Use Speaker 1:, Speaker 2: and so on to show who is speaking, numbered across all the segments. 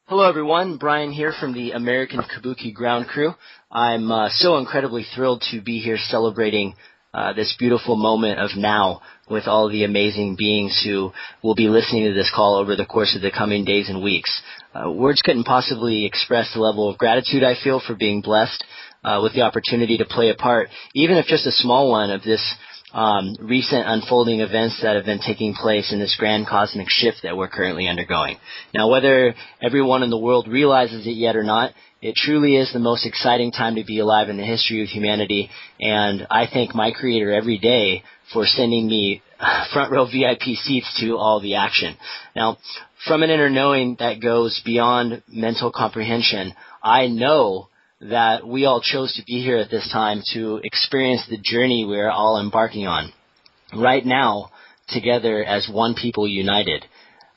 Speaker 1: Hello, everyone. Brian here from the American Kabuki ground crew. I'm so incredibly thrilled to be here celebrating this beautiful moment of now with all the amazing beings who will be listening to this call over the course of the coming days and weeks. Words couldn't possibly express the level of gratitude I feel for being blessed with the opportunity to play a part, even if just a small one, of this recent unfolding events that have been taking place in this grand cosmic shift that we're currently undergoing. Now, whether everyone in the world realizes it yet or not, it truly is the most exciting time to be alive in the history of humanity, and I thank my Creator every day for sending me front row VIP seats to all the action. Now, from an inner knowing that goes beyond mental comprehension, I know that we all chose to be here at this time to experience the journey we're all embarking on right now together as one people united.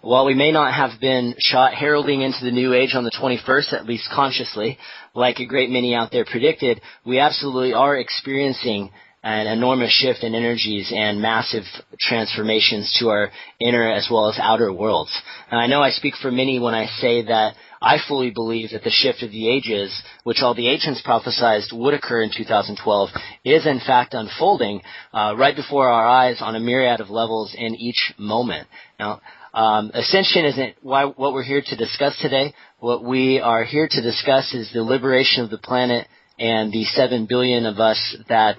Speaker 1: While we may not have been shot heralding into the new age on the 21st, at least consciously, like a great many out there predicted, we absolutely are experiencing an enormous shift in energies and massive transformations to our inner as well as outer worlds. And I know I speak for many when I say that I fully believe that the shift of the ages, which all the ancients prophesied would occur in 2012, is in fact unfolding right before our eyes on a myriad of levels in each moment. Now, ascension isn't what we're here to discuss today. What we are here to discuss is the liberation of the planet and the 7 billion of us that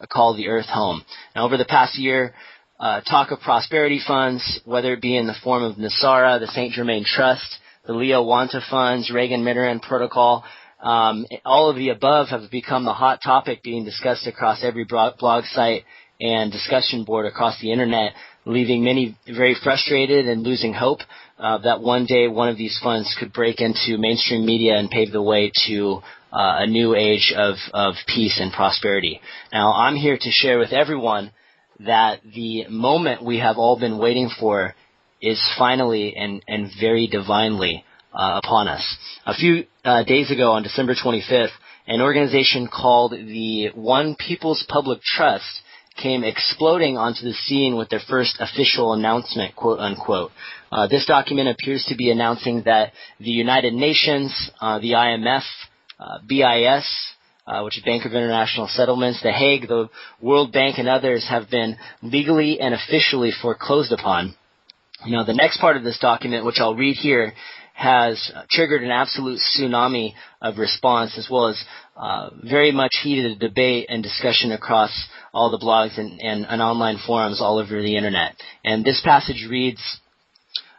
Speaker 1: call the Earth home. Now, over the past year, talk of prosperity funds, whether it be in the form of NESARA, the St. Germain Trust, the Leo Wanta funds, Reagan-Mitterrand protocol, all of the above have become the hot topic being discussed across every blog site and discussion board across the internet, leaving many very frustrated and losing hope that one day one of these funds could break into mainstream media and pave the way to a new age of peace and prosperity. Now, I'm here to share with everyone that the moment we have all been waiting for is finally and very divinely upon us. A few days ago, on December 25th, an organization called the One People's Public Trust came exploding onto the scene with their first official announcement, quote unquote. This document appears to be announcing that the United Nations, the IMF, BIS, which is Bank of International Settlements, The Hague, the World Bank, and others have been legally and officially foreclosed upon. Now, the next part of this document, which I'll read here, has triggered an absolute tsunami of response, as well as very much heated debate and discussion across all the blogs and online forums all over the internet. And this passage reads,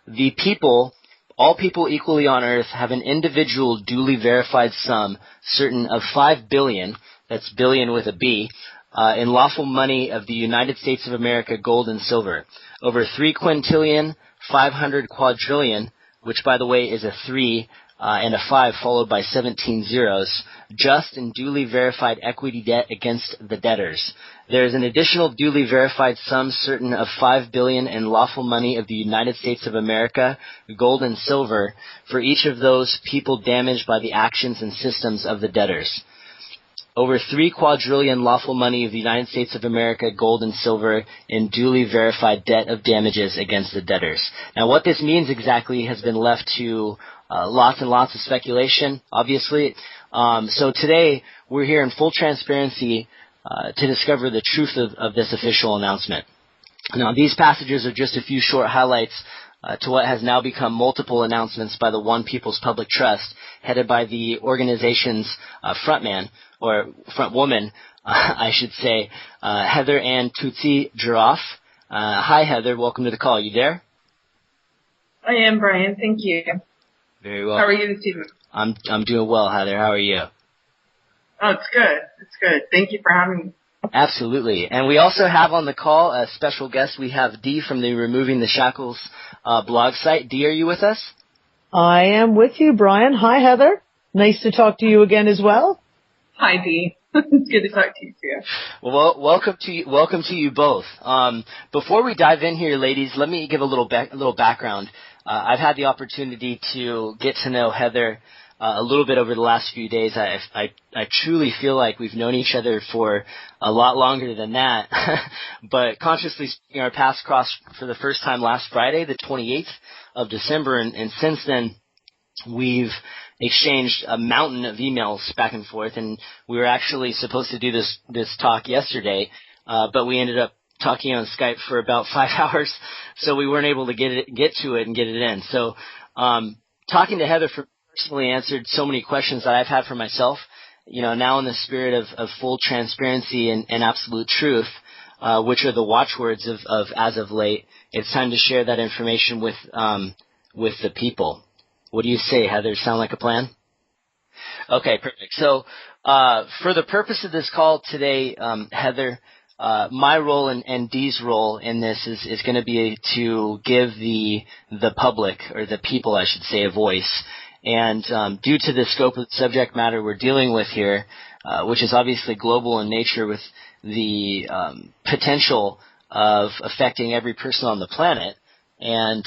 Speaker 1: "The people, all people equally on earth, have an individual duly verified sum certain of 5 billion, that's billion with a B, in lawful money of the United States of America, gold and silver, over 3 quintillion, 500 quadrillion, which, by the way, is a 3 and a 5 followed by 17 zeros, just and duly verified equity debt against the debtors. There is an additional duly verified sum certain of 5 billion in lawful money of the United States of America, gold and silver, for each of those people damaged by the actions and systems of the debtors. Over 3 quadrillion lawful money of the United States of America, gold and silver, in duly verified debt of damages against the debtors." Now, what this means exactly has been left to lots and lots of speculation, obviously. So today, we're here in full transparency to discover the truth of this official announcement. Now, these passages are just a few short highlights to what has now become multiple announcements by the One People's Public Trust, headed by the organization's frontman, or front woman, I should say, Heather Tucci-Jarraf. Hi, Heather. Welcome to the call. You there?
Speaker 2: I am, Brian. Thank you.
Speaker 1: Very well.
Speaker 2: How are you this evening?
Speaker 1: I'm doing well, Heather. How are you?
Speaker 2: Oh, it's good. It's good. Thank you for having me.
Speaker 1: Absolutely. And we also have on the call a special guest. We have Dee from the Removing the Shackles blog site. Dee, are you with us?
Speaker 3: I am with you, Brian. Hi, Heather. Nice to talk to you again as well.
Speaker 2: Hi, Dee. It's good to talk to you too.
Speaker 1: Well, welcome to you both. Before we dive in here, ladies, let me give a little background. I've had the opportunity to get to know Heather a little bit over the last few days. I truly feel like we've known each other for a lot longer than that. But consciously, our paths crossed for the first time last Friday, the 28th of December, and since then, We've exchanged a mountain of emails back and forth, and we were actually supposed to do this talk yesterday, but we ended up talking on Skype for about 5 hours, so we weren't able to get to it and get it in. So talking to Heather personally answered so many questions that I've had for myself. Now in the spirit of full transparency and absolute truth, which are the watchwords of as of late, it's time to share that information with the people. What do you say, Heather? Sound like a plan? Okay, perfect. So for the purpose of this call today, Heather, my role and Dee's role in this is going to be to give the public, or the people, I should say, a voice. And due to the scope of the subject matter we're dealing with here, which is obviously global in nature with the potential of affecting every person on the planet, and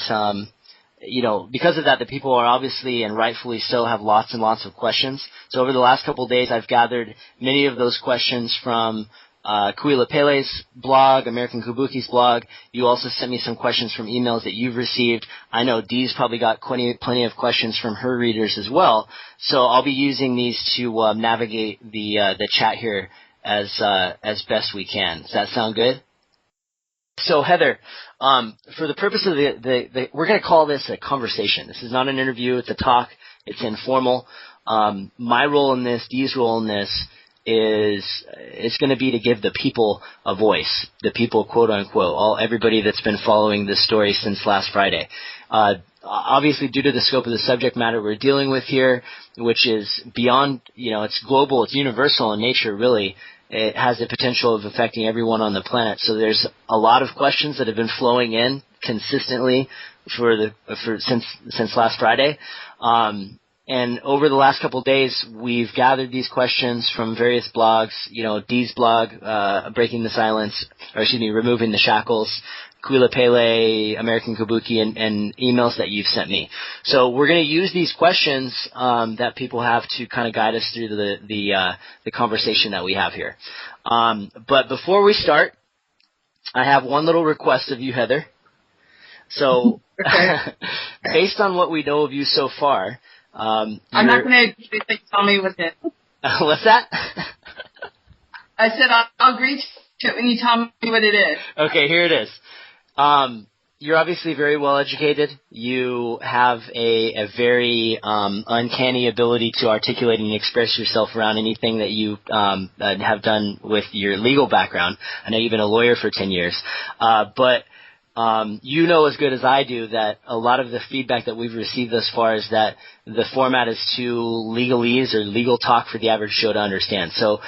Speaker 1: because of that, the people are obviously and rightfully so have lots and lots of questions. So over the last couple of days, I've gathered many of those questions from Kuila Pele's blog, American Kabuki's blog. You also sent me some questions from emails that you've received. I know Dee's probably got plenty of questions from her readers as well. So I'll be using these to navigate the chat here as best we can. Does that sound good? So Heather, for the purpose of we're going to call this a conversation. This is not an interview. It's a talk. It's informal. My role in this, Dee's role in this, is going to be to give the people a voice. The people, quote unquote, everybody that's been following this story since last Friday. Obviously, due to the scope of the subject matter we're dealing with here, which is beyond, it's global, it's universal in nature, really. It has the potential of affecting everyone on the planet. So there's a lot of questions that have been flowing in consistently since last Friday. And over the last couple of days, we've gathered these questions from various blogs. Dee's blog, Breaking the Silence, Removing the Shackles, Kuila Pele, American Kabuki, and emails that you've sent me. So we're going to use these questions that people have to kind of guide us through the conversation that we have here. But before we start, I have one little request of you, Heather. So based on what we know of you so far,
Speaker 2: I'm not going to tell me what it is.
Speaker 1: What's that?
Speaker 2: I said I'll agree to it when you tell me what it is.
Speaker 1: Okay, here it is. You're obviously very well educated. You have a very uncanny ability to articulate and express yourself around anything that you have done with your legal background. I know you've been a lawyer for 10 years, but you know as good as I do that a lot of the feedback that we've received thus far is that the format is too legalese or legal talk for the average Joe to understand. So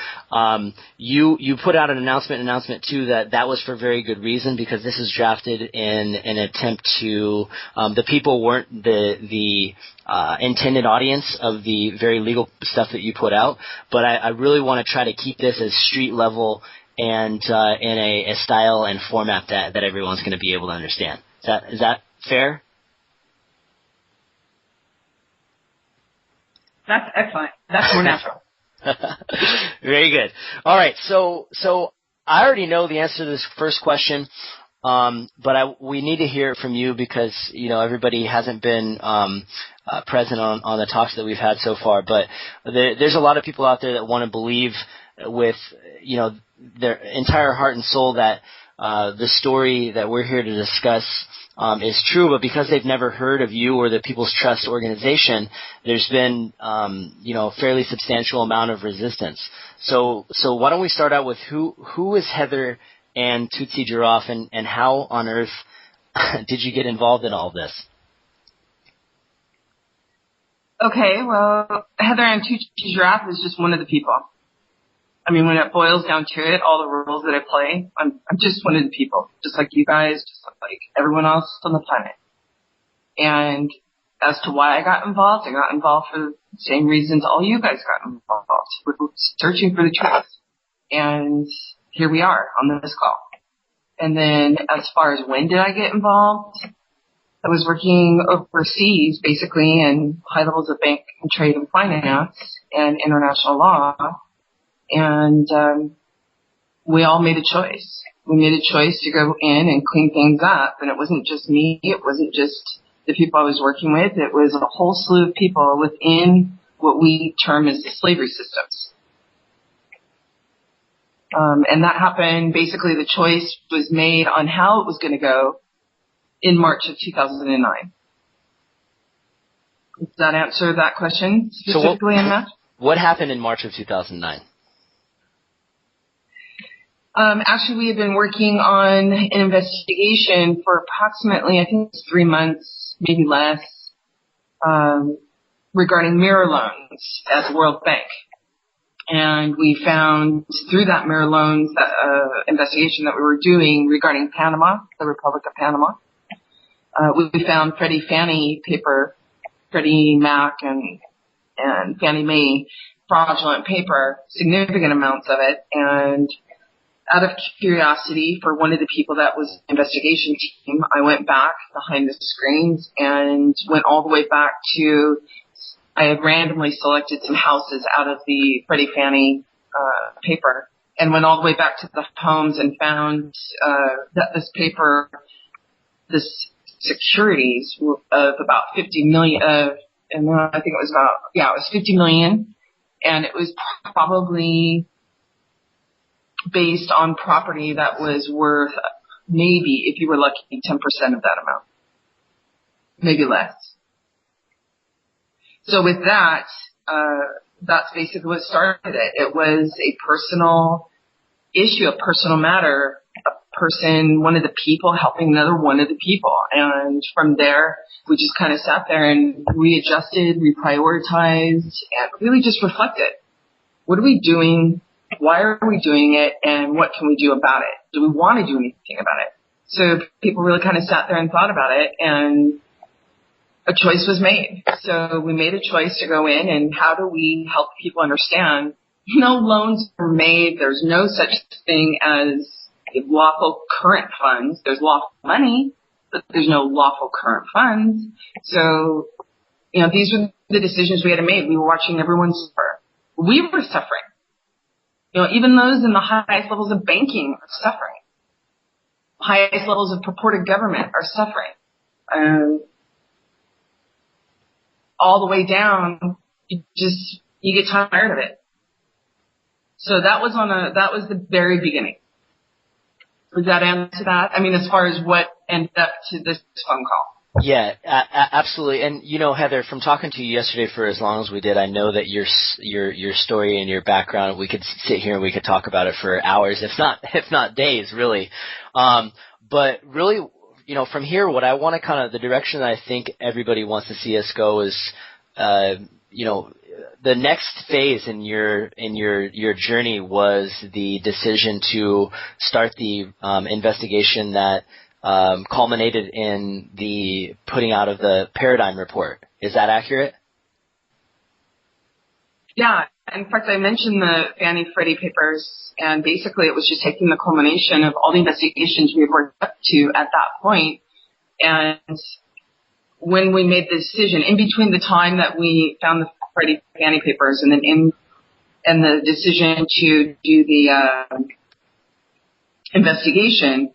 Speaker 1: you put out an announcement too that was for very good reason, because this is drafted in an attempt to the people weren't the intended audience of the very legal stuff that you put out, but I really want to try to keep this as street level and in a style and format that everyone's going to be able to understand. Is that fair?
Speaker 2: That's excellent. That's more natural.
Speaker 1: Very good. All right. So I already know the answer to this first question, but we need to hear it from you because everybody hasn't been present on the talks that we've had so far. But there's a lot of people out there that want to believe with their entire heart and soul that the story that we're here to discuss is true, but because they've never heard of you or the People's Trust organization, there's been a fairly substantial amount of resistance. So why don't we start out with who is Heather and Tucci-Jarraf, and how on earth did you get involved in all of this?
Speaker 2: Okay, well, Heather and Tucci-Jarraf is just one of the people. I mean, when it boils down to it, all the roles that I play, I'm just one of the people, just like you guys, just like everyone else on the planet. And as to why I got involved for the same reasons all you guys got involved. We're searching for the truth. And here we are on this call. And then as far as when did I get involved, I was working overseas, basically, in high levels of bank and trade and finance and international law. And we all made a choice. We made a choice to go in and clean things up. And it wasn't just me. It wasn't just the people I was working with. It was a whole slew of people within what we term as the slavery systems. And that happened, basically the choice was made on how it was going to go in March of 2009. Does that answer that question specifically in that?
Speaker 1: What happened in March of 2009?
Speaker 2: Actually, we had been working on an investigation for approximately, I think it's 3 months, maybe less, regarding mirror loans at the World Bank. And we found through that mirror loans investigation that we were doing regarding Panama, the Republic of Panama, we found Freddie Fannie paper, Freddie Mac and Fannie Mae fraudulent paper, significant amounts of it. And out of curiosity for one of the people that was the investigation team, I went back behind the screens and went all the way back to, I had randomly selected some houses out of the Freddie Fannie paper and went all the way back to the homes and found that this paper, this securities of about 50 million, and I think it was about, it was 50 million, and it was probably based on property that was worth maybe, if you were lucky, 10% of that amount, maybe less. So with that, that's basically what started it. It was a personal issue, a personal matter, a person, one of the people helping another one of the people. And from there, we just kind of sat there and readjusted, reprioritized, and really just reflected. What are we doing? Why are we doing it? And what can we do about it? Do we want to do anything about it? So people really kind of sat there and thought about it, and a choice was made. So we made a choice to go in and how do we help people understand no loans are made. There's no such thing as lawful current funds. There's lawful money, but there's no lawful current funds. So, these were the decisions we had to make. We were watching everyone suffer. We were suffering. Even those in the highest levels of banking are suffering. Highest levels of purported government are suffering. All the way down, you get tired of it. So that was the very beginning. Does that answer that? I mean, as far as what ended up to this phone call.
Speaker 1: Yeah, absolutely. And Heather, from talking to you yesterday for as long as we did, I know that your story and your background, we could sit here and we could talk about it for hours, if not days, really. But really, from here, what I want to the direction that I think everybody wants to see us go is, the next phase in your journey was the decision to start the investigation that culminated in the putting out of the Paradigm Report. Is that accurate?
Speaker 2: Yeah. In fact, I mentioned the Fannie Freddie papers, and basically it was just taking the culmination of all the investigations we had worked up to at that point. And when we made the decision, in between the time that we found the Freddie Fannie papers and then and the decision to do the investigation,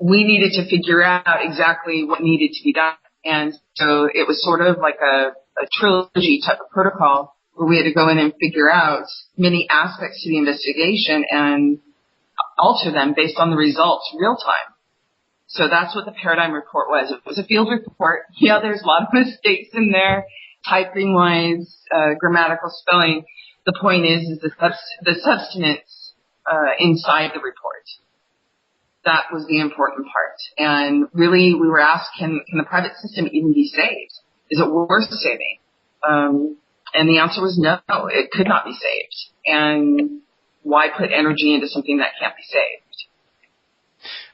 Speaker 2: we needed to figure out exactly what needed to be done. And so it was sort of like a trilogy type of protocol where we had to go in and figure out many aspects to the investigation and alter them based on the results real time. So that's what the Paradigm Report was. It was a field report. Yeah, there's a lot of mistakes in there, typing-wise, grammatical spelling. The point is the substance inside the report. That was the important part. And really, we were asked, can the private system even be saved? Is it worth saving? And the answer was no, it could not be saved. And why put energy into something that can't be saved?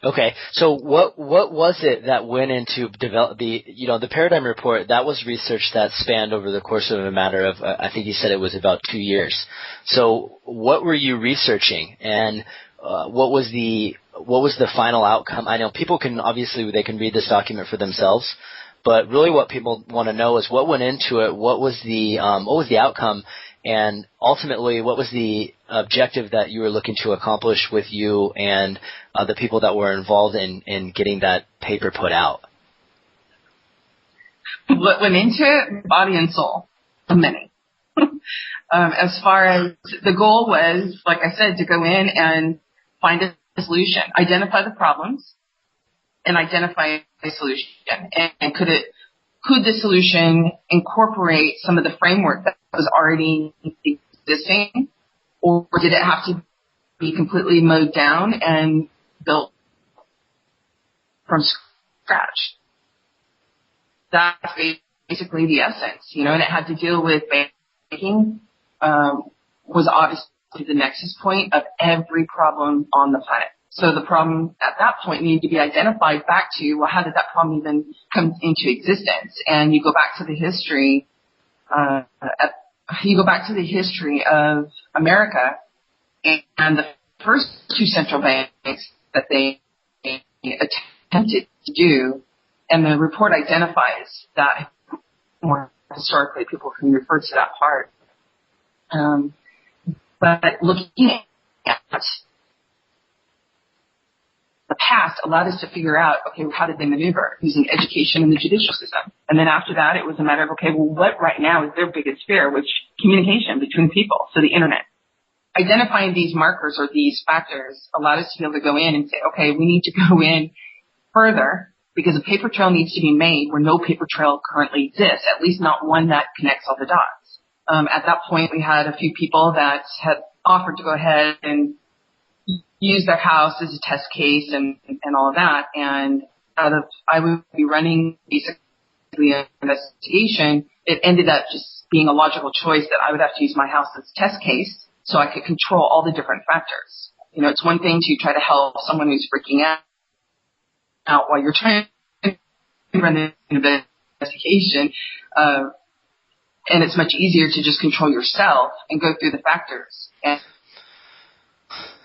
Speaker 1: Okay, so what was it that went into develop the Paradigm Report? That was research that spanned over the course of a matter of I think you said it was about 2 years. So what were you researching, and what was the final outcome? I know people can they can read this document for themselves, but really what people want to know is what went into it, what was the outcome, and ultimately, what was the objective that you were looking to accomplish with you and the people that were involved in getting that paper put out?
Speaker 2: What went into it? Body and soul of many. As far as the goal was, like I said, to go in and find a solution, identify the problems, and identify a solution. And could the solution incorporate some of the framework that was already existing, or did it have to be completely mowed down and built from scratch? That's basically the essence, and it had to deal with banking, was obviously the nexus point of every problem on the planet. So the problem at that point needed to be identified back to, well, how did that problem even come into existence? And you go back to the history, of America, and the first two central banks that they attempted to do, and the report identifies that more historically people can refer to that part. But looking at the past allowed us to figure out, okay, how did they maneuver using education and the judicial system? And then after that, it was a matter of, okay, well, what right now is their biggest fear, which communication between people, so the internet. Identifying these markers or these factors allowed us to be able to go in and say, okay, we need to go in further because a paper trail needs to be made where no paper trail currently exists, at least not one that connects all the dots. At that point, we had a few people that had offered to go ahead and use their house as a test case and all of that. And I would be running basically an investigation. It ended up just being a logical choice that I would have to use my house as a test case so I could control all the different factors. It's one thing to try to help someone who's freaking out while you're trying to run an investigation. And it's much easier to just control yourself and go through the factors.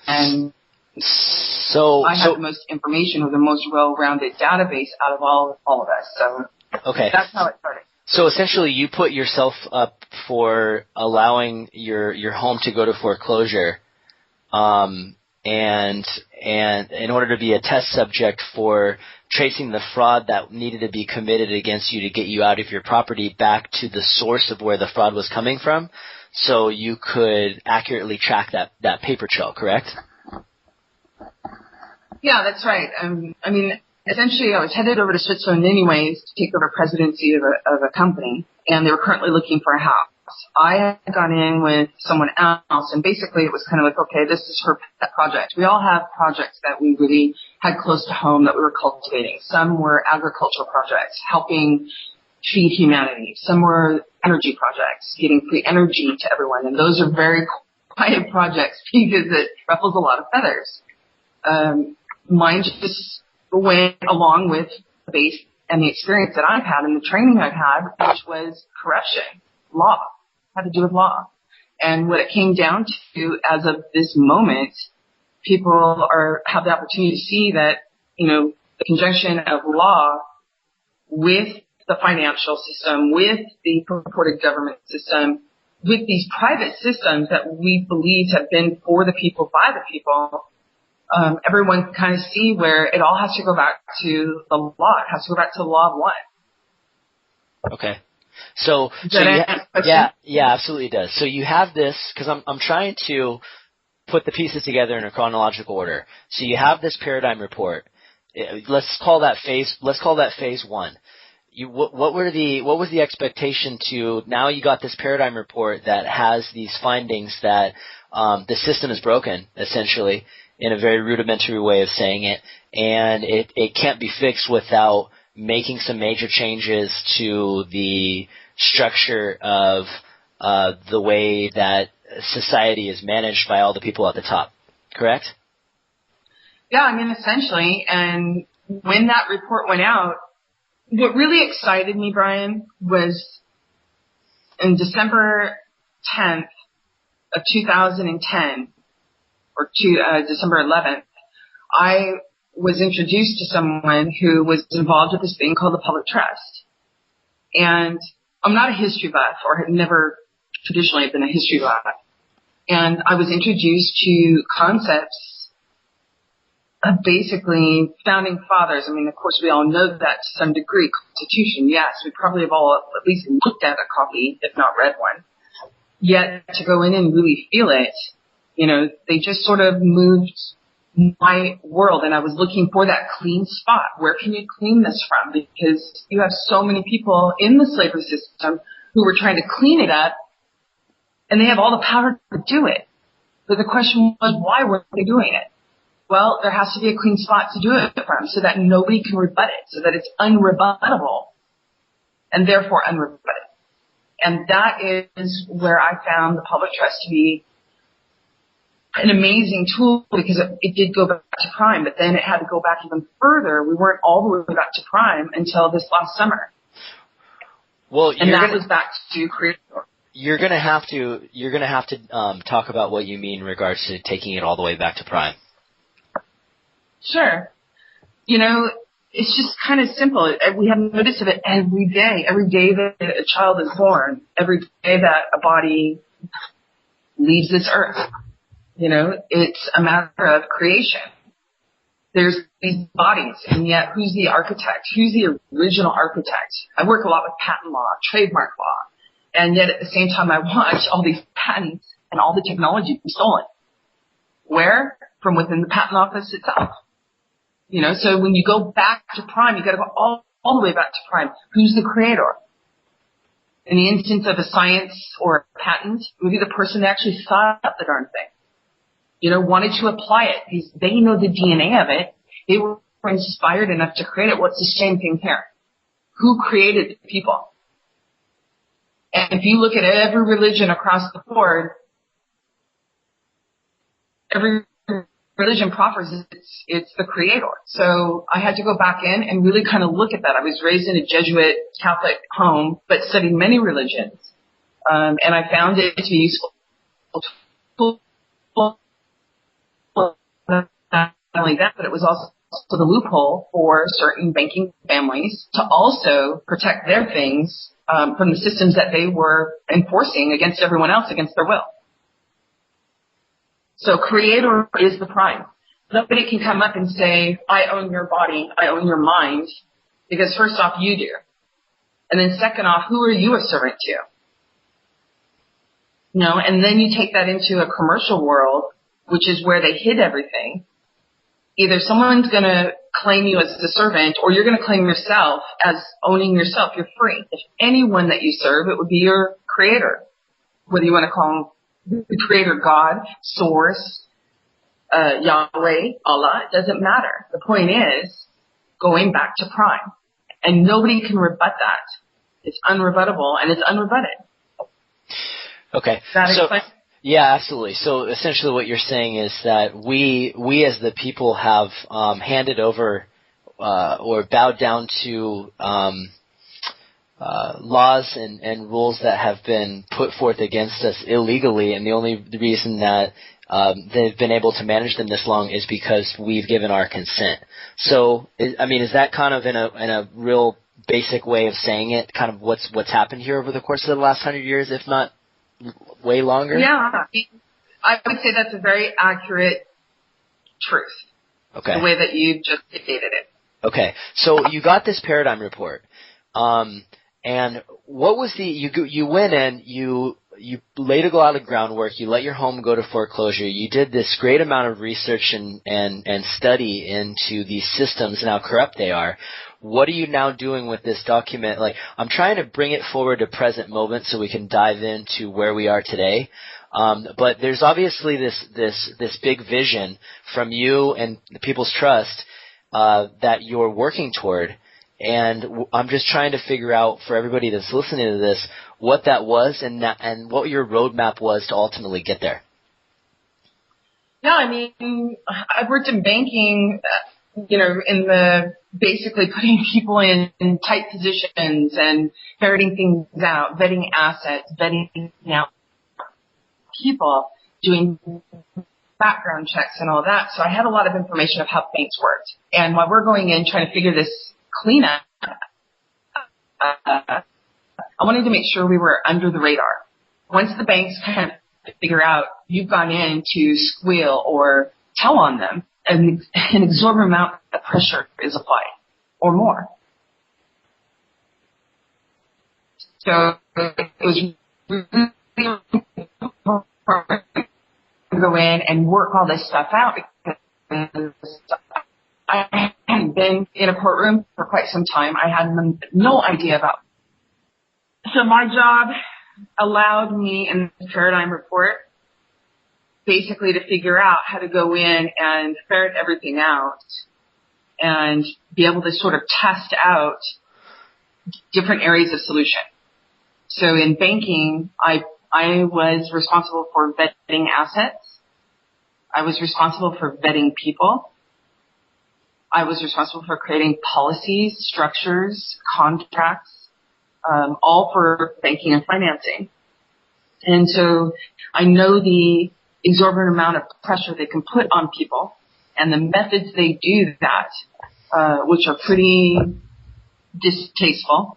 Speaker 2: And so I have the most information or the most well-rounded database out of all of us. So
Speaker 1: okay.
Speaker 2: That's how it started.
Speaker 1: So essentially, you put yourself up for allowing your home to go to foreclosure, and in order to be a test subject for tracing the fraud that needed to be committed against you to get you out of your property back to the source of where the fraud was coming from, so you could accurately track that paper trail, correct?
Speaker 2: Yeah, that's right. Essentially, I was headed over to Switzerland anyways to take over presidency of a company, and they were currently looking for a house. I had gone in with someone else, and basically it was kind of like, okay, this is her pet project. We all have projects that we really had close to home that we were cultivating. Some were agricultural projects, helping feed humanity. Some were energy projects, getting free energy to everyone, and those are very quiet projects because it ruffles a lot of feathers. Mine just went along with the base and the experience that I've had and the training I've had, which was corruption, law, had to do with law. And what it came down to as of this moment, people have the opportunity to see that, the conjunction of law with the financial system, with the purported government system, with these private systems that we believe have been for the people, by the people, everyone can kind of see where it all has to go back to the law. It has to go back to the law of one.
Speaker 1: Okay. So absolutely it does. So you have this, because I'm trying to put the pieces together in a chronological order. So you have this paradigm report. Let's call that phase one. What was the expectation to, now you got this paradigm report that has these findings that the system is broken, essentially, in a very rudimentary way of saying it, and it can't be fixed without making some major changes to the structure of the way that society is managed by all the people at the top, correct?
Speaker 2: Yeah, essentially, and when that report went out, what really excited me, Brian, was in December 10th of 2010, or December 11th, I was introduced to someone who was involved with this thing called the public trust. And I'm not a history buff or had never traditionally have been a history lab. And I was introduced to concepts of basically founding fathers. I mean, of course, we all know that to some degree. Constitution, yes, we probably have all at least looked at a copy, if not read one. Yet to go in and really feel it, you know, they just sort of moved my world, and I was looking for that clean spot. Where can you clean this from? Because you have so many people in the slavery system who were trying to clean it up, and they have all the power to do it. But the question was, why weren't they doing it? Well, there has to be a clean spot to do it from so that nobody can rebut it, so that it's unrebuttable and therefore unrebutted. And that is where I found the public trust to be an amazing tool, because it did go back to prime, but then it had to go back even further. We weren't all the way back to prime until this last summer.
Speaker 1: Well,
Speaker 2: and that was back to creator.
Speaker 1: You're gonna have to talk about what you mean in regards to taking it all the way back to prime.
Speaker 2: Sure. You know, it's just kind of simple. We have notice of it every day. Every day that a child is born, every day that a body leaves this earth. You know, it's a matter of creation. There's these bodies, and yet who's the architect? Who's the original architect? I work a lot with patent law, trademark law, and yet at the same time I watch all these patents and all the technology be stolen. Where? From within the patent office itself. You know, so when you go back to prime, you got to go all the way back to prime. Who's the creator? In the instance of a science or a patent, it would be the person that actually thought up the darn thing. You know, wanted to apply it because they know the DNA of it. They were inspired enough to create it. Well, it's the same thing here. Who created the people? And if you look at every religion across the board, every religion proffers it's the creator. So I had to go back in and really kind of look at that. I was raised in a Jesuit Catholic home, but studied many religions. And I found it to be useful. Not only that, but it was also the loophole for certain banking families to also protect their things from the systems that they were enforcing against everyone else against their will. So creator is the prime. Nobody can come up and say, I own your body, I own your mind, because first off, you do. And then second off, who are you a servant to? You know, and then you take that into a commercial world, which is where they hid everything. Either someone's going to claim you as a servant, or you're going to claim yourself as owning yourself. You're free. If anyone that you serve, it would be your creator, whether you want to call him the creator God, source, Yahweh, Allah, it doesn't matter. The point is going back to prime. And nobody can rebut that. It's unrebuttable, and it's unrebutted.
Speaker 1: Okay.
Speaker 2: Does that explain?
Speaker 1: Yeah, absolutely. So essentially what you're saying is that we as the people have handed over or bowed down to laws and rules that have been put forth against us illegally, and the only reason that they've been able to manage them this long is because we've given our consent. So, I mean, is that kind of in a real basic way of saying it, kind of what's happened here over the course of the last 100 years, if not way longer?
Speaker 2: Yeah, I would say that's a very accurate truth.
Speaker 1: Okay.
Speaker 2: The way that you just stated it.
Speaker 1: Okay, so you got this paradigm report, and what was you went in, you laid a lot of groundwork, you let your home go to foreclosure, you did this great amount of research and study into these systems and how corrupt they are. What are you now doing with this document? Like, I'm trying to bring it forward to present moment so we can dive into where we are today. But there's obviously this big vision from you and the People's Trust that you're working toward. And I'm just trying to figure out for everybody that's listening to this what that was and what your roadmap was to ultimately get there.
Speaker 2: Yeah, I mean, I've worked in banking, you know, in the basically putting people in tight positions and ferreting things out, vetting assets, vetting out people, doing background checks and all that. So I had a lot of information of how banks worked. And while we're going in trying to figure this cleanup, I wanted to make sure we were under the radar. once the banks kind of figure out you've gone in to squeal or tell on them, an exorbitant amount of pressure is applied or more. So it was really important to go in and work all this stuff out because I hadn't been in a courtroom for quite some time. I had no idea about it. So my job allowed me in the paradigm report basically to figure out how to go in and ferret everything out and be able to sort of test out different areas of solution. So in banking, I was responsible for vetting assets. I was responsible for vetting people. I was responsible for creating policies, structures, contracts, all for banking and financing. And so I know the exorbitant amount of pressure they can put on people and the methods they do that, which are pretty distasteful.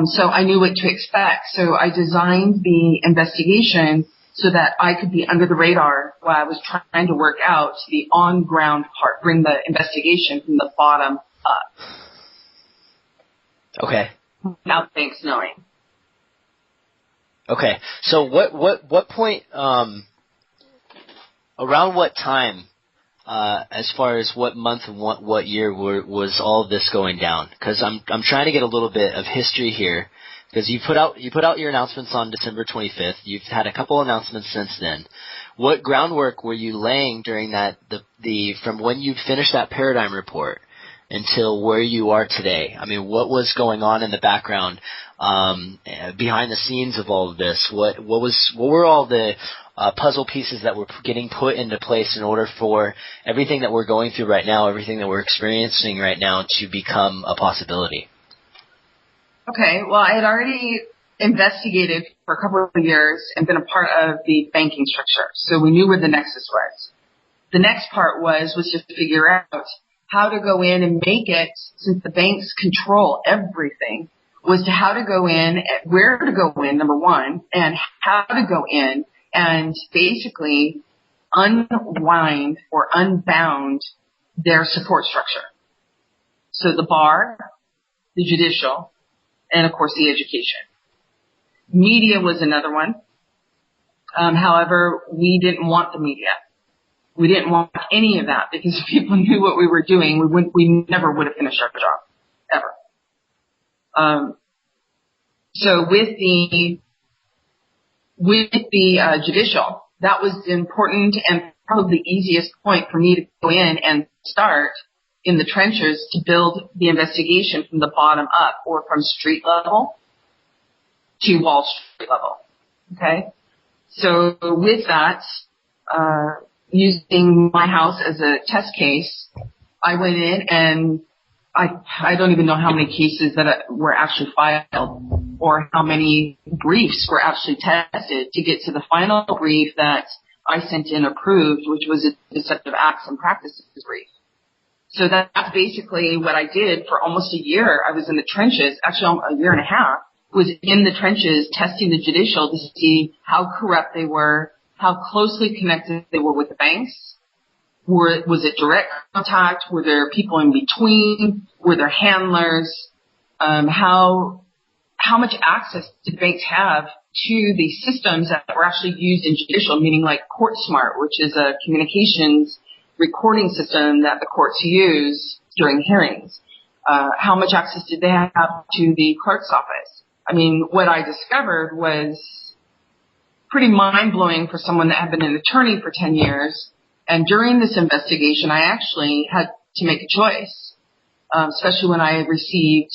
Speaker 2: So I knew what to expect. So I designed the investigation so that I could be under the radar while I was trying to work out the on-ground part, bring the investigation from the bottom up.
Speaker 1: Okay.
Speaker 2: Without banks knowing.
Speaker 1: Okay. So what point, around what time, as far as what month and what year was all of this going down? Because I'm trying to get a little bit of history here. Because you put out your announcements on December 25th. You've had a couple announcements since then. What groundwork were you laying during that from when you finished that paradigm report until where you are today? I mean, what was going on in the background, behind the scenes of all of this? What were all the puzzle pieces that were getting put into place in order for everything that we're going through right now, everything that we're experiencing right now, to become a possibility?
Speaker 2: Okay, well, I had already investigated for a couple of years and been a part of the banking structure, so we knew where the nexus was. The next part was to figure out how to go in and make it, since the banks control everything, was to how to go in, where to go in, number one, and how to go in and basically unwind or unbound their support structure. So the bar, the judicial, and of course the education. Media was another one. However, we didn't want the media. We didn't want any of that because if people knew what we were doing, we never would have finished our job, ever. So with the judicial, that was important and probably the easiest point for me to go in and start in the trenches to build the investigation from the bottom up, or from street level to Wall Street level. Okay? So with that, using my house as a test case, I went in and I don't even know how many cases that were actually filed or how many briefs were actually tested to get to the final brief that I sent in approved, which was a deceptive acts and practices brief. So that's basically what I did for almost a year. I was in the trenches, actually a year and a half, was in the trenches testing the judicial to see how corrupt they were, how closely connected they were with the banks. Was it direct contact? Were there people in between? Were there handlers? How much access did banks have to the systems that were actually used in judicial, meaning like CourtSmart, which is a communications recording system that the courts use during hearings? How much access did they have to the clerk's office? I mean, what I discovered was pretty mind-blowing for someone that had been an attorney for 10 years. And during this investigation, I actually had to make a choice, especially when I received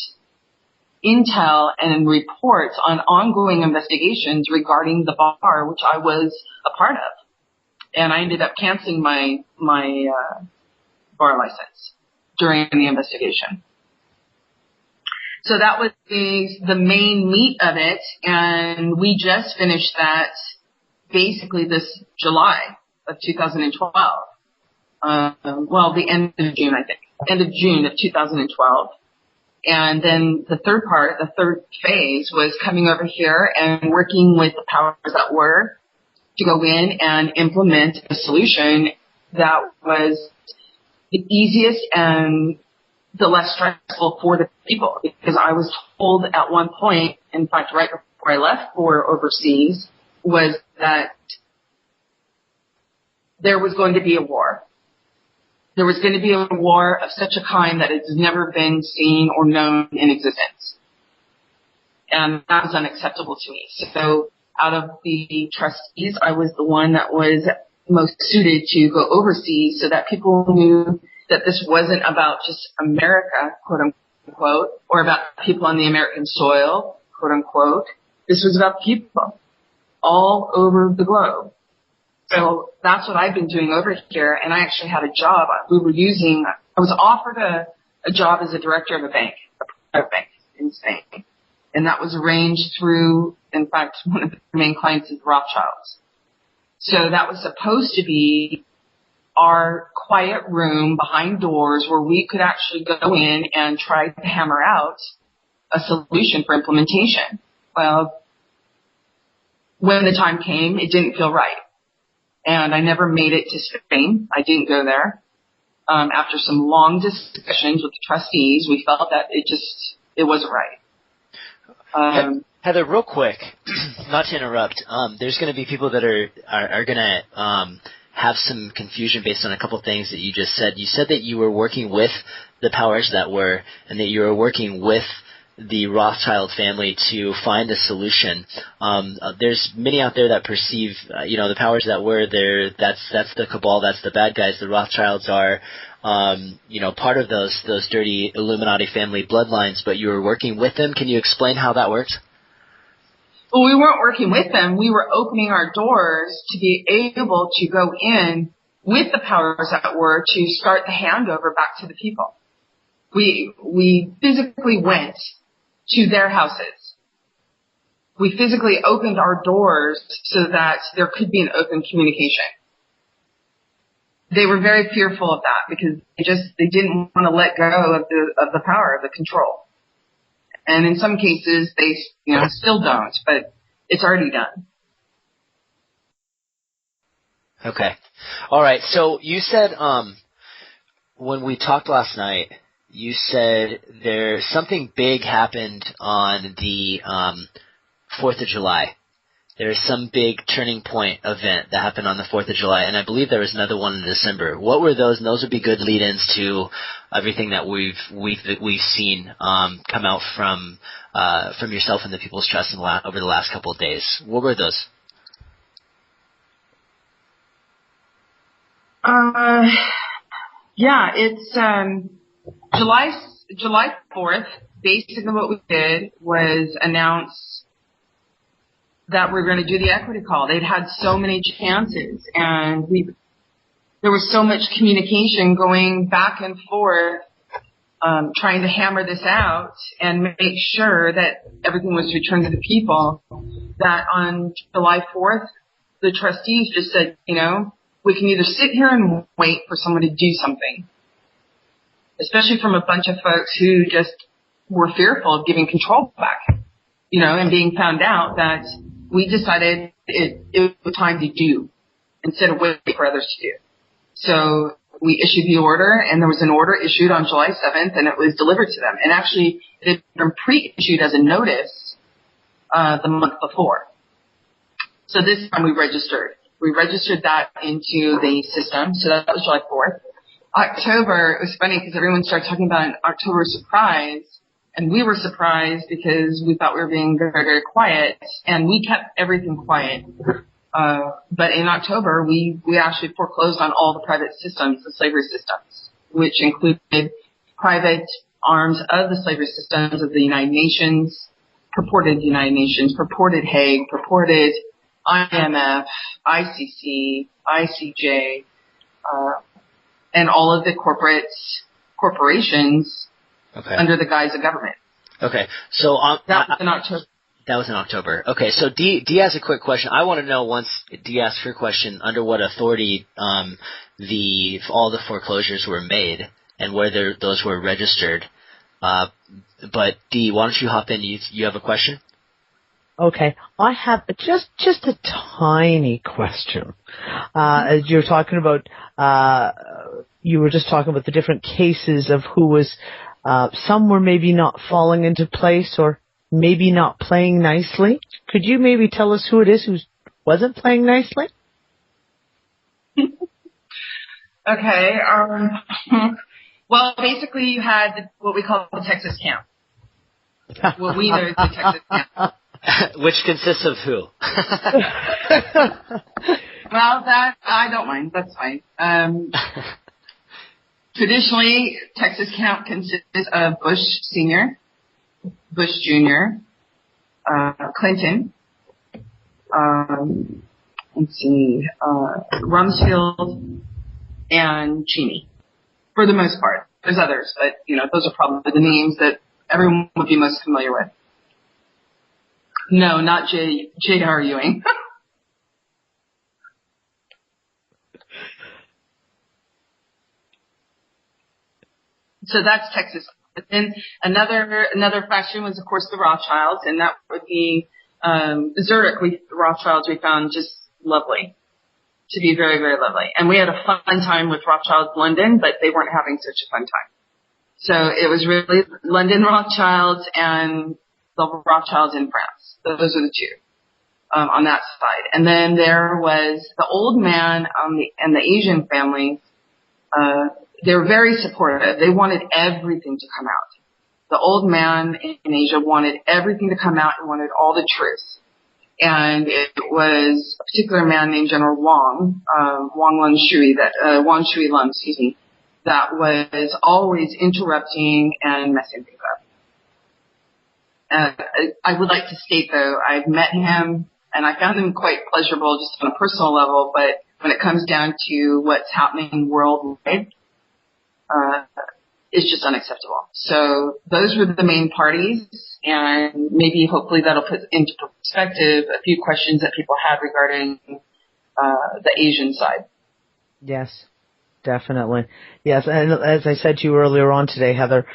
Speaker 2: intel and reports on ongoing investigations regarding the bar, which I was a part of. And I ended up canceling my bar license during the investigation. So that was the main meat of it, and we just finished that basically this July of 2012. The end of June, I think. End of June of 2012. And then the third phase was coming over here and working with the powers that were to go in and implement a solution that was the easiest and the less stressful for the people. Because I was told at one point, in fact, right before I left for overseas, was that there was going to be a war. There was going to be a war of such a kind that has never been seen or known in existence. And that was unacceptable to me. So out of the trustees, I was the one that was most suited to go overseas so that people knew that this wasn't about just America, quote unquote, or about people on the American soil, quote unquote. This was about people all over the globe. So that's what I've been doing over here, and I actually had a job. I was offered a job as a director of a bank, a private bank in Spain. And that was arranged through, in fact, one of the main clients is Rothschilds. So that was supposed to be our quiet room behind doors where we could actually go in and try to hammer out a solution for implementation. Well, when the time came, it didn't feel right. And I never made it to Spain. I didn't go there. After some long discussions with the trustees, we felt that it wasn't right.
Speaker 1: Heather, real quick, not to interrupt, there's going to be people that are going to have some confusion based on a couple things that you just said. You said that you were working with the powers that were, and that you were working with the Rothschild family to find a solution. There's many out there that perceive, the powers that were there. That's the cabal. That's the bad guys. The Rothschilds are, part of those dirty Illuminati family bloodlines. But you were working with them. Can you explain how that works?
Speaker 2: Well, we weren't working with them. We were opening our doors to be able to go in with the powers that were to start the handover back to the people. We physically went to their houses. We physically opened our doors so that there could be an open communication. They were very fearful of that because they didn't want to let go of the power, of the control. And in some cases, they, still don't, but it's already done.
Speaker 1: Okay. All right. So you said, when we talked last night, you said something big happened on the 4th of July. There's some big turning point event that happened on the 4th of July, and I believe there was another one in December. What were those? And those would be good lead-ins to everything that we've seen come out from yourself and the People's Trust over the last couple of days. What were those?
Speaker 2: Yeah, it's July 4th. Basically, what we did was announce that we're going to do the equity call. They'd had so many chances, and there was so much communication going back and forth, trying to hammer this out and make sure that everything was returned to the people, that on July 4th, the trustees just said, we can either sit here and wait for someone to do something, especially from a bunch of folks who just were fearful of giving control back, and being found out, that we decided it was time to do instead of waiting for others to do. So we issued the order, and there was an order issued on July 7th, and it was delivered to them. And actually, it had been pre-issued as a notice the month before. So this time we registered. We registered that into the system, so that was July 4th. October, it was funny because everyone started talking about an October surprise, and we were surprised because we thought we were being very, very quiet, and we kept everything quiet. But in October, we actually foreclosed on all the private systems, the slavery systems, which included private arms of the slavery systems of the United Nations, purported Hague, purported IMF, ICC, ICJ, and all of the corporations under the guise of government. Okay, so that was in October.
Speaker 1: That was in October. Okay, so Dee has a quick question. I want to know, once Dee asks her question, under what authority all the foreclosures were made and whether those were registered. But Dee, why don't you hop in? You have a question?
Speaker 3: Okay, I have just a tiny question. As you're talking about, you were just talking about the different cases of who was, some were maybe not falling into place or maybe not playing nicely. Could you maybe tell us who it is who wasn't playing nicely?
Speaker 2: Okay. Well, basically, you had what we call the Texas camp. What we know as the Texas camp.
Speaker 1: Which consists of who?
Speaker 2: Well, that I don't mind. That's fine. Traditionally, Texas camp consists of Bush Sr., Bush Jr., Clinton, let's see, Rumsfeld, and Cheney. For the most part. There's others, but, those are probably the names that everyone would be most familiar with. No, not J.R. Ewing. So that's Texas. But then another faction was, of course, the Rothschilds, and that would be Zurich. The Rothschilds we found just lovely, to be very, very lovely. And we had a fun time with Rothschilds London, but they weren't having such a fun time. So it was really London Rothschilds and the Rothschilds in France. Those are the two on that side. And then there was the old man and the Asian family. They were very supportive. They wanted everything to come out. The old man in Asia wanted everything to come out and wanted all the truth. And it was a particular man named General Wang Shui Lun, that was always interrupting and messing things up. I would like to state, though, I've met him, and I found him quite pleasurable just on a personal level, but when it comes down to what's happening worldwide, it's just unacceptable. So those were the main parties, and maybe hopefully that'll put into perspective a few questions that people had regarding the Asian side.
Speaker 3: Yes, definitely. Yes, and as I said to you earlier on today, Heather,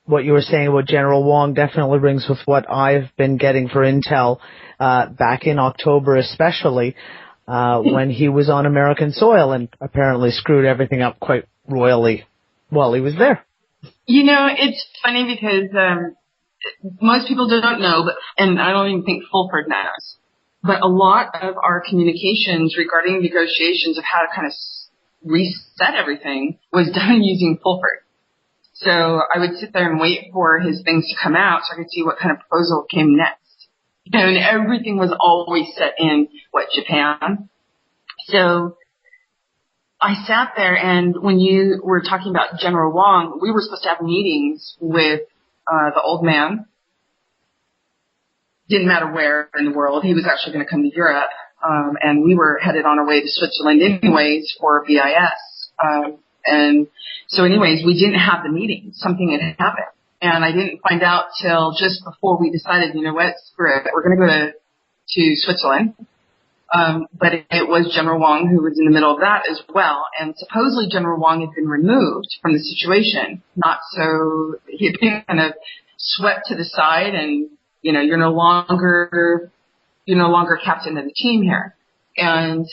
Speaker 3: what you were saying about General Wang definitely rings with what I've been getting for intel back in October, especially when he was on American soil and apparently screwed everything up quite royally while he was there.
Speaker 2: It's funny because most people don't know, and I don't even think Fulford knows, but a lot of our communications regarding negotiations of how to kind of reset everything was done using Fulford. So I would sit there and wait for his things to come out so I could see what kind of proposal came next. And everything was always set in, Japan. So I sat there, and when you were talking about General Wang, we were supposed to have meetings with the old man. Didn't matter where in the world. He was actually going to come to Europe. And we were headed on our way to Switzerland anyways for BIS. And so anyways, we didn't have the meeting. Something had happened. And I didn't find out till just before we decided, screw it, we're going to go to Switzerland. But it was General Wang who was in the middle of that as well. And supposedly General Wang had been removed from the situation. He had been kind of swept to the side, and, you're no longer captain of the team here. And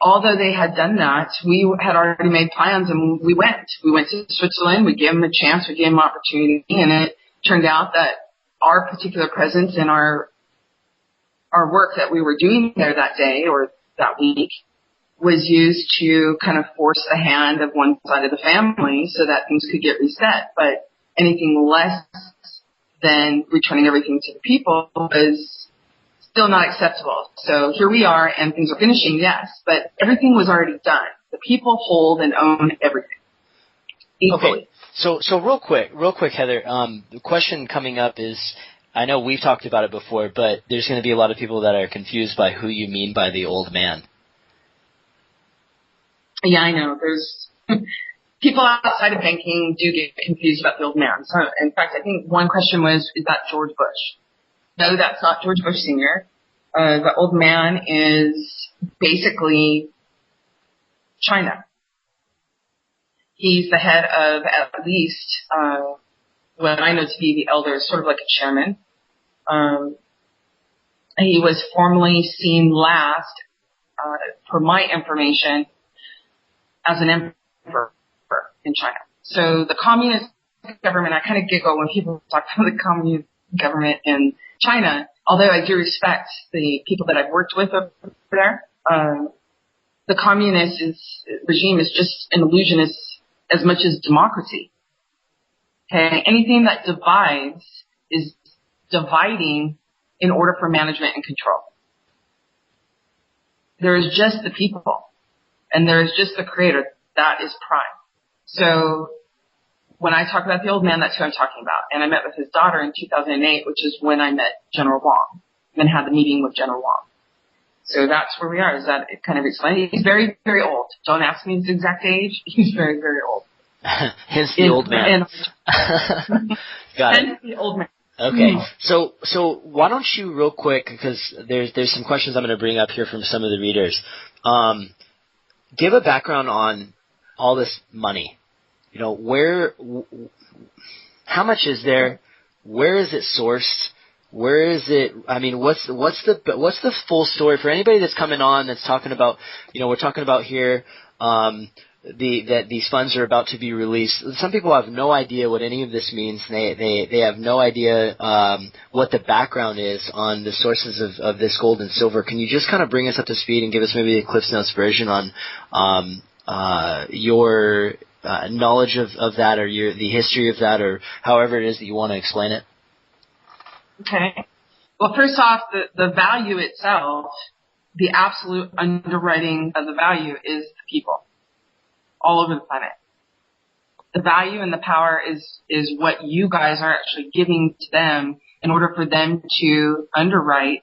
Speaker 2: although they had done that, we had already made plans, and we went. We went to Switzerland. We gave them a chance. We gave them an opportunity. And it turned out that our particular presence and our work that we were doing there that day or that week was used to kind of force the hand of one side of the family so that things could get reset. But anything less than returning everything to the people was still not acceptable. So here we are, and things are finishing, yes, but everything was already done. The people hold and own everything equally.
Speaker 1: Okay. So real quick, Heather, the question coming up is, I know we've talked about it before, but there's going to be a lot of people that are confused by who you mean by the old man.
Speaker 2: Yeah, I know. There's people outside of banking do get confused about the old man. So, in fact, I think one question was, is that George Bush? No, that's not George Bush Sr. The old man is basically China. He's the head of at least what I know to be the elders, sort of like a chairman. He was formally seen last, for my information, as an emperor in China. So the communist government, I kind of giggle when people talk about the communist government in China, although I do respect the people that I've worked with over there. The communist regime is just an illusion as much as democracy. Okay, anything that divides is dividing in order for management and control. There is just the people, and there is just the creator. That is prime. So when I talk about the old man, that's who I'm talking about. And I met with his daughter in 2008, which is when I met General Wong and had the meeting with General Wong. So that's where we are. Is that it kind of explains? He's very, very old. Don't ask me his exact age. He's very, very old.
Speaker 1: Hence the old man. Got it.
Speaker 2: Hence the old man.
Speaker 1: Okay. So why don't you real quick, because there's some questions I'm going to bring up here from some of the readers. Give a background on all this money. You know, how much is there? Where is it sourced? Where is it? I mean, what's the full story for anybody that's coming on that's talking about, you know, we're talking about here, that these funds are about to be released. Some people have no idea what any of this means. They have no idea what the background is on the sources of this gold and silver. Can you just kind of bring us up to speed and give us maybe a Cliff's Notes version on your knowledge of that, or the history of that, or however it is that you want to explain it?
Speaker 2: Okay. Well, first off, the value itself, the absolute underwriting of the value is the people all over the planet. The value and the power is what you guys are actually giving to them in order for them to underwrite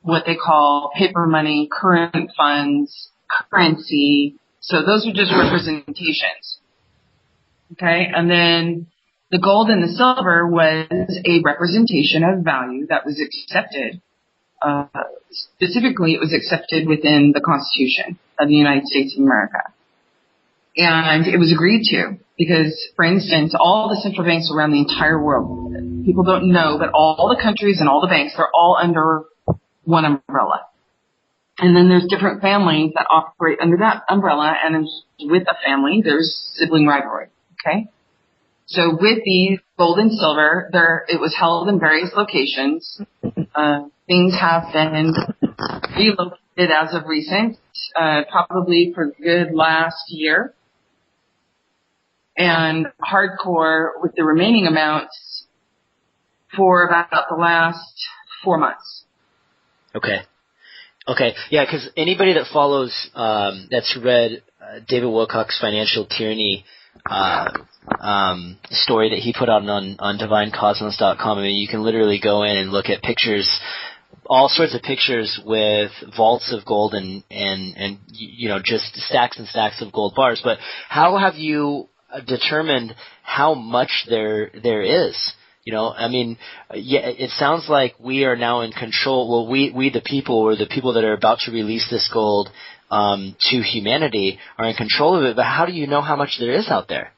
Speaker 2: what they call paper money, current funds, currency. So those are just representations. Okay. And then the gold and the silver was a representation of value that was accepted. Specifically, it was accepted within the Constitution of the United States of America. And it was agreed to because, for instance, all the central banks around the entire world, people don't know, but all the countries and all the banks, they're all under one umbrella. And then there's different families that operate under that umbrella, and with a family, there's sibling rivalry. Okay? So with the gold and silver, it was held in various locations. Things have been relocated as of recent, probably for good last year. And hardcore with the remaining amounts for about the last 4 months. Okay.
Speaker 1: Yeah, because anybody that follows, that's read David Wilcock's Financial Tyranny story that he put out on DivineCosmos.com. I mean, you can literally go in and look at pictures, all sorts of pictures with vaults of gold and you know, just stacks and stacks of gold bars. But how have you determined how much there is? You know, I mean, yeah, it sounds like we are now in control. Well, we the people, or the people that are about to release this gold to humanity, are in control of it. But how do you know how much there is out there?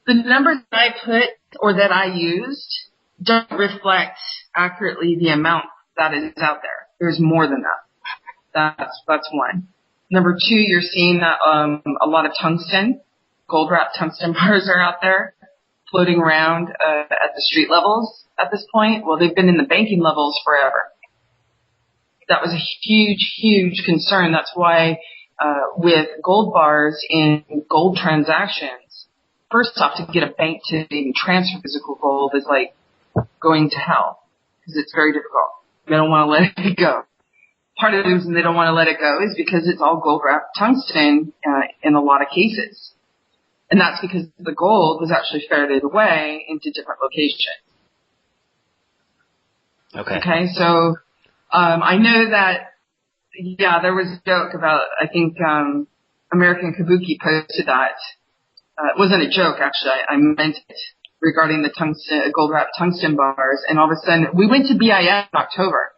Speaker 2: The numbers I put or that I used don't reflect accurately the amount that is out there. There's more than that. That's one. Number two, you're seeing that a lot of tungsten, gold-wrapped tungsten bars are out there floating around at the street levels at this point. Well, they've been in the banking levels forever. That was a huge, huge concern. That's why with gold bars in gold transactions, first off, to get a bank to even transfer physical gold is like going to hell because it's very difficult. They don't want to let it go. Part of the reason they don't want to let it go is because it's all gold-wrapped tungsten in a lot of cases. And that's because the gold was actually ferreted away into different locations. Okay, so I know that, yeah, there was a joke about, I think American Kabuki posted that. It wasn't a joke, actually. I meant it regarding the tungsten, gold-wrapped tungsten bars. And all of a sudden, we went to BIS in October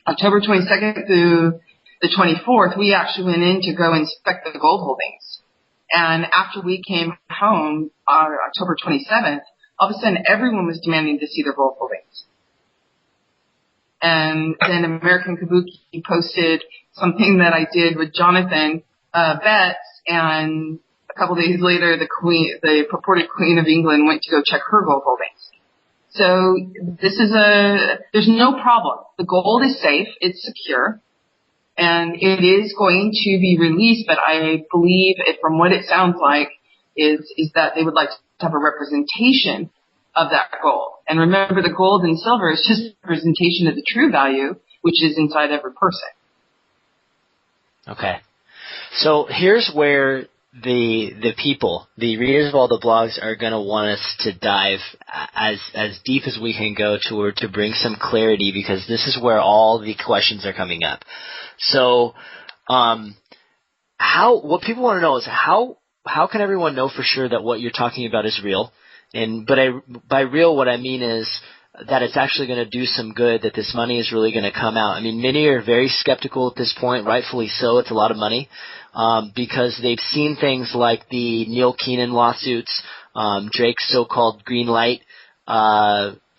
Speaker 2: 22nd through the 24th. We actually went in to go inspect the gold holdings. And after we came home on October 27th, all of a sudden everyone was demanding to see their gold holdings. And then American Kabuki posted something that I did with Jonathan Betts, and a couple days later, the purported Queen of England went to go check her gold holdings. So there's no problem. The gold is safe, it's secure, and it is going to be released, but I believe from what it sounds like is that they would like to have a representation of that gold. And remember, the gold and silver is just a representation of the true value, which is inside every person.
Speaker 1: Okay. So here's where the people, the readers of all the blogs, are going to want us to dive as deep as we can go to bring some clarity, because this is where all the questions are coming up. So, what people want to know is how can everyone know for sure that what you're talking about is real? But by real, what I mean is that it's actually going to do some good, that this money is really going to come out. I mean, many are very skeptical at this point, rightfully so. It's a lot of money, because they've seen things like the Neil Keenan lawsuits, Drake's so-called green light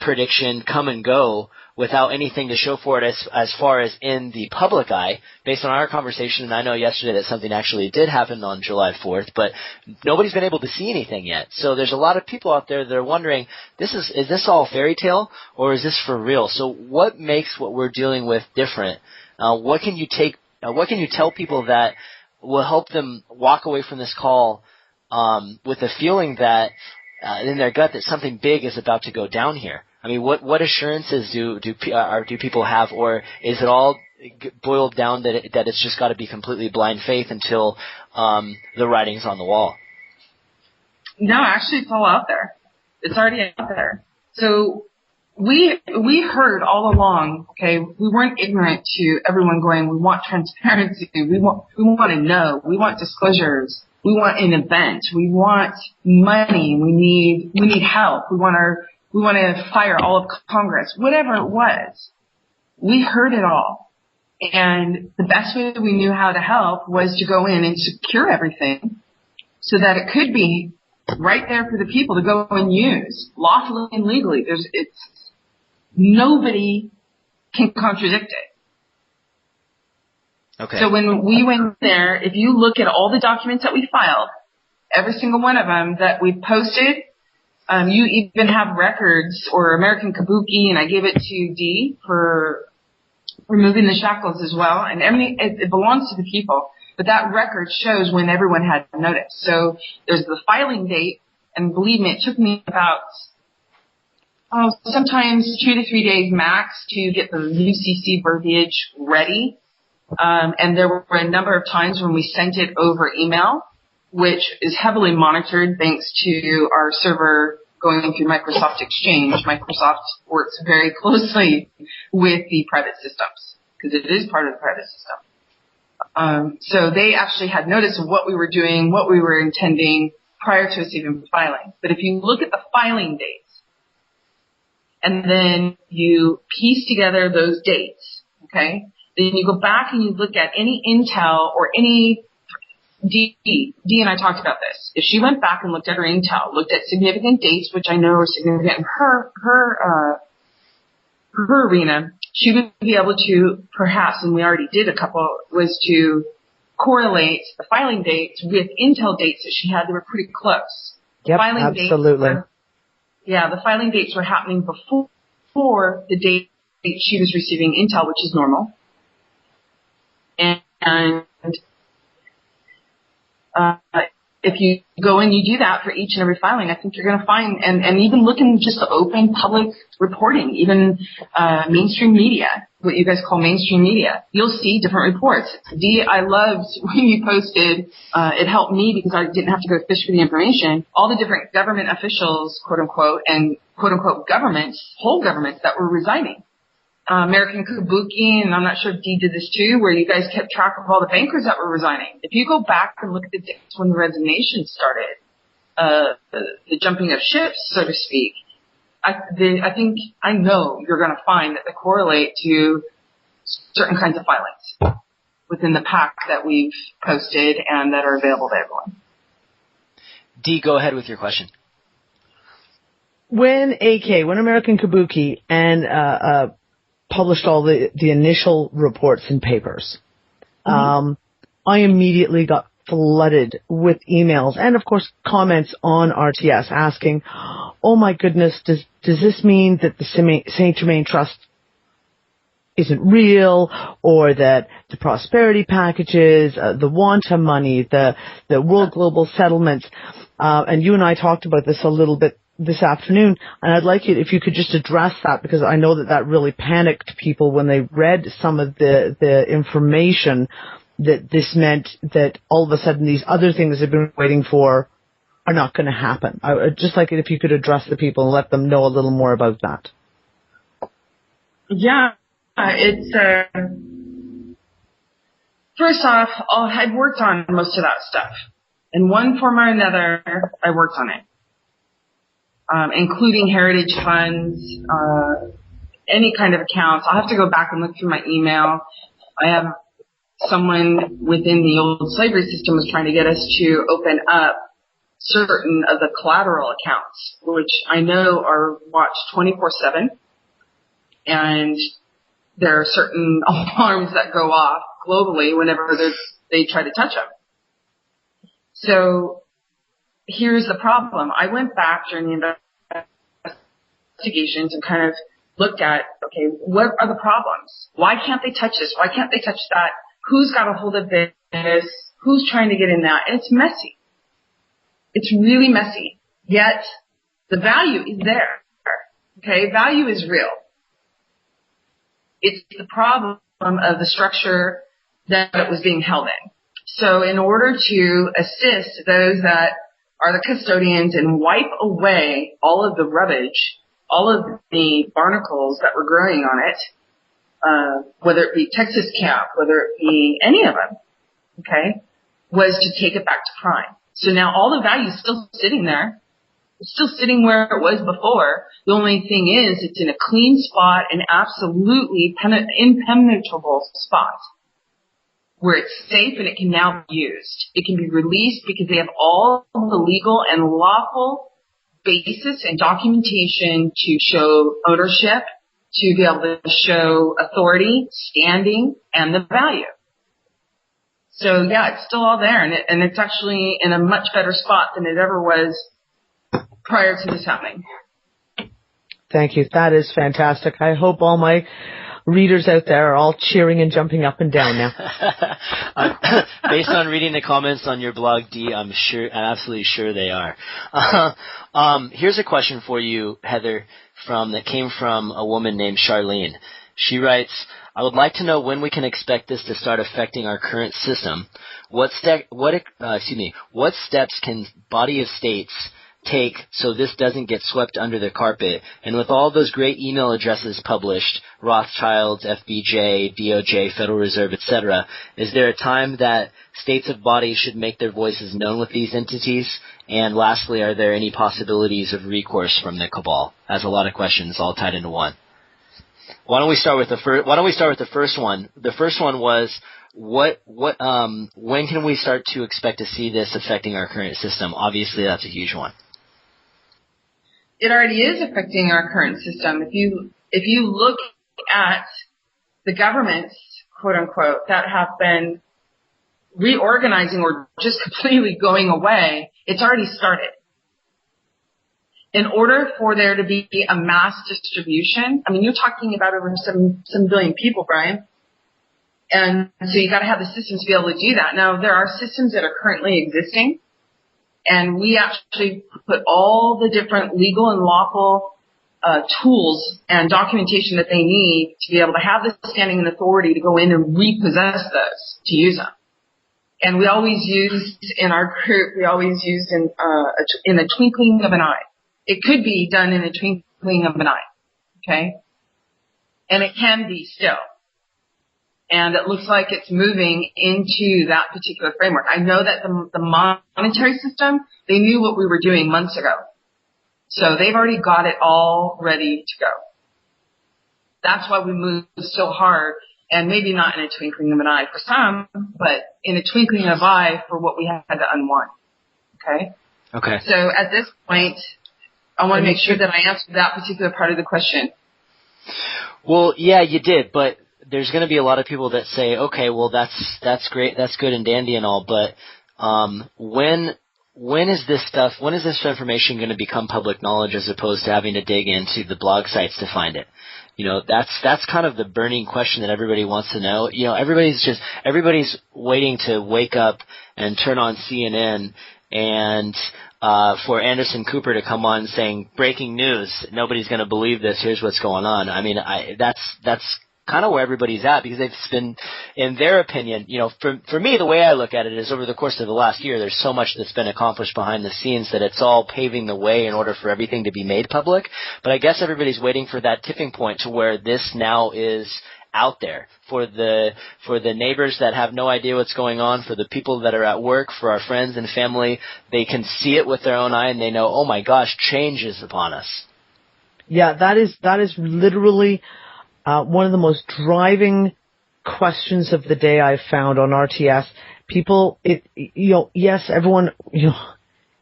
Speaker 1: prediction come and go without anything to show for it as far as in the public eye, based on our conversation. And I know yesterday that something actually did happen on July 4th, but nobody's been able to see anything yet. So there's a lot of people out there that are wondering, is this all fairy tale, or is this for real? So what makes what we're dealing with different? What can you tell people that will help them walk away from this call with a feeling that in their gut that something big is about to go down here? I mean, what assurances do people have, or is it all boiled down that it's just got to be completely blind faith until the writing's on the wall?
Speaker 2: No, actually, it's all out there. It's already out there. So we heard all along. Okay, we weren't ignorant to everyone going, we want transparency. We want to know. We want disclosures. We want an event. We want money. We need help. We want to fire all of Congress, whatever it was. We heard it all. And the best way that we knew how to help was to go in and secure everything so that it could be right there for the people to go and use lawfully and legally. Nobody can contradict it.
Speaker 1: Okay.
Speaker 2: So when we went there, if you look at all the documents that we filed, every single one of them that we posted, you even have records, or American Kabuki, and I gave it to Dee for Removing the Shackles as well. And it belongs to the people, but that record shows when everyone had notice. So there's the filing date, and believe me, it took me about sometimes 2 to 3 days max to get the UCC verbiage ready. And there were a number of times when we sent it over email, which is heavily monitored thanks to our server going through Microsoft Exchange. Microsoft works very closely with the private systems because it is part of the private system. So they actually had notice of what we were doing, what we were intending prior to us even filing. But if you look at the filing dates and then you piece together those dates, okay, then you go back and you look at any intel or any Dee and I talked about this. If she went back and looked at her intel, looked at significant dates, which I know are significant in her arena, she would be able to perhaps, and we already did a couple, was to correlate the filing dates with intel dates that she had. They were pretty close.
Speaker 3: Yep, absolutely.
Speaker 2: The filing dates were happening before the date she was receiving intel, which is normal. And if you go and you do that for each and every filing, I think you're going to find, and even looking just to open public reporting, even mainstream media, what you guys call mainstream media, you'll see different reports. Dee, I loved when you posted, it helped me because I didn't have to go fish for the information, all the different government officials, quote unquote, and quote unquote governments, whole governments that were resigning. American Kabuki, and I'm not sure if Dee did this too, where you guys kept track of all the bankers that were resigning. If you go back and look at the dates when the resignation started, the jumping of ships, so to speak, I know you're going to find that they correlate to certain kinds of filings within the pack that we've posted and that are available to everyone.
Speaker 1: Dee, go ahead with your question.
Speaker 3: When American Kabuki and published all the initial reports and papers, I immediately got flooded with emails and, of course, comments on RTS asking, oh, my goodness, does this mean that the St. Germain Trust isn't real, or that the prosperity packages, the Wanta money, the World Global Settlements, and you and I talked about this a little bit this afternoon, and I'd like you, if you could just address that, because I know that really panicked people when they read some of the information, that this meant that all of a sudden these other things they've been waiting for are not going to happen. I would just like it if you could address the people and let them know a little more about that.
Speaker 2: Yeah, it's first off, I've worked on most of that stuff. In one form or another, I worked on it. Including heritage funds, any kind of accounts. I'll have to go back and look through my email. I have someone within the old slavery system was trying to get us to open up certain of the collateral accounts, which I know are watched 24/7. And there are certain alarms that go off globally whenever they try to touch them. So here's the problem. I went back during the investigations and kind of looked at, okay, what are the problems? Why can't they touch this? Why can't they touch that? Who's got a hold of this? Who's trying to get in that? And it's messy. It's really messy. Yet the value is there. Okay, value is real. It's the problem of the structure that it was being held in. So in order to assist those that are the custodians and wipe away all of the rubbish, all of the barnacles that were growing on it, whether it be Texas Cap, whether it be any of them, okay, was to take it back to prime. So now all the value is still sitting there. It's still sitting where it was before. The only thing is it's in a clean spot, an absolutely impenetrable spot where it's safe and it can now be used. It can be released because they have all the legal and lawful basis and documentation to show ownership, to be able to show authority, standing, and the value. So yeah, it's still all there, and it's actually in a much better spot than it ever was prior to this happening.
Speaker 3: Thank you. That is fantastic. I hope all my readers out there are all cheering and jumping up and down now.
Speaker 1: Based on reading the comments on your blog, Dee, I'm absolutely sure they are. Here's a question for you, Heather, that came from a woman named Charlene. She writes, I would like to know when we can expect this to start affecting our current system. What steps can body of states take so this doesn't get swept under the carpet? And with all those great email addresses published, Rothschilds, FBJ, DOJ, Federal Reserve, etc., is there a time that states of bodies should make their voices known with these entities? And lastly, are there any possibilities of recourse from the cabal? That's a lot of questions all tied into one. Why don't we start with the first one? The first one was when can we start to expect to see this affecting our current system? Obviously, that's a huge one.
Speaker 2: It already is affecting our current system. If you look at the governments, quote unquote, that have been reorganizing or just completely going away, it's already started. In order for there to be a mass distribution, I mean, you're talking about over 7 billion people, Brian. And so you got to have the systems to be able to do that. Now, there are systems that are currently existing, and we actually put all the different legal and lawful tools and documentation that they need to be able to have the standing and authority to go in and repossess those, to use them. And we always used in our group, in a twinkling of an eye. It could be done in a twinkling of an eye, okay? And it can be still. And it looks like it's moving into that particular framework. I know that the monetary system, they knew what we were doing months ago. So they've already got it all ready to go. That's why we moved so hard, and maybe not in a twinkling of an eye for some, but in a twinkling of an eye for what we had to unwind, okay?
Speaker 1: Okay.
Speaker 2: So at this point, I want to make sure that I answered that particular part of the question.
Speaker 1: Well, yeah, you did, but there's going to be a lot of people that say, okay, well, that's great, that's good and dandy and all, but when is this information going to become public knowledge as opposed to having to dig into the blog sites to find it? You know, that's kind of the burning question that everybody wants to know. You know, everybody's waiting to wake up and turn on CNN and for Anderson Cooper to come on saying breaking news, nobody's going to believe this, here's what's going on. I mean, that's kind of where everybody's at, because they've been, in their opinion, you know, for me, the way I look at it is over the course of the last year, there's so much that's been accomplished behind the scenes that it's all paving the way in order for everything to be made public. But I guess everybody's waiting for that tipping point to where this now is out there for the neighbors that have no idea what's going on, for the people that are at work, for our friends and family. They can see it with their own eye and they know, oh my gosh, change is upon us.
Speaker 3: Yeah, that is literally one of the most driving questions of the day I've found on RTS. People, yes, everyone,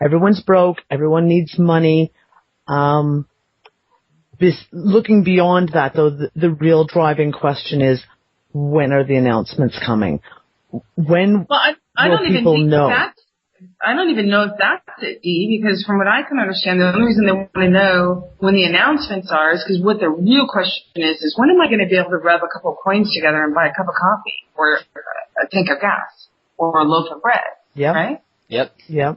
Speaker 3: everyone's broke, everyone needs money. Looking beyond that, though, the real driving question is, when are the announcements coming? When will people know?
Speaker 2: I don't even know if that's it, Dee, because from what I can understand, the only reason they want to know when the announcements are is because what the real question is when am I going to be able to rub a couple of coins together and buy a cup of coffee or a tank of gas or a loaf of bread, right?
Speaker 1: Yep.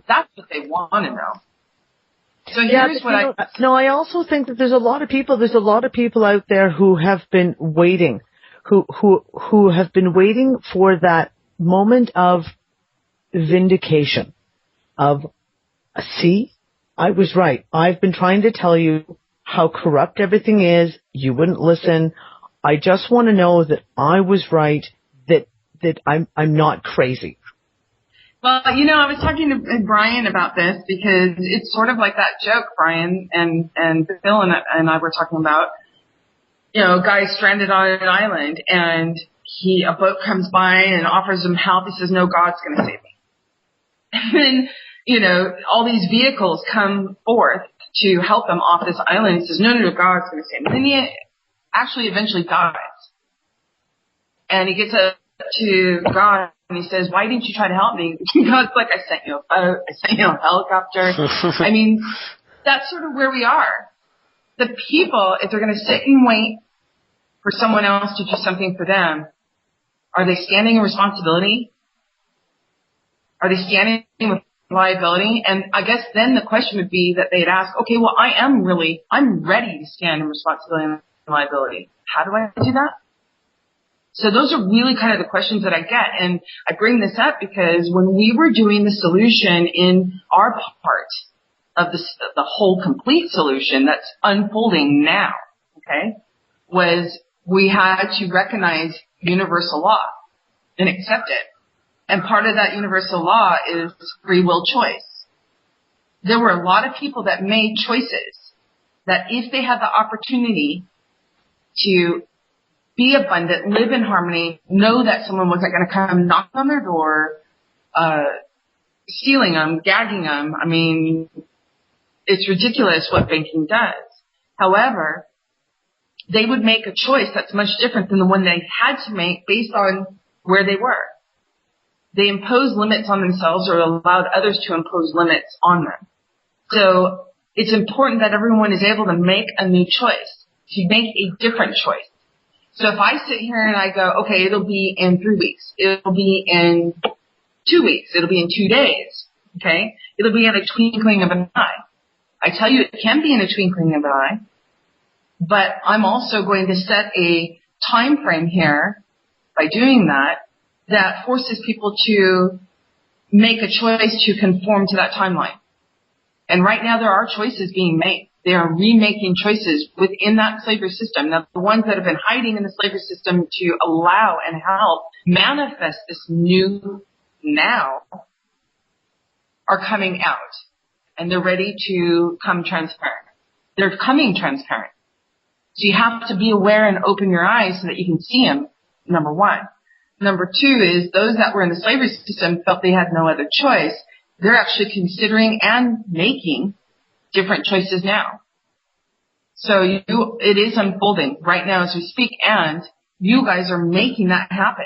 Speaker 2: That's what they want to know. So here's what
Speaker 3: I also think that there's a lot of people out there who have been waiting, who have been waiting for that moment of vindication of, see, I was right. I've been trying to tell you how corrupt everything is. You wouldn't listen. I just want to know that I was right, that I'm not crazy.
Speaker 2: Well, I was talking to Brian about this because it's sort of like that joke Brian and Phil and I were talking about, a guy stranded on an island and a boat comes by and offers him help. He says, no, God's going to save me. And then, all these vehicles come forth to help him off this island. He says, no, God's going to save me. And then he actually eventually dies. And he gets up to God and he says, why didn't you try to help me? God's like, I sent you a boat. I sent you a helicopter. I mean, that's sort of where we are. The people, if they're going to sit and wait for someone else to do something for them, are they standing in responsibility? Are they standing with liability? And I guess then the question would be that they'd ask, okay, well, I'm ready to stand in responsibility and liability. How do I do that? So those are really kind of the questions that I get. And I bring this up because when we were doing the solution in our part of the whole complete solution that's unfolding now, okay, was we had to recognize universal law and accept it. And part of that universal law is free will choice. There were a lot of people that made choices that if they had the opportunity to be abundant, live in harmony, know that someone wasn't going to come knock on their door, stealing them, gagging them. I mean, it's ridiculous what banking does. However, they would make a choice that's much different than the one they had to make based on where they were. They imposed limits on themselves or allowed others to impose limits on them. So it's important that everyone is able to make a new choice, to make a different choice. So if I sit here and I go, okay, it'll be in 3 weeks. It'll be in 2 weeks. It'll be in 2 days. Okay? It'll be in a twinkling of an eye. I tell you, it can be in a twinkling of an eye, but I'm also going to set a time frame here by doing that forces people to make a choice to conform to that timeline. And right now there are choices being made. They are remaking choices within that slavery system. Now, the ones that have been hiding in the slavery system to allow and help manifest this new now are coming out. And they're ready to come transparent. They're coming transparent. So you have to be aware and open your eyes so that you can see them, number one. Number two is those that were in the slavery system felt they had no other choice. they're actually considering and making different choices now. So it is unfolding right now as we speak, and you guys are making that happen.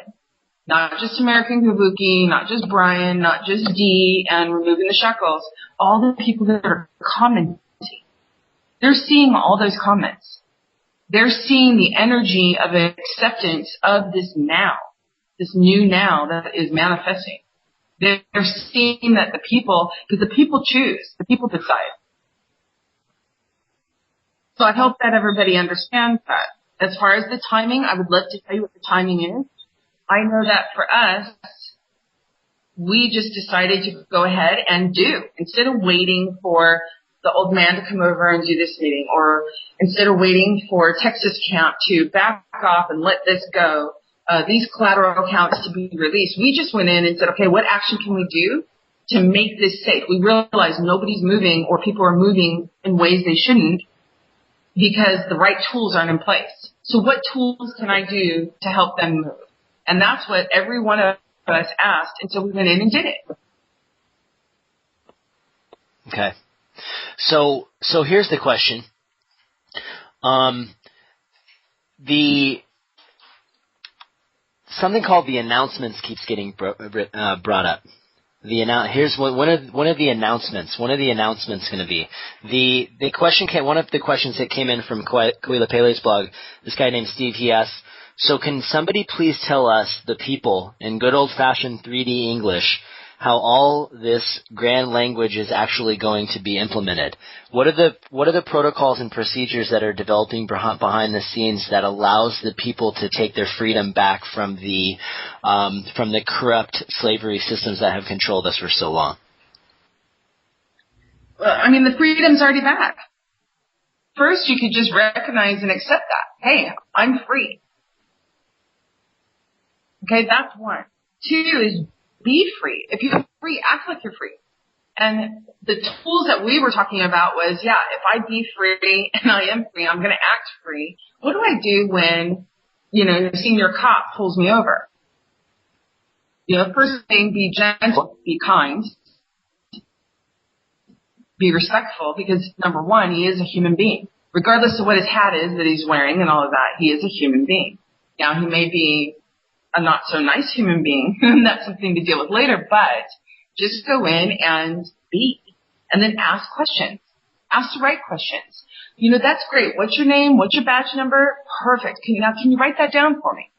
Speaker 2: Not just American Kabuki, not just Brian, not just Dee and Removing the Shackles, all the people that are commenting. They're seeing all those comments. They're seeing the energy of acceptance of this now, this new now that is manifesting. They're seeing that the people, because the people choose, the people decide. So I hope that everybody understands that. As far as the timing, I would love to tell you what the timing is. I know that for us, we just decided to go ahead and do. Instead of waiting for the old man to come over and do this meeting, or instead of waiting for Texas Camp to back off and let this go, these collateral accounts to be released, we just went in and said, okay, what action can we do to make this safe? We realized nobody's moving, or people are moving in ways they shouldn't, because the right tools aren't in place. So what tools can I do to help them move? And that's what every one of us asked, and so we went in and did it.
Speaker 1: Okay. So here's the question. Something called the announcements keeps getting brought up. Here's one of the announcements. One of the announcements going to be the question. One of the questions that came in from Kuila Pele's blog. This guy named Steve. He asks, so can somebody please tell us, the people, in good old-fashioned 3D English, how all this grand language is actually going to be implemented? What are the protocols and procedures that are developing behind the scenes that allows the people to take their freedom back from the corrupt slavery systems that have controlled us for so long?
Speaker 2: Well, I mean, the freedom's already back. First, you could just recognize and accept that. Hey, I'm free. Okay, that's one. Two is be free. If you're free, act like you're free. And the tools that we were talking about was, yeah, if I be free and I am free, I'm going to act free. What do I do when, a senior cop pulls me over? First thing, be gentle, be kind, be respectful, because number one, he is a human being. Regardless of what his hat is that he's wearing and all of that, he is a human being. Now, he may be a not so nice human being, and that's something to deal with later, but just go in and be, and then ask questions. Ask the right questions. That's great. What's your name? What's your badge number? Perfect. Can you write that down for me?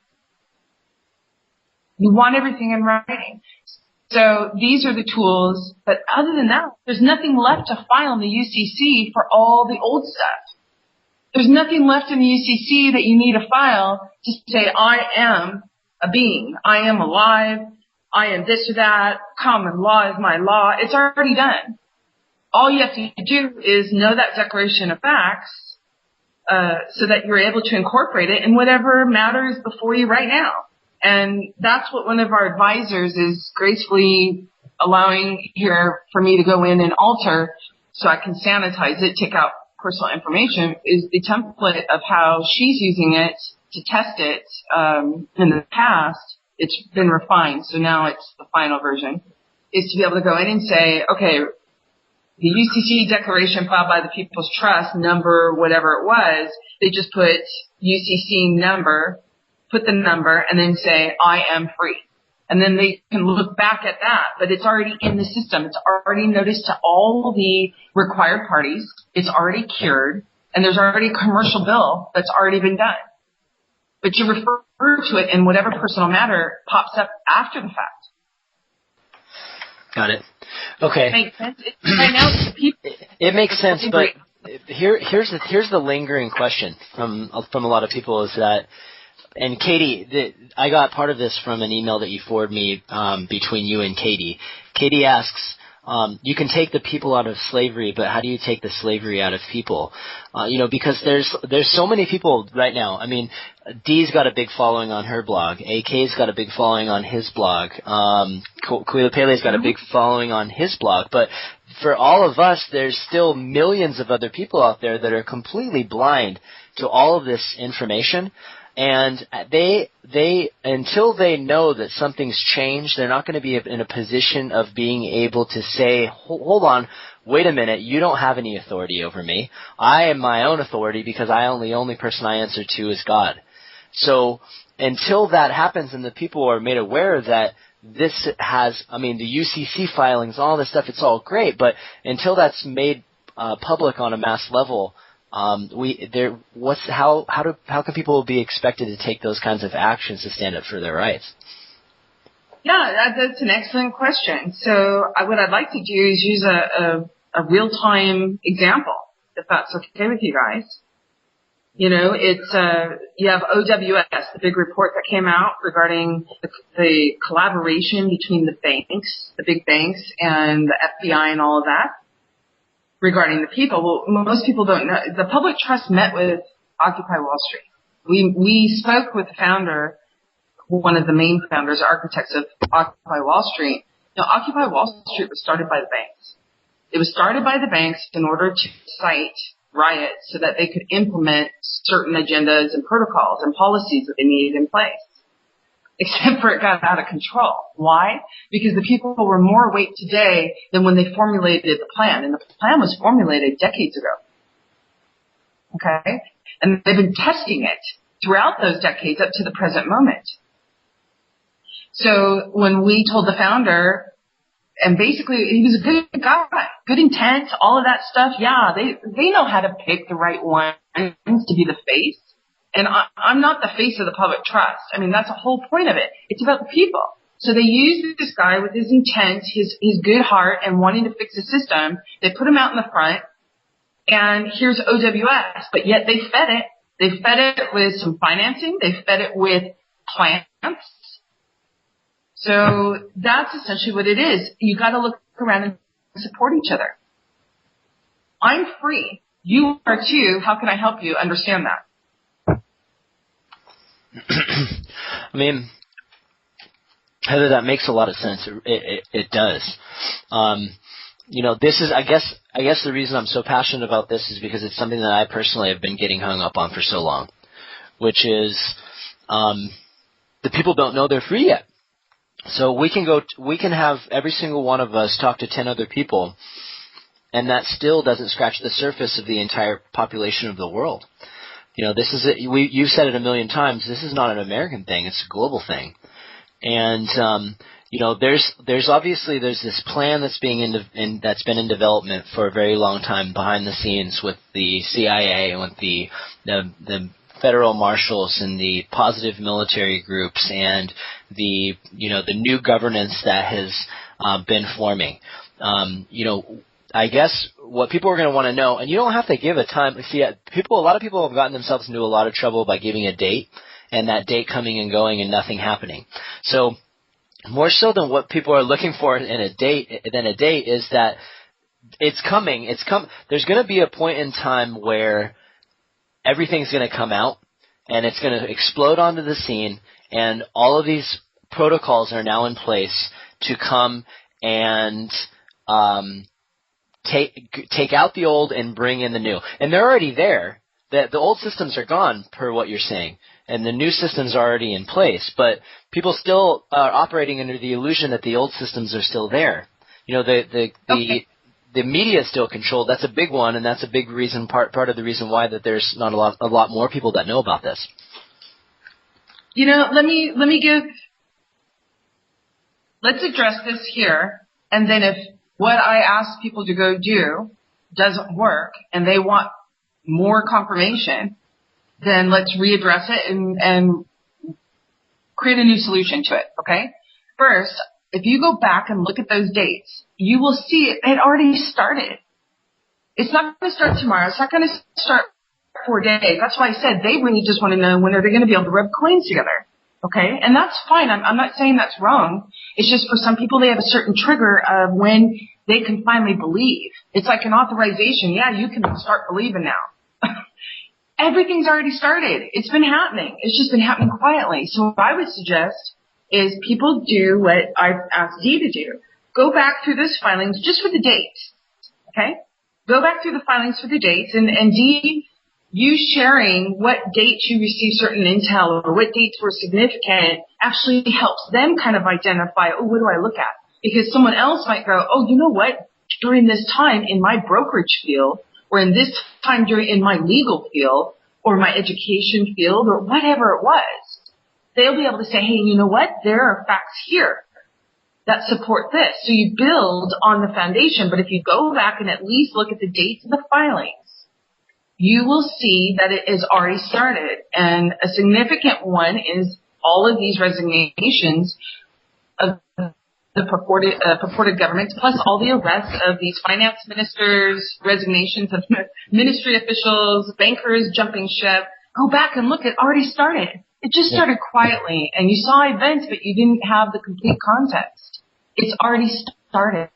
Speaker 2: You want everything in writing. So these are the tools, but other than that, there's nothing left to file in the UCC for all the old stuff. There's nothing left in the UCC that you need to file to say, I am a being. I am alive. I am this or that. Common law is my law. It's already done. All you have to do is know that declaration of facts so that you're able to incorporate it in whatever matters before you right now. And that's what one of our advisors is gracefully allowing here for me to go in and alter so I can sanitize it, take out personal information, is the template of how she's using it to test it. In the past, it's been refined, so now it's the final version, is to be able to go in and say, okay, the UCC declaration filed by the People's Trust, number whatever it was, they just put UCC number, put the number, and then say, I am free. And then they can look back at that, but it's already in the system. It's already noticed to all the required parties. It's already cured, and there's already a commercial bill that's already been done. But you refer to it in whatever personal matter pops up after the fact.
Speaker 1: Got it. Okay.
Speaker 2: Makes sense. Right now,
Speaker 1: it makes sense, but here's the lingering question from a lot of people is that, and Katie, I got part of this from an email that you forwarded me between you and Katie. Katie asks, you can take the people out of slavery, but how do you take the slavery out of people? Because there's so many people right now. I mean, Dee's got a big following on her blog. AK's got a big following on his blog. Kuila Pele's got a big following on his blog. But for all of us, there's still millions of other people out there that are completely blind to all of this information. And they until they know that something's changed, they're not going to be in a position of being able to say, hold on, wait a minute, you don't have any authority over me. I am my own authority because the only person I answer to is God. So until that happens and the people are made aware that this has, the UCC filings, all this stuff, it's all great, but until that's made public on a mass level, how can people be expected to take those kinds of actions to stand up for their rights?
Speaker 2: Yeah, that's an excellent question. So what I'd like to do is use a real-time example, if that's okay with you guys. You know, it's you have OWS, the big report that came out regarding the collaboration between the banks, the big banks, and the FBI and all of that. Regarding the people, well, most people don't know. The public trust met with Occupy Wall Street. We spoke with the founder, one of the main founders, architects of Occupy Wall Street. Now, Occupy Wall Street was started by the banks. It was started by the banks in order to cite riots so that they could implement certain agendas and protocols and policies that they needed in place. Except for it got out of control. Why? Because the people were more awake today than when they formulated the plan. And the plan was formulated decades ago. Okay? And they've been testing it throughout those decades up to the present moment. So when we told the founder, and basically he was a good guy, good intent, all of that stuff, yeah, they know how to pick the right ones to be the face. And I'm not the face of the public trust. I mean, that's the whole point of it. It's about the people. So they used this guy with his intent, his good heart, and wanting to fix the system. They put him out in the front, and here's OWS. But yet they fed it. They fed it with some financing. They fed it with plants. So that's essentially what it is. You got to look around and support each other. I'm free. You are too. How can I help you understand that?
Speaker 1: I mean, Heather, that makes a lot of sense. It does. This is, I guess the reason I'm so passionate about this is because it's something that I personally have been getting hung up on for so long, which is the people don't know they're free yet. So we can have every single one of us talk to 10 other people, and that still doesn't scratch the surface of the entire population of the world. This is you've said it a million times. This is not an American thing; it's a global thing. And there's obviously this plan that's that's been in development for a very long time behind the scenes with the CIA and with the federal marshals and the positive military groups and the new governance that has been forming. I guess what people are going to want to know, and you don't have to give a time. See, a lot of people have gotten themselves into a lot of trouble by giving a date, and that date coming and going and nothing happening. So more so than what people are looking for in a date is that it's coming. There's going to be a point in time where everything's going to come out, and it's going to explode onto the scene, and all of these protocols are now in place to come and take out the old and bring in the new. And they're already there. The old systems are gone, per what you're saying, and the new systems are already in place. But people still are operating under the illusion that the old systems are still there. The media is still controlled. That's a big one, and that's a big reason, part of the reason why that there's not a lot more people that know about this.
Speaker 2: Let's address this here, and then if what I ask people to go do doesn't work and they want more confirmation, then let's readdress it and create a new solution to it, okay? First, if you go back and look at those dates, you will see it had already started. It's not going to start tomorrow. It's not going to start 4 days. That's why I said they really just want to know when are they going to be able to rub coins together. Okay? And that's fine. I'm not saying that's wrong. It's just for some people they have a certain trigger of when they can finally believe. It's like an authorization. Yeah, you can start believing now. Everything's already started. It's been happening. It's just been happening quietly. So what I would suggest is people do what I've asked Dee to do. Go back through those filings just for the dates. Okay? Go back through the filings for the dates. And Dee, you sharing what dates you received certain intel or what dates were significant actually helps them kind of identify, oh, what do I look at? Because someone else might go, oh, you know what? During this time in my brokerage field, or in this time in my legal field, or my education field, or whatever it was, they'll be able to say, hey, you know what? There are facts here that support this. So you build on the foundation, but if you go back and at least look at the dates of the filings, you will see that it has already started. And a significant one is all of these resignations of the purported governments, plus all the arrests of these finance ministers, resignations of ministry officials, bankers jumping ship. Go back and look, it already started. It just started quietly, and you saw events, but you didn't have the complete context. It's already started.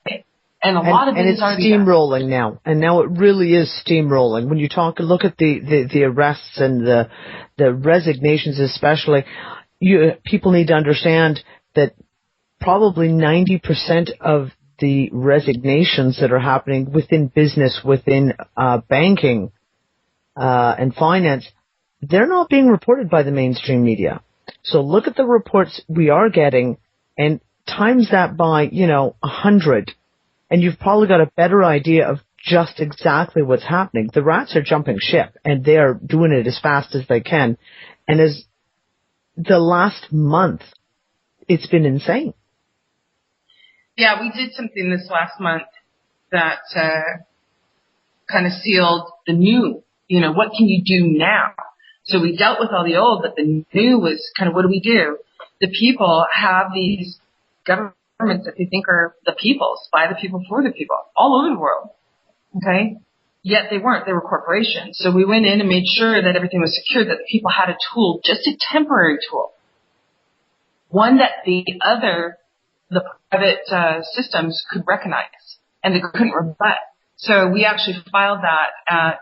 Speaker 2: And a lot of it is already
Speaker 3: steamrolling now. And now it really is steamrolling. When you look at the arrests and the resignations especially, people need to understand that probably 90% of the resignations that are happening within business, within banking and finance, they're not being reported by the mainstream media. So look at the reports we are getting and times that by, 100. And you've probably got a better idea of just exactly what's happening. The rats are jumping ship, and they are doing it as fast as they can. And as the last month, it's been insane.
Speaker 2: Yeah, we did something this last month that kind of sealed the new, what can you do now? So we dealt with all the old, but the new was kind of, what do we do? The people have these governments that they think are the people's, by the people, for the people, all over the world. Okay? Yet they weren't. They were corporations. So we went in and made sure that everything was secure, that the people had a tool, just a temporary tool. One that the private systems could recognize and they couldn't rebut. So we actually filed that at,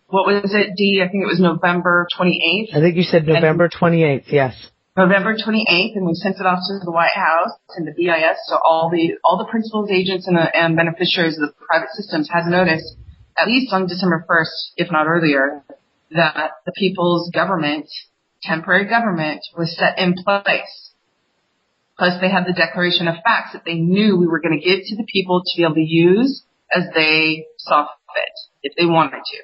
Speaker 2: what was it, Dee? I think it was November 28th.
Speaker 3: I think you said November 28th, yes.
Speaker 2: November 28th, and we sent it off to the White House and the BIS, so all the principals, agents, and beneficiaries of the private systems had notice, at least on December 1st, if not earlier, that the people's government, temporary government, was set in place. Plus, they had the declaration of facts that they knew we were going to give to the people to be able to use as they saw fit, if they wanted to.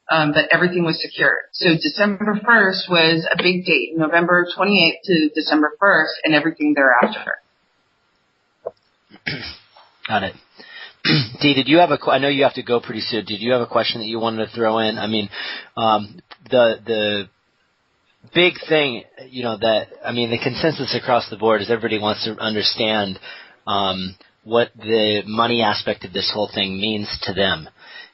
Speaker 2: But everything was secured. So December 1st was a big date, November 28th to December 1st, and everything thereafter.
Speaker 1: Got it. Dee, did you have I know you have to go pretty soon. Did you have a question that you wanted to throw in? I mean, the big thing, the consensus across the board is everybody wants to understand what the money aspect of this whole thing means to them.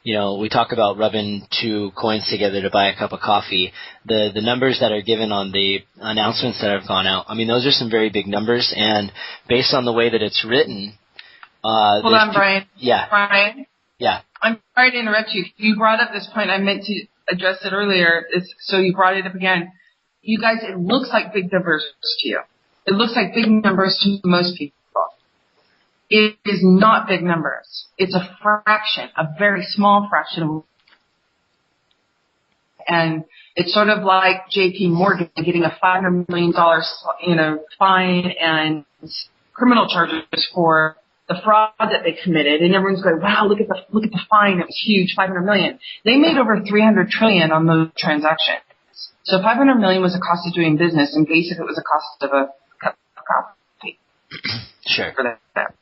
Speaker 1: We talk about rubbing two coins together to buy a cup of coffee. The numbers that are given on the announcements that have gone out, those are some very big numbers, and based on the way that it's written,
Speaker 2: hold on, Brian.
Speaker 1: Yeah.
Speaker 2: Brian?
Speaker 1: Yeah.
Speaker 2: I'm sorry to interrupt you. You brought up this point. I meant to address it earlier, so you brought it up again. You guys, it looks like big numbers to you. It looks like big numbers to most people. It is not big numbers. It's a fraction, a very small fraction. And it's sort of like J.P. Morgan getting a $500 million, fine and criminal charges for the fraud that they committed. And everyone's going, wow, look at the fine. It was huge, $500 million. They made over $300 trillion on those transactions. So $500 million was the cost of doing business, and basically it was the cost of a cup of coffee.
Speaker 1: Sure.
Speaker 2: For that.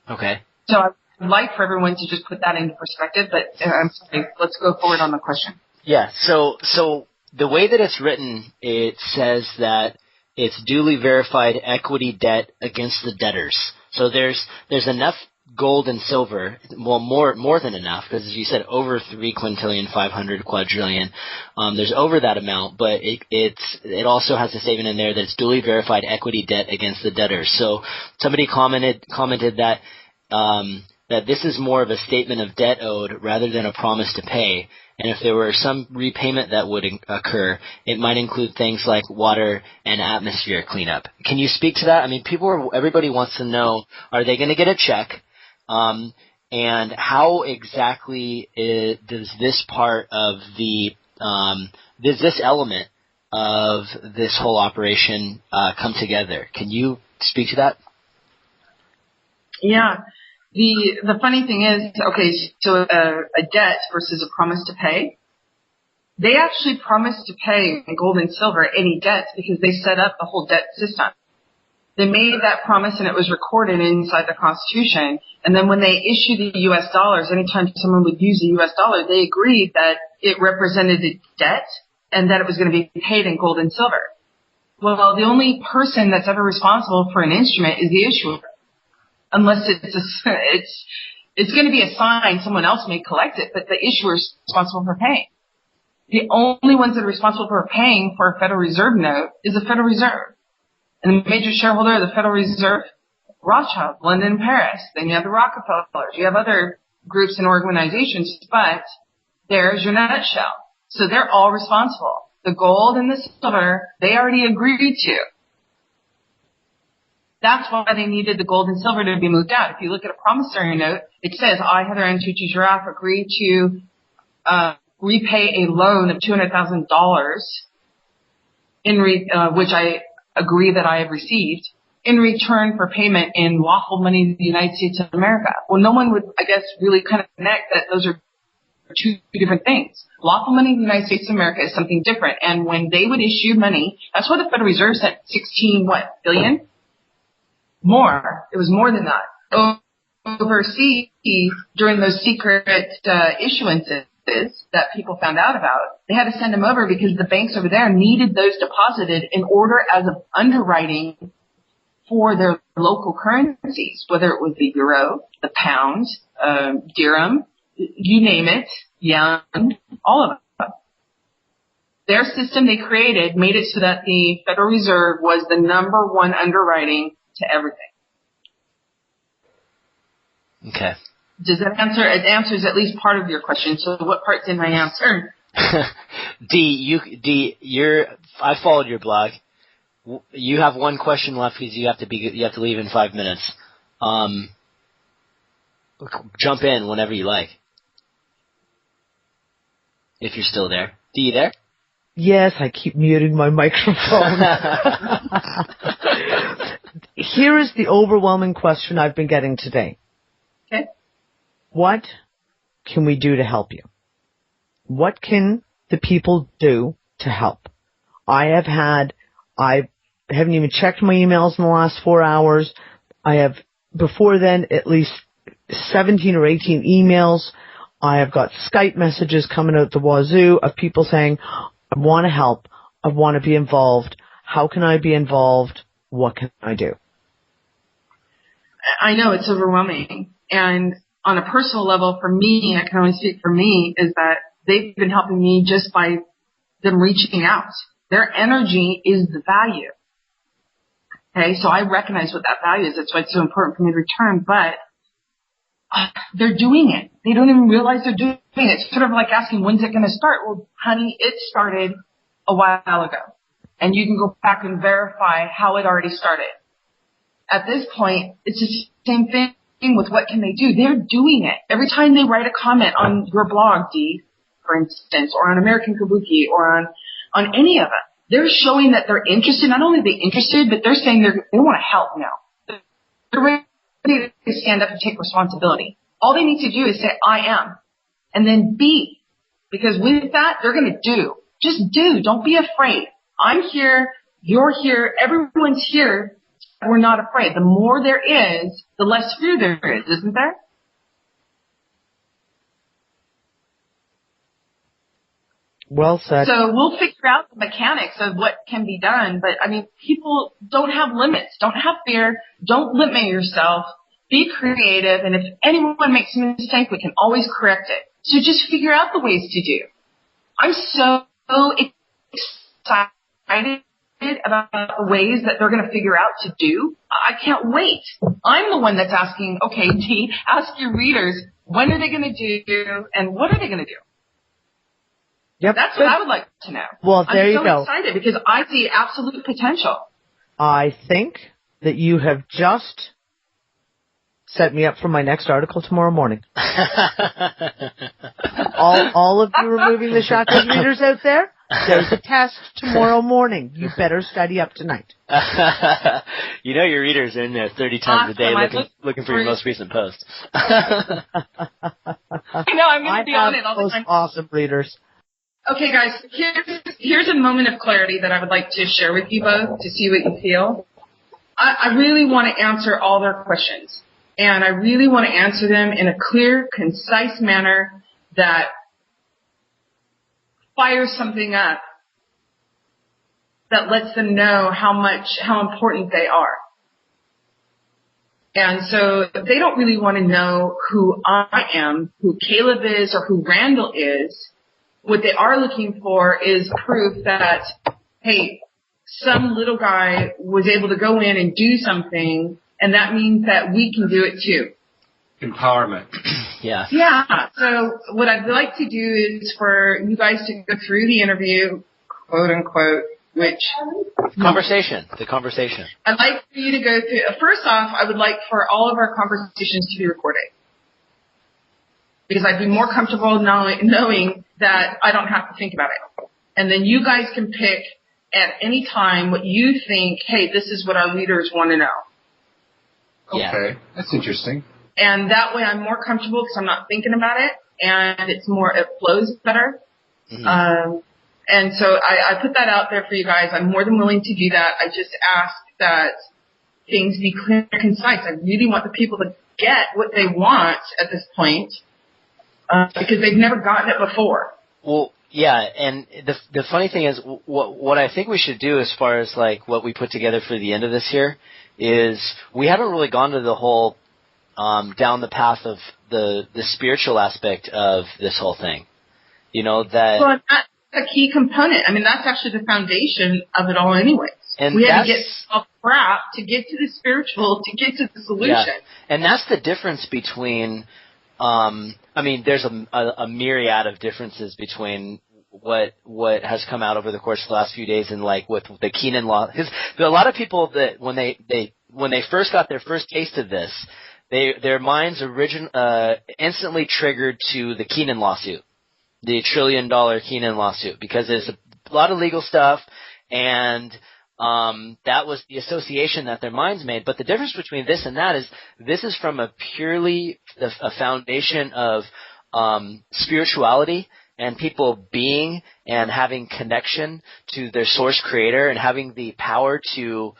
Speaker 1: Okay.
Speaker 2: So I'd like for everyone to just put that into perspective, but I'm sorry, let's go forward on the question.
Speaker 1: Yeah, so the way that it's written, it says that it's duly verified equity debt against the debtors. So there's enough gold and silver, well, more than enough, because as you said, over 3 quintillion, 500 quadrillion. There's over that amount, but it also has a statement in there that it's duly verified equity debt against the debtors. So somebody commented that that this is more of a statement of debt owed rather than a promise to pay. And if there were some repayment that would occur, it might include things like water and atmosphere cleanup. Can you speak to that? Everybody wants to know, are they going to get a check? and how exactly does this part of does this element of this whole operation come together? Can you speak to that?
Speaker 2: Yeah. The funny thing is, okay, so a debt versus a promise to pay. They actually promised to pay in gold and silver any debts because they set up the whole debt system. They made that promise and it was recorded inside the Constitution. And then when they issued the U.S. dollars, anytime someone would use the U.S. dollar, they agreed that it represented a debt and that it was going to be paid in gold and silver. Well, the only person that's ever responsible for an instrument is the issuer. Unless it's going to be assigned, someone else may collect it, but the issuer is responsible for paying. The only ones that are responsible for paying for a Federal Reserve note is the Federal Reserve. And the major shareholder of the Federal Reserve, Rothschild, London, Paris. Then you have the Rockefellers. You have other groups and organizations, but there's your nutshell. So they're all responsible. The gold and the silver, they already agreed to. That's why they needed the gold and silver to be moved out. If you look at a promissory note, it says, I, Heather Tucci-Jarraf, agree to repay a loan of $200,000 which I agree that I have received in return for payment in lawful money in the United States of America. Well, no one would, I guess, really kind of connect that those are two different things. Lawful money in the United States of America is something different. And when they would issue money, that's why the Federal Reserve sent billion? More. It was more than that. Overseas, during those secret issuances that people found out about, they had to send them over because the banks over there needed those deposited in order as of underwriting for their local currencies, whether it was the euro, the pound, dirham, you name it, yen, all of them. Their system they created made it so that the Federal Reserve was the number one underwriting to everything.
Speaker 1: Okay.
Speaker 2: Does that answer? It answers at least part of your question. So what part didn't I answer? I followed your blog. You have one question left because you have to leave in 5 minutes. Jump in whenever you like. If you're still there. D, you there?
Speaker 3: Yes, I keep muting my microphone. Here is the overwhelming question I've been getting today.
Speaker 2: Okay.
Speaker 3: What can we do to help you? What can the people do to help? I haven't even checked my emails in the last 4 hours. I have, before then, at least 17 or 18 emails. I have got Skype messages coming out the wazoo of people saying, I want to help. I want to be involved. How can I be involved? What can I do?
Speaker 2: I know it's overwhelming. And on a personal level, for me, I can only speak for me, is that they've been helping me just by them reaching out. Their energy is the value. Okay, so I recognize what that value is. That's why it's so important for me to return. But they're doing it. They don't even realize they're doing it. It's sort of like asking, when's it going to start? Well, honey, it started a while ago. And you can go back and verify how it already started. At this point, it's the same thing with what can they do. They're doing it. Every time they write a comment on your blog, Dee, for instance, or on American Kabuki, or on any of it, they're showing that they're interested. Not only are they interested, but they're saying they want to help now. They're ready to stand up and take responsibility. All they need to do is say, I am. And then be. Because with that, they're going to do. Just do. Don't be afraid. I'm here. You're here. Everyone's here. We're not afraid. The more there is, the less fear there is, isn't there?
Speaker 3: Well said.
Speaker 2: So we'll figure out the mechanics of what can be done. But, I mean, people don't have limits. Don't have fear. Don't limit yourself. Be creative. And if anyone makes a mistake, we can always correct it. So just figure out the ways to do. I'm so excited about the ways that they're going to figure out to do. I can't wait. I'm the one that's asking, okay, Dee, ask your readers, when are they going to do and what are they going to do?
Speaker 3: Yep.
Speaker 2: That's what I would like to know.
Speaker 3: Well, there you go.
Speaker 2: I'm so excited because I see absolute potential.
Speaker 3: I think that you have just set me up for my next article tomorrow morning. all of you Removing the Shackles readers out there, there's a test tomorrow morning. You better study up tonight.
Speaker 1: You know your readers are in there 30 times a day looking for your most recent post.
Speaker 2: I know, I'm going to be on it all the time.
Speaker 3: Awesome readers.
Speaker 2: Okay, guys, here's a moment of clarity that I would like to share with you both to see what you feel. I really want to answer all their questions, and I really want to answer them in a clear, concise manner that fires something up that lets them know how important they are. And so they don't really want to know who I am, who Caleb is, or who Randall is. What they are looking for is proof that, hey, some little guy was able to go in and do something, and that means that we can do it too.
Speaker 4: Empowerment.
Speaker 1: Yeah.
Speaker 2: Yeah. So what I'd like to do is for you guys to go through the interview, quote unquote, the conversation. I'd like for you to go through, first off, I would like for all of our conversations to be recorded. Because I'd be more comfortable knowing that I don't have to think about it. And then you guys can pick at any time what you think, hey, this is what our readers want to know.
Speaker 4: Okay, that's interesting.
Speaker 2: And that way I'm more comfortable because I'm not thinking about it, and it flows better. Mm-hmm. And so I put that out there for you guys. I'm more than willing to do that. I just ask that things be clear and concise. I really want the people to get what they want at this point because they've never gotten it before.
Speaker 1: Well, yeah, and the funny thing is what I think we should do as far as like what we put together for the end of this here is we haven't really gone to the whole down the path of the spiritual aspect of this whole thing. You know, that...
Speaker 2: Well, that's a key component. I mean, that's actually the foundation of it all anyways. And we had to get off crap to get to the spiritual, to get to the solution.
Speaker 1: Yeah. And that's the difference between... I mean, there's a myriad of differences between what has come out over the course of the last few days and like with the Keenan law. Because there are a lot of people that when they first got their first taste of this, their minds instantly triggered to the Keenan lawsuit, the $1 trillion Keenan lawsuit, because there's a lot of legal stuff, and that was the association that their minds made. But the difference between this and that is this is from a purely a foundation of spirituality and people being and having connection to their source creator and having the power to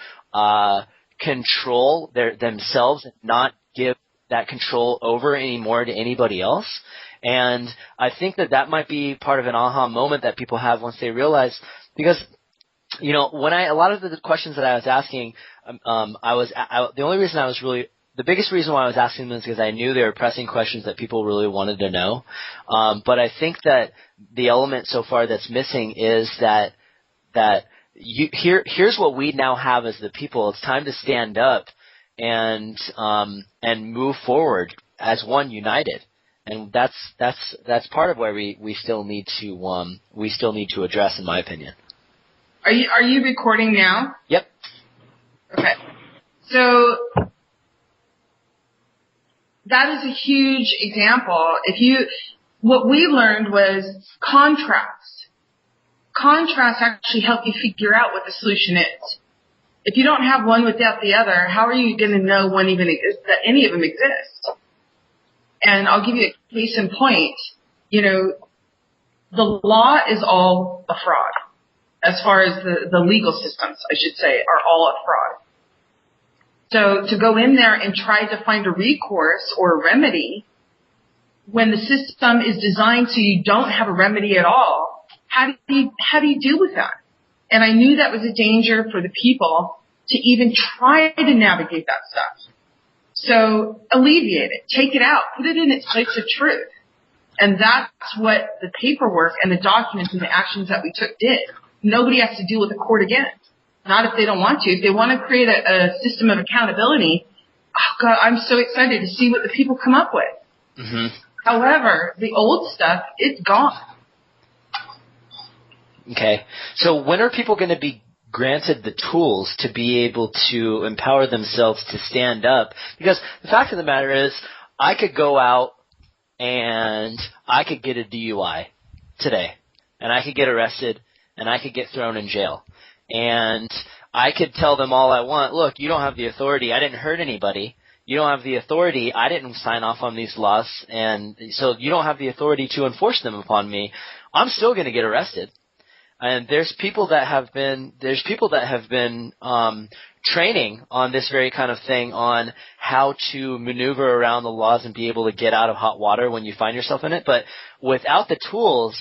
Speaker 1: control themselves and not give that control over anymore to anybody else. And I think that might be part of an aha moment that people have once they realize, because, you know, a lot of the questions that I was asking, the biggest reason why I was asking them is because I knew they were pressing questions that people really wanted to know. But I think that the element so far that's missing is that here's what we now have as the people. It's time to stand up and move forward as one, united. And that's part of where we still need to address, in my opinion.
Speaker 2: Are you recording now?
Speaker 1: Yep.
Speaker 2: Okay. So that is a huge example. What we learned was contrast. Contrast actually help you figure out what the solution is. If you don't have one without the other, how are you going to know one even exists, that any of them exist? And I'll give you a case in point. You know, the law is all a fraud. As far as the legal systems, I should say, are all a fraud. So to go in there and try to find a recourse or a remedy when the system is designed so you don't have a remedy at all, how do you deal with that? And I knew that was a danger for the people to even try to navigate that stuff. So alleviate it, take it out, put it in its place of truth. And that's what the paperwork and the documents and the actions that we took did. Nobody has to deal with the court again. Not if they don't want to. If they want to create a system of accountability, oh God, I'm so excited to see what the people come up with. Mm-hmm. However, the old stuff, it's gone.
Speaker 1: Okay. So when are people going to granted the tools to be able to empower themselves to stand up. Because the fact of the matter is, I could go out and I could get a DUI today, and I could get arrested, and I could get thrown in jail. And I could tell them all I want, look, you don't have the authority. I didn't hurt anybody. You don't have the authority. I didn't sign off on these laws, and so you don't have the authority to enforce them upon me. I'm still going to get arrested. And there's people that have been training on this very kind of thing, on how to maneuver around the laws and be able to get out of hot water when you find yourself in it. But without the tools,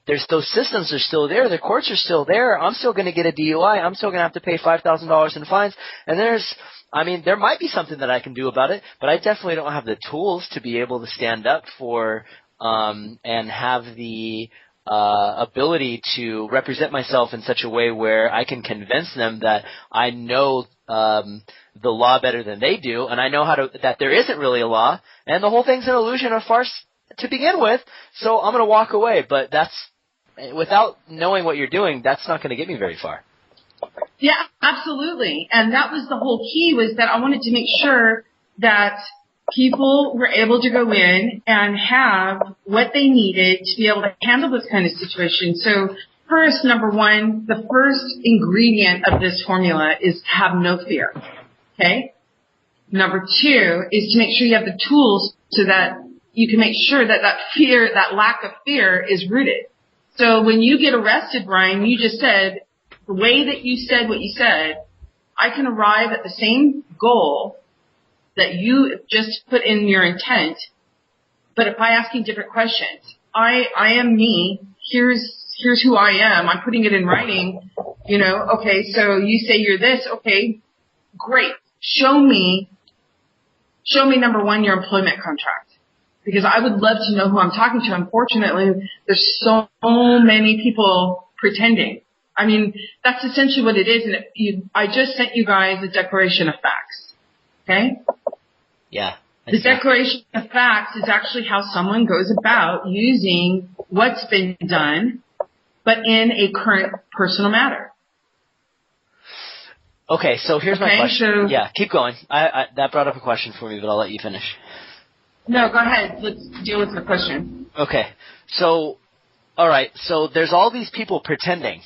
Speaker 1: there's those systems are still there. The courts are still there. I'm still going to get a DUI. I'm still going to have to pay $5,000 in fines. And there might be something that I can do about it, but I definitely don't have the tools to be able to stand up for and have the ability to represent myself in such a way where I can convince them that I know the law better than they do, and I know that there isn't really a law, and the whole thing's an illusion, a farce to begin with, so I'm going to walk away. But without knowing what you're doing, that's not going to get me very far.
Speaker 2: Yeah, absolutely. And that was the whole key, was that I wanted to make sure that people were able to go in and have what they needed to be able to handle this kind of situation. So first, number one, the first ingredient of this formula is to have no fear. Okay? Number two is to make sure you have the tools so that you can make sure that fear, that lack of fear, is rooted. So when you get arrested, Brian, you just said, the way that you said what you said, I can arrive at the same goal that you just put in your intent, but by asking different questions. I am me. Here's who I am. I'm putting it in writing. Okay, so you say you're this. Okay, great. Show me, number one, your employment contract. Because I would love to know who I'm talking to. Unfortunately, there's so many people pretending. I mean, that's essentially what it is. And I just sent you guys a declaration of facts. Okay?
Speaker 1: Yeah.
Speaker 2: The declaration of facts is actually how someone goes about using what's been done, but in a current personal matter.
Speaker 1: Okay, so here's my question.
Speaker 2: So,
Speaker 1: yeah, keep going. That brought up a question for me, but I'll let you finish.
Speaker 2: No, go ahead. Let's deal with the question.
Speaker 1: Okay. So, all right. So there's all these people pretending,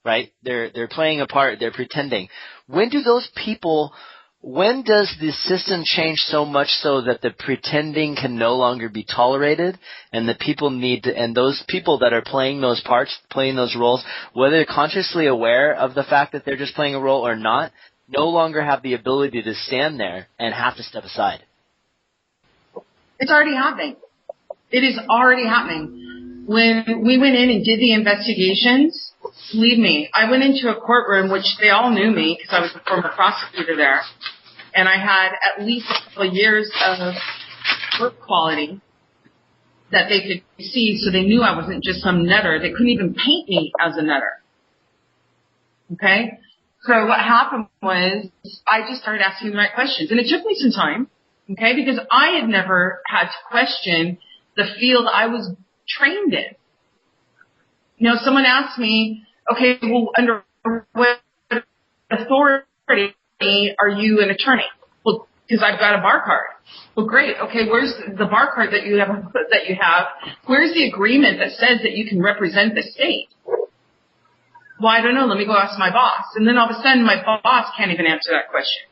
Speaker 1: right? They're playing a part. They're pretending. When does the system change so much so that the pretending can no longer be tolerated, and the people and those people that are playing those parts, playing those roles, whether they're consciously aware of the fact that they're just playing a role or not, no longer have the ability to stand there and have to step aside?
Speaker 2: It's already happening. It is already happening. When we went in and did the investigations, believe me, I went into a courtroom, which they all knew me because I was a former prosecutor there, and I had at least a couple of years of work quality that they could see, so they knew I wasn't just some nutter. They couldn't even paint me as a nutter. Okay? So what happened was I just started asking the right questions, and it took me some time. Okay, because I had never had to question the field I was trained in. Someone asked me, okay, well, under what authority are you an attorney? Well, because I've got a bar card. Well, great. Okay, where's the bar card that you have? Where's the agreement that says that you can represent the state? Well, I don't know. Let me go ask my boss. And then all of a sudden, my boss can't even answer that question.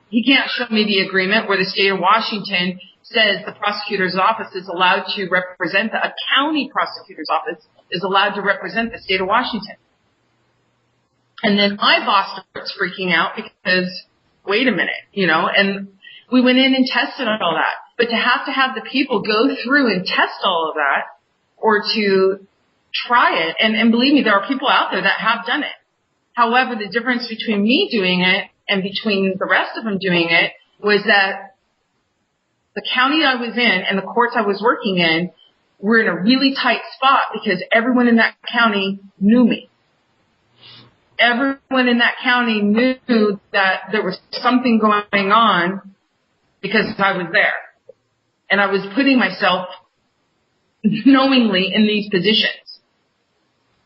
Speaker 2: He can't show me the agreement where the state of Washington says the prosecutor's office is allowed to represent, a county prosecutor's office is allowed to represent the state of Washington. And then my boss starts freaking out because, wait a minute, and we went in and tested all that. But to have the people go through and test all of that, or to try it, and believe me, there are people out there that have done it. However, the difference between me doing it and between the rest of them doing it was that the county I was in and the courts I was working in were in a really tight spot because everyone in that county knew me. Everyone in that county knew that there was something going on because I was there. And I was putting myself knowingly in these positions.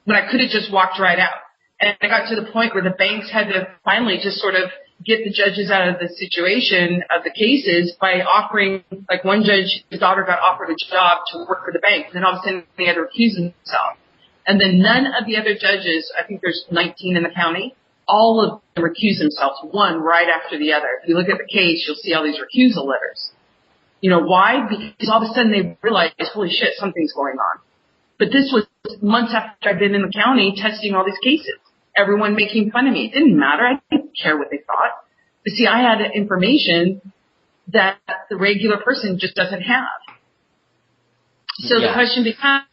Speaker 2: But I could have just walked right out. And it got to the point where the banks had to finally just sort of get the judges out of the situation of the cases by offering, like one judge, his daughter got offered a job to work for the bank, and then all of a sudden they had to recuse himself. And then none of the other judges, I think there's 19 in the county, all of them recuse themselves, one right after the other. If you look at the case, you'll see all these recusal letters. You know, why? Because all of a sudden they realized, holy shit, something's going on. But this was months after I'd been in the county testing all these cases. Everyone making fun of me. It didn't matter. I didn't care what they thought. But see, I had information that the regular person just doesn't have. So the question becomes,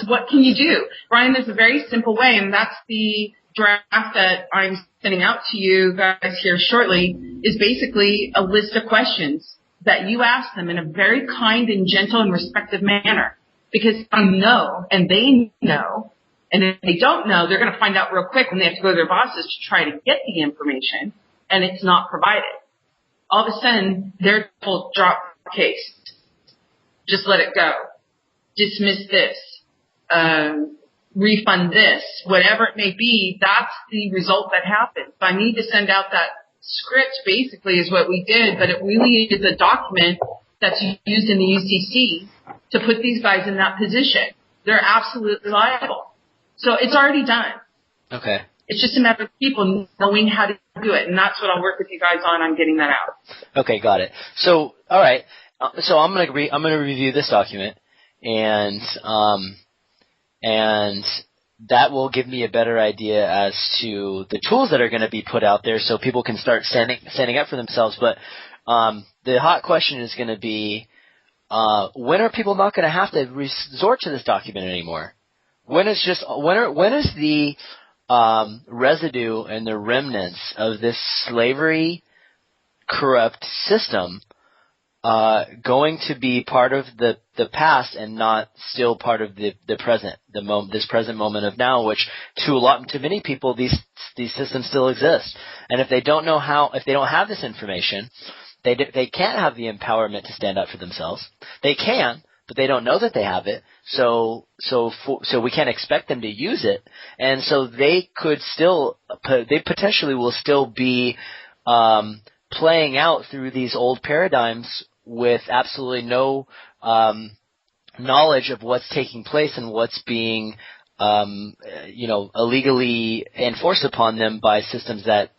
Speaker 2: what can you do? Brian, there's a very simple way, and that's the draft that I'm sending out to you guys here shortly, is basically a list of questions that you ask them in a very kind and gentle and respectful manner. Because I know, and they know, and if they don't know, they're going to find out real quick when they have to go to their bosses to try to get the information, and it's not provided. All of a sudden, they're told, drop the case. Just let it go. Dismiss this. Refund this. Whatever it may be, that's the result that happens. So I need to send out that script, basically, is what we did, but it really is a document that's used in the UCC to put these guys in that position. They're absolutely liable. So it's already done.
Speaker 1: Okay.
Speaker 2: It's just a matter of people knowing how to do it, and that's what I'll work with you guys on getting that out.
Speaker 1: Okay, got it. So, all right. So I'm gonna review this document, and that will give me a better idea as to the tools that are going to be put out there, so people can start standing up for themselves. But the hot question is going to be, when are people not going to have to resort to this document anymore? When is the residue and the remnants of this slavery corrupt system going to be part of the past and not still part of the present, this present moment of now, which to many people these systems still exist. And if they don't have this information, they can't have the empowerment to stand up for themselves. They can, but they don't know that they have it. So we can't expect them to use it. And so they potentially will still be playing out through these old paradigms with absolutely no knowledge of what's taking place and what's being illegally enforced upon them by systems that,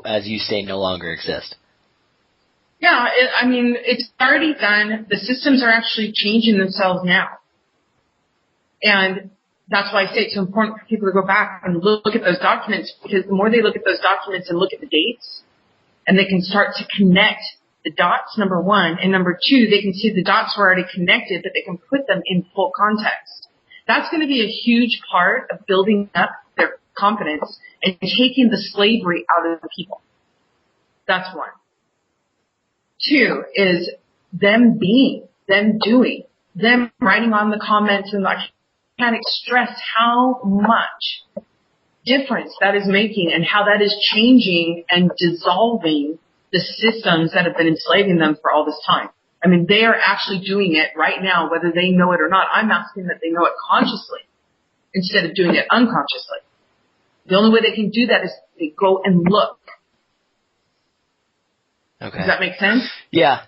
Speaker 1: as you say, no longer exist.
Speaker 2: Yeah, it's already done. The systems are actually changing themselves now. And that's why I say it's so important for people to go back and look at those documents, because the more they look at those documents and look at the dates, and they can start to connect the dots, number one, and number two, they can see the dots were already connected, but they can put them in full context. That's going to be a huge part of building up their confidence and taking the slavery out of the people. That's one. Two is them being, them doing, them writing on the comments, and I can't stress how much difference that is making and how that is changing and dissolving the systems that have been enslaving them for all this time. I mean, they are actually doing it right now, whether they know it or not. I'm asking that they know it consciously instead of doing it unconsciously. The only way they can do that is they go and look.
Speaker 1: Okay.
Speaker 2: Does that make sense?
Speaker 1: Yeah,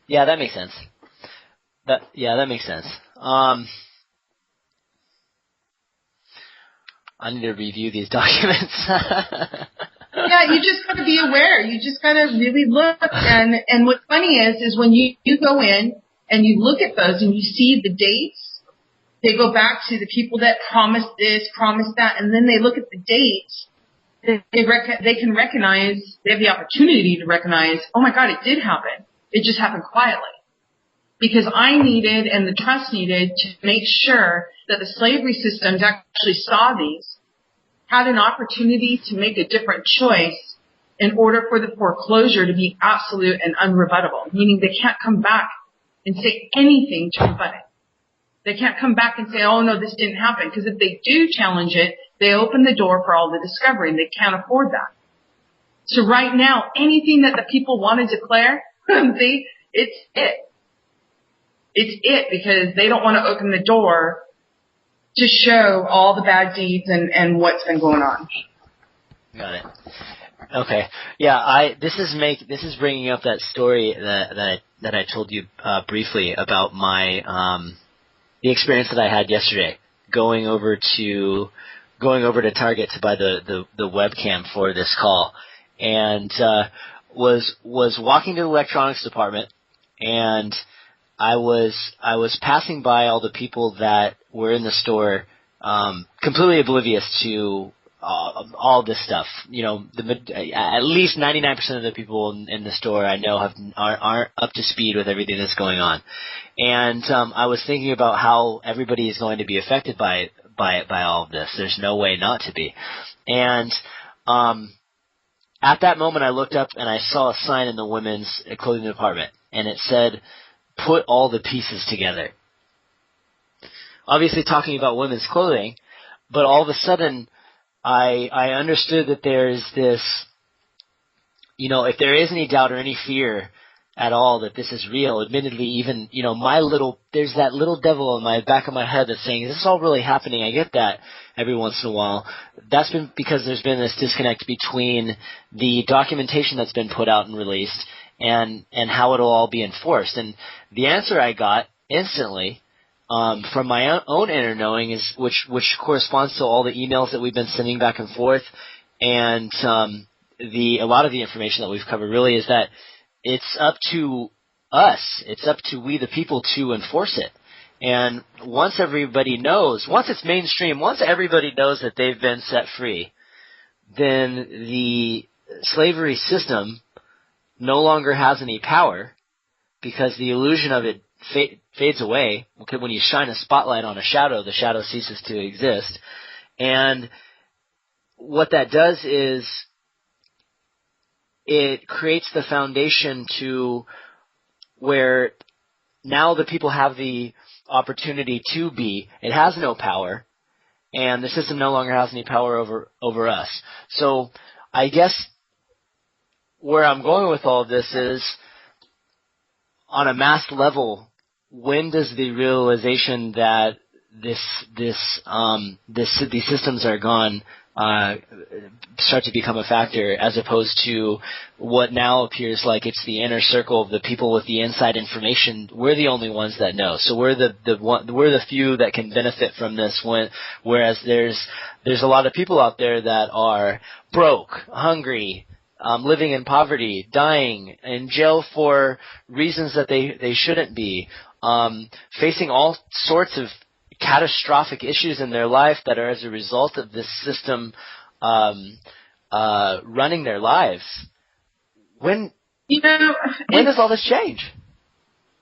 Speaker 1: that makes sense. That makes sense. I need to review these documents.
Speaker 2: Yeah, you just got to be aware. You just got to really look. And what's funny is when you go in and you look at those and you see the dates, they go back to the people that promised this, promised that, and then they look at the dates. They can recognize, they have the opportunity to recognize, oh my God, it did happen. It just happened quietly. Because I needed and the trust needed to make sure that the slavery systems actually saw these, had an opportunity to make a different choice in order for the foreclosure to be absolute and unrebuttable, meaning they can't come back and say anything to rebut it. They can't come back and say, oh, no, this didn't happen, because if they do challenge it, they open the door for all the discovery, and they can't afford that. So right now, anything that the people want to declare, it's it. It's it, because they don't want to open the door to show all the bad deeds and what's been going on.
Speaker 1: Got it. Okay. Yeah, this is bringing up that story that I told you briefly about my the experience that I had yesterday going over to Target to buy the webcam for this call, and was walking to the electronics department, and I was passing by all the people that were in the store, completely oblivious to all this stuff. You know, at least 99% of the people in the store I know aren't up to speed with everything that's going on, and I was thinking about how everybody is going to be affected by all of this. There's no way not to be, and at that moment I looked up and I saw a sign in the women's clothing department, and it said, "Put all the pieces together." Obviously talking about women's clothing, but all of a sudden I understood that there's this, you know, if there is any doubt or any fear at all that this is real, admittedly, even, you know, there's that little devil in my back of my head that's saying, is this all really happening? I get that every once in a while. That's been because there's been this disconnect between the documentation that's been put out and released and how it'll all be enforced. And the answer I got instantly from my own inner knowing is, which corresponds to all the emails that we've been sending back and forth, and a lot of the information that we've covered really is that it's up to us, it's up to we the people to enforce it. And once everybody knows, once it's mainstream, once everybody knows that they've been set free, then the slavery system no longer has any power, because the illusion of it fades away. Okay, when you shine a spotlight on a shadow, the shadow ceases to exist. And what that does is it creates the foundation to where now the people have the opportunity to be. It has no power, and the system no longer has any power over us. So I guess where I'm going with all of this is, on a mass level, when does the realization that these systems are gone start to become a factor, as opposed to what now appears like it's the inner circle of the people with the inside information? We're the only ones that know, so we're the few that can benefit from this. Whereas there's a lot of people out there that are broke, hungry, living in poverty, dying, in jail for reasons that they shouldn't be, facing all sorts of catastrophic issues in their life that are as a result of this system running their lives. When does all this change?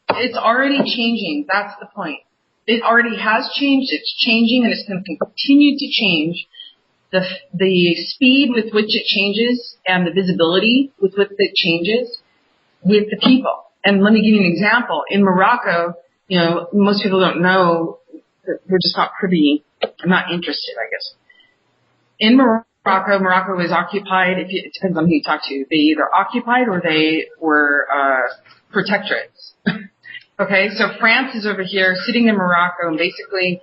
Speaker 2: It's already changing. That's the point. It already has changed. It's changing, and it's going to continue to change. The speed with which it changes and the visibility with which it changes with the people. And let me give you an example. In Morocco, you know, most people don't know, we're just not privy, not interested, I guess. In Morocco was occupied, it depends on who you talk to. They either occupied or they were protectorates. Okay, so France is over here sitting in Morocco, and basically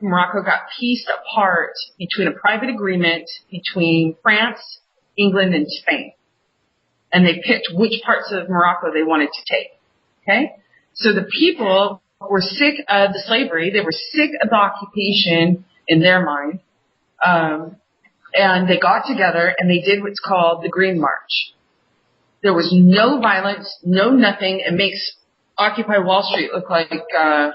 Speaker 2: Morocco got pieced apart between a private agreement between France, England, and Spain. And they picked which parts of Morocco they wanted to take. Okay? So the people were sick of the slavery. They were sick of the occupation in their mind. And they got together and they did what's called the Green March. There was no violence, no nothing. It makes Occupy Wall Street look like, a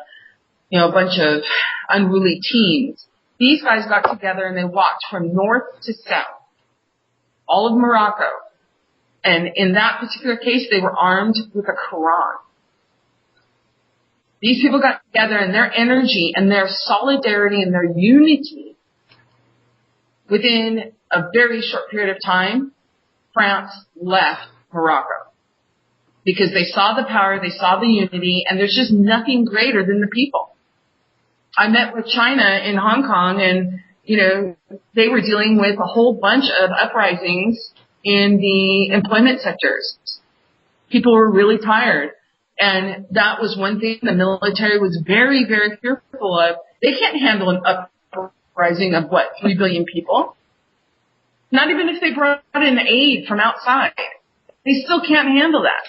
Speaker 2: bunch of unruly teens. These guys got together and they walked from north to south, all of Morocco. And in that particular case, they were armed with a Quran. These people got together, and their energy and their solidarity and their unity, within a very short period of time, France left Morocco. Because they saw the power, they saw the unity, and there's just nothing greater than the people. I met with China in Hong Kong, and, they were dealing with a whole bunch of uprisings in the employment sectors. People were really tired. And that was one thing the military was very, very fearful of. They can't handle an uprising of, 3 billion people? Not even if they brought in aid from outside. They still can't handle that.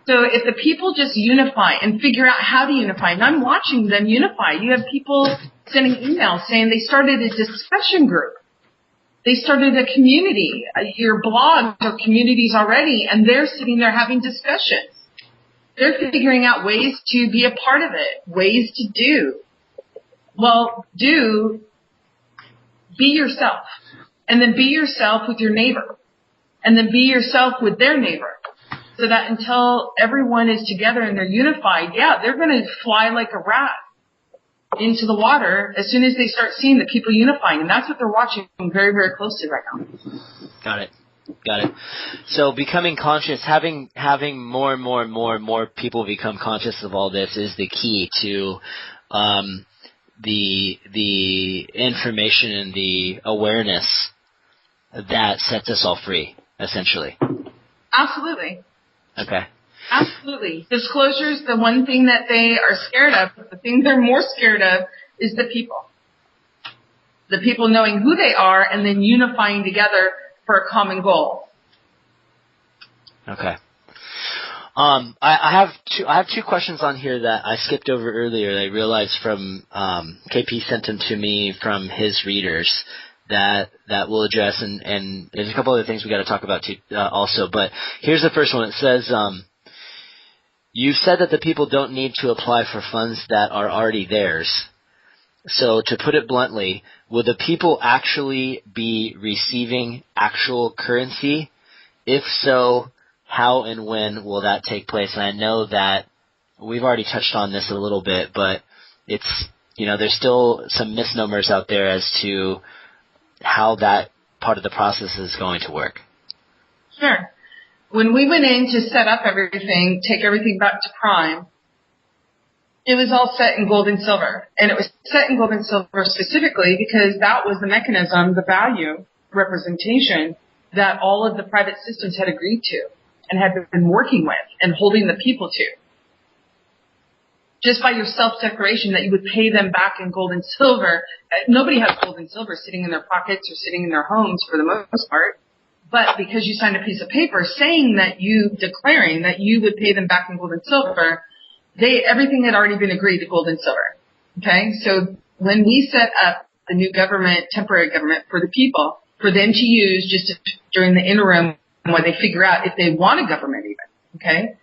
Speaker 2: So if the people just unify and figure out how to unify, and I'm watching them unify. You have people sending emails saying they started a discussion group. They started a community. Your blogs are communities already, and they're sitting there having discussions. They're figuring out ways to be a part of it, ways to do. Well, be yourself. And then be yourself with your neighbor. And then be yourself with their neighbor. So that until everyone is together and they're unified, yeah, they're going to fly like a rat into the water as soon as they start seeing the people unifying. And that's what they're watching very, very closely right now. Got
Speaker 1: it. So becoming conscious, having more and more people become conscious of all this is the key to the information and the awareness that sets us all free, essentially.
Speaker 2: Absolutely.
Speaker 1: Okay.
Speaker 2: Absolutely. Disclosure is the one thing that they are scared of. The thing they're more scared of is the people. The people knowing who they are and then unifying together for a common goal.
Speaker 1: Okay. I have two questions on here that I skipped over earlier that I realized from KP sent them to me from his readers that we'll address, and there's a couple other things we got to talk about too, also. But here's the first one. It says, you said that the people don't need to apply for funds that are already theirs. So to put it bluntly, will the people actually be receiving actual currency? If so, how and when will that take place? And I know that we've already touched on this a little bit, but it's, there's still some misnomers out there as to how that part of the process is going to work.
Speaker 2: Sure. When we went in to set up everything, take everything back to prime, it was all set in gold and silver. And it was set in gold and silver specifically because that was the mechanism, the value representation that all of the private systems had agreed to and had been working with and holding the people to. Just by your self-declaration that you would pay them back in gold and silver. Nobody has gold and silver sitting in their pockets or sitting in their homes for the most part. But because you signed a piece of paper saying that declaring that you would pay them back in gold and silver, everything had already been agreed to gold and silver. Okay? So when we set up the new government, temporary government for the people, for them to use just during the interim while they figure out if they want a government even, okay,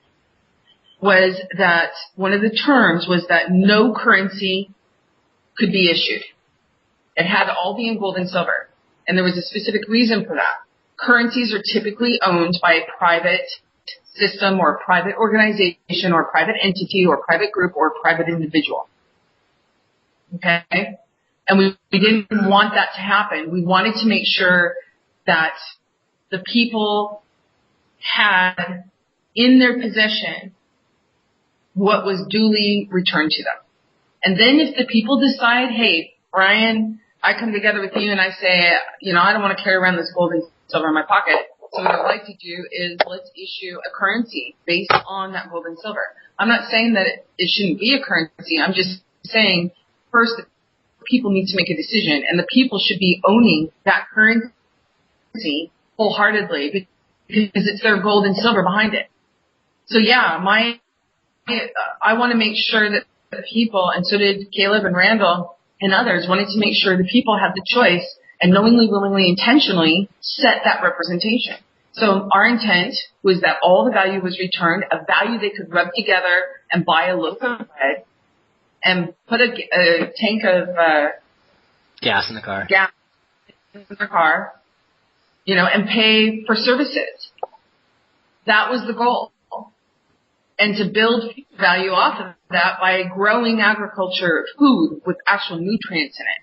Speaker 2: was that one of the terms was that no currency could be issued. It had to all be in gold and silver. And there was a specific reason for that. Currencies are typically owned by a private system or a private organization or a private entity or a private group or a private individual. Okay? And we didn't want that to happen. We wanted to make sure that the people had in their possession what was duly returned to them. And then if the people decide, hey, Brian, I come together with you and I say, I don't want to carry around this gold and silver in my pocket. So what I'd like to do is let's issue a currency based on that gold and silver. I'm not saying that it shouldn't be a currency. I'm just saying first the people need to make a decision and the people should be owning that currency wholeheartedly because it's their gold and silver behind it. So yeah, I want to make sure that the people, and so did Caleb and Randall and others, wanted to make sure the people had the choice and knowingly, willingly, intentionally set that representation. So our intent was that all the value was returned, a value they could rub together and buy a loaf of bread and put a tank of
Speaker 1: gas in the car.
Speaker 2: Gas in their car, and pay for services. That was the goal. And to build value off of that by growing agriculture food with actual nutrients in it.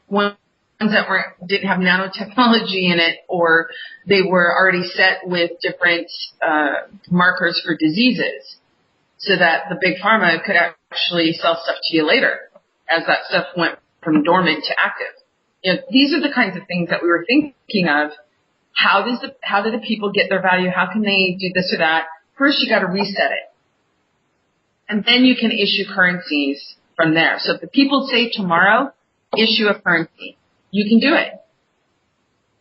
Speaker 2: Ones that didn't have nanotechnology in it, or they were already set with different markers for diseases so that the big pharma could actually sell stuff to you later as that stuff went from dormant to active. These are the kinds of things that we were thinking of. How do the people get their value? How can they do this or that? First, you got to reset it. And then you can issue currencies from there. So if the people say tomorrow, issue a currency, you can do it.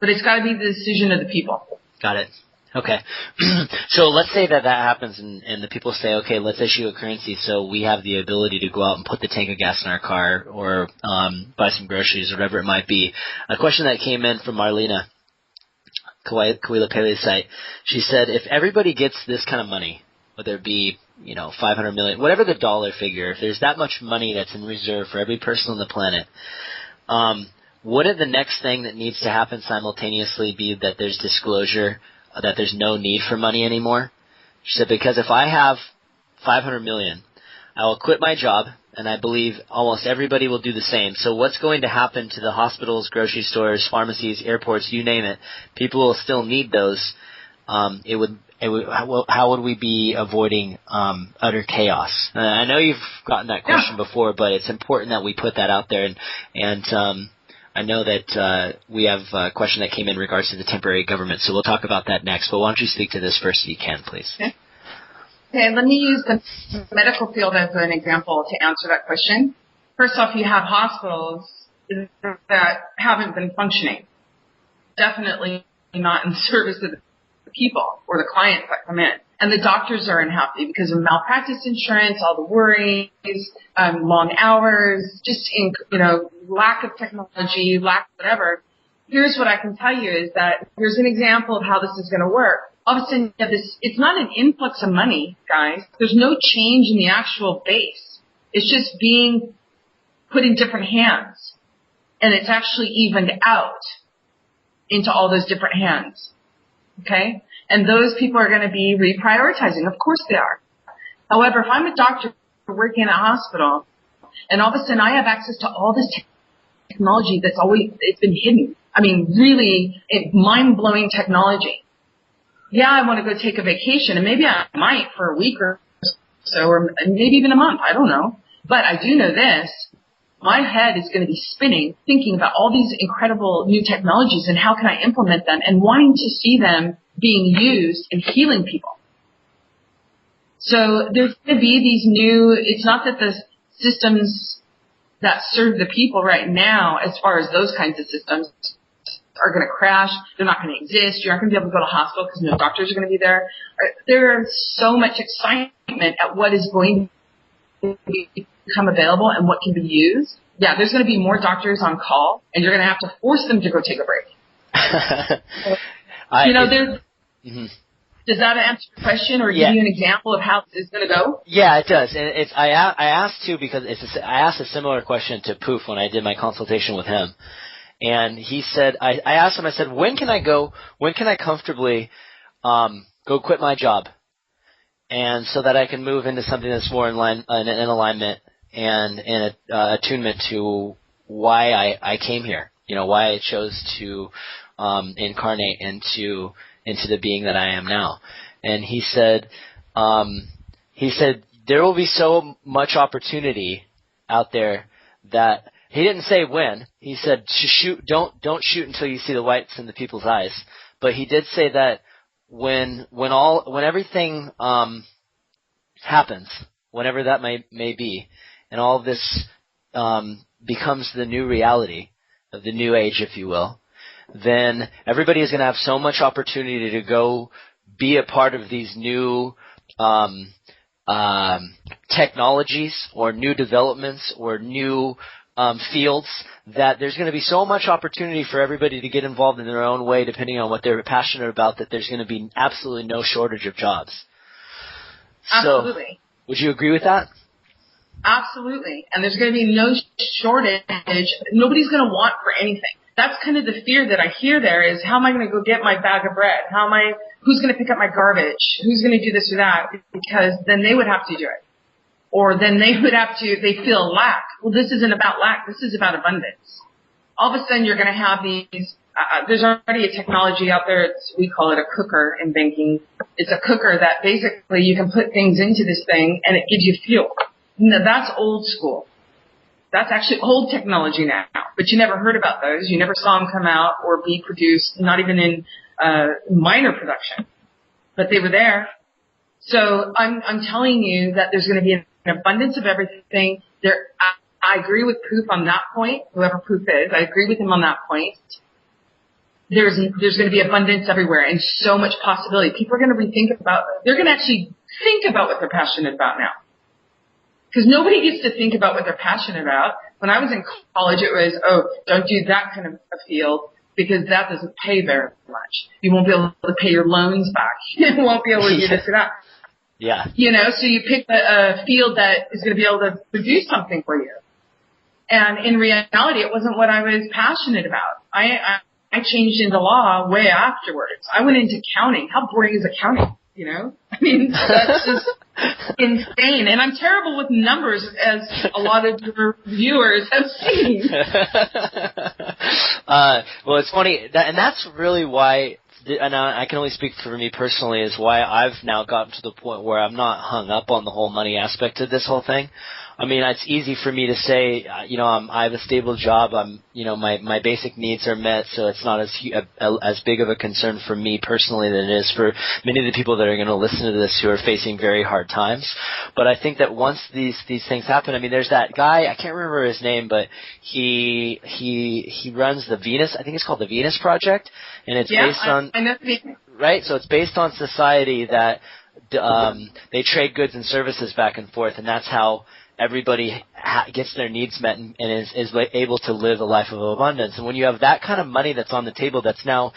Speaker 2: But it's got to be the decision of the people.
Speaker 1: Got it. Okay. So let's say that happens and the people say, okay, let's issue a currency so we have the ability to go out and put the tank of gas in our car or buy some groceries or whatever it might be. A question that came in from Marlena, Kawila Pele's site, she said, if everybody gets this kind of money, whether it be, 500 million, whatever the dollar figure, if there's that much money that's in reserve for every person on the planet, wouldn't the next thing that needs to happen simultaneously be that there's disclosure that there's no need for money anymore? She said, because if I have 500 million, I will quit my job, and I believe almost everybody will do the same. So what's going to happen to the hospitals, grocery stores, pharmacies, airports, you name it? People will still need those. How would we be avoiding utter chaos? I know you've gotten that question before, but it's important that we put that out there. And I know that we have a question that came in regards to the temporary government, so we'll talk about that next. But why don't you speak to this first if you can, please?
Speaker 2: Okay, let me use the medical field as an example to answer that question. First off, you have hospitals that haven't been functioning. Definitely not in service of the people or the clients that come in. And the doctors are unhappy because of malpractice insurance, all the worries, long hours, just lack of technology, lack of whatever. Here's what I can tell you is that here's an example of how this is going to work. All of a sudden, you have this, it's not an influx of money, guys. There's no change in the actual base. It's just being put in different hands. And it's actually evened out into all those different hands. Okay? And those people are going to be reprioritizing. Of course they are. However, if I'm a doctor working in a hospital and all of a sudden I have access to all this technology it's been hidden. I mean, really mind-blowing technology. Yeah, I want to go take a vacation, and maybe I might for a week or so, or maybe even a month. I don't know. But I do know this. My head is going to be spinning, thinking about all these incredible new technologies and how can I implement them and wanting to see them being used and healing people. So there's going to be these it's not that the systems that serve the people right now, as far as those kinds of systems, are going to crash. They're not going to exist. You're not going to be able to go to the hospital because no doctors are going to be there. There's so much excitement at what is going to become available and what can be used. Yeah, there's going to be more doctors on call, and you're going to have to force them to go take a break. Does that answer your question or give you an example of how this is going to go?
Speaker 1: Yeah, it does. And I asked too because I asked a similar question to Poof when I did my consultation with him. And he said, I asked him, I said, when can I comfortably go quit my job and so that I can move into something that's more in alignment and attunement to why I came here, why I chose to incarnate into the being that I am now. And he said there will be so much opportunity out there that he didn't say when. He said don't shoot until you see the whites in the people's eyes. But he did say that when everything happens, whenever that may be, and all of this becomes the new reality of the new age, if you will, then everybody is going to have so much opportunity to go be a part of these new technologies or new developments or new fields that there's going to be so much opportunity for everybody to get involved in their own way depending on what they're passionate about that there's going to be absolutely no shortage of jobs.
Speaker 2: Absolutely.
Speaker 1: So, would you agree with that?
Speaker 2: Absolutely. And there's going to be no shortage. Nobody's going to want for anything. That's kind of the fear that I hear there is how am I going to go get my bag of bread? Who's going to pick up my garbage? Who's going to do this or that? Because then they would have to do it. Or then they feel lack. Well, this isn't about lack. This is about abundance. All of a sudden you're going to have these, there's already a technology out there. We call it a cooker in banking. It's a cooker that basically you can put things into this thing and it gives you fuel. Now that's old school. That's actually old technology now, but you never heard about those. You never saw them come out or be produced, not even in minor production, but they were there. So I'm telling you that there's going to be an abundance of everything. I agree with Poof on that point, whoever Poof is. I agree with him on that point. there's going to be abundance everywhere and so much possibility. People are going to they're going to actually think about what they're passionate about now. Because nobody gets to think about what they're passionate about. When I was in college, it was, don't do that kind of a field because that doesn't pay very much. You won't be able to pay your loans back. You won't be able to do this or that.
Speaker 1: Yeah.
Speaker 2: So you pick a field that is going to be able to produce something for you. And in reality, it wasn't what I was passionate about. I changed into law way afterwards. I went into accounting. How boring is accounting? I mean, that's just insane. And I'm terrible with numbers, as a lot of your viewers have seen.
Speaker 1: Well, it's funny, and that's really why, and I can only speak for me personally, is why I've now gotten to the point where I'm not hung up on the whole money aspect of this whole thing. I mean, it's easy for me to say, I have a stable job. My basic needs are met, so it's not as big of a concern for me personally than it is for many of the people that are going to listen to this who are facing very hard times. But I think that once these things happen, I mean, there's that guy, I can't remember his name, but he runs the Venus, I think it's called the Venus Project, and it's based on,
Speaker 2: I know.
Speaker 1: right? So it's based on society that they trade goods and services back and forth, and that's how everybody gets their needs met and is able to live a life of abundance. And when you have that kind of money that's on the table, that's now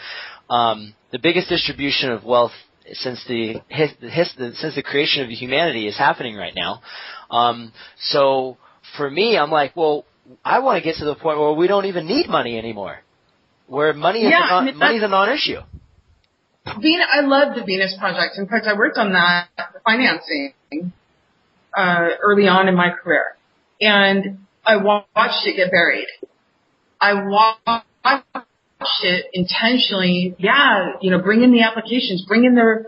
Speaker 1: the biggest distribution of wealth since the creation of humanity is happening right now. So for me, I'm like, well, I want to get to the point where we don't even need money anymore, where money is money's a non-issue.
Speaker 2: I love the Venus Project. In fact, I worked on that financing early on in my career, and I watched it get buried. I watched it intentionally. Bring in the applications, bring in their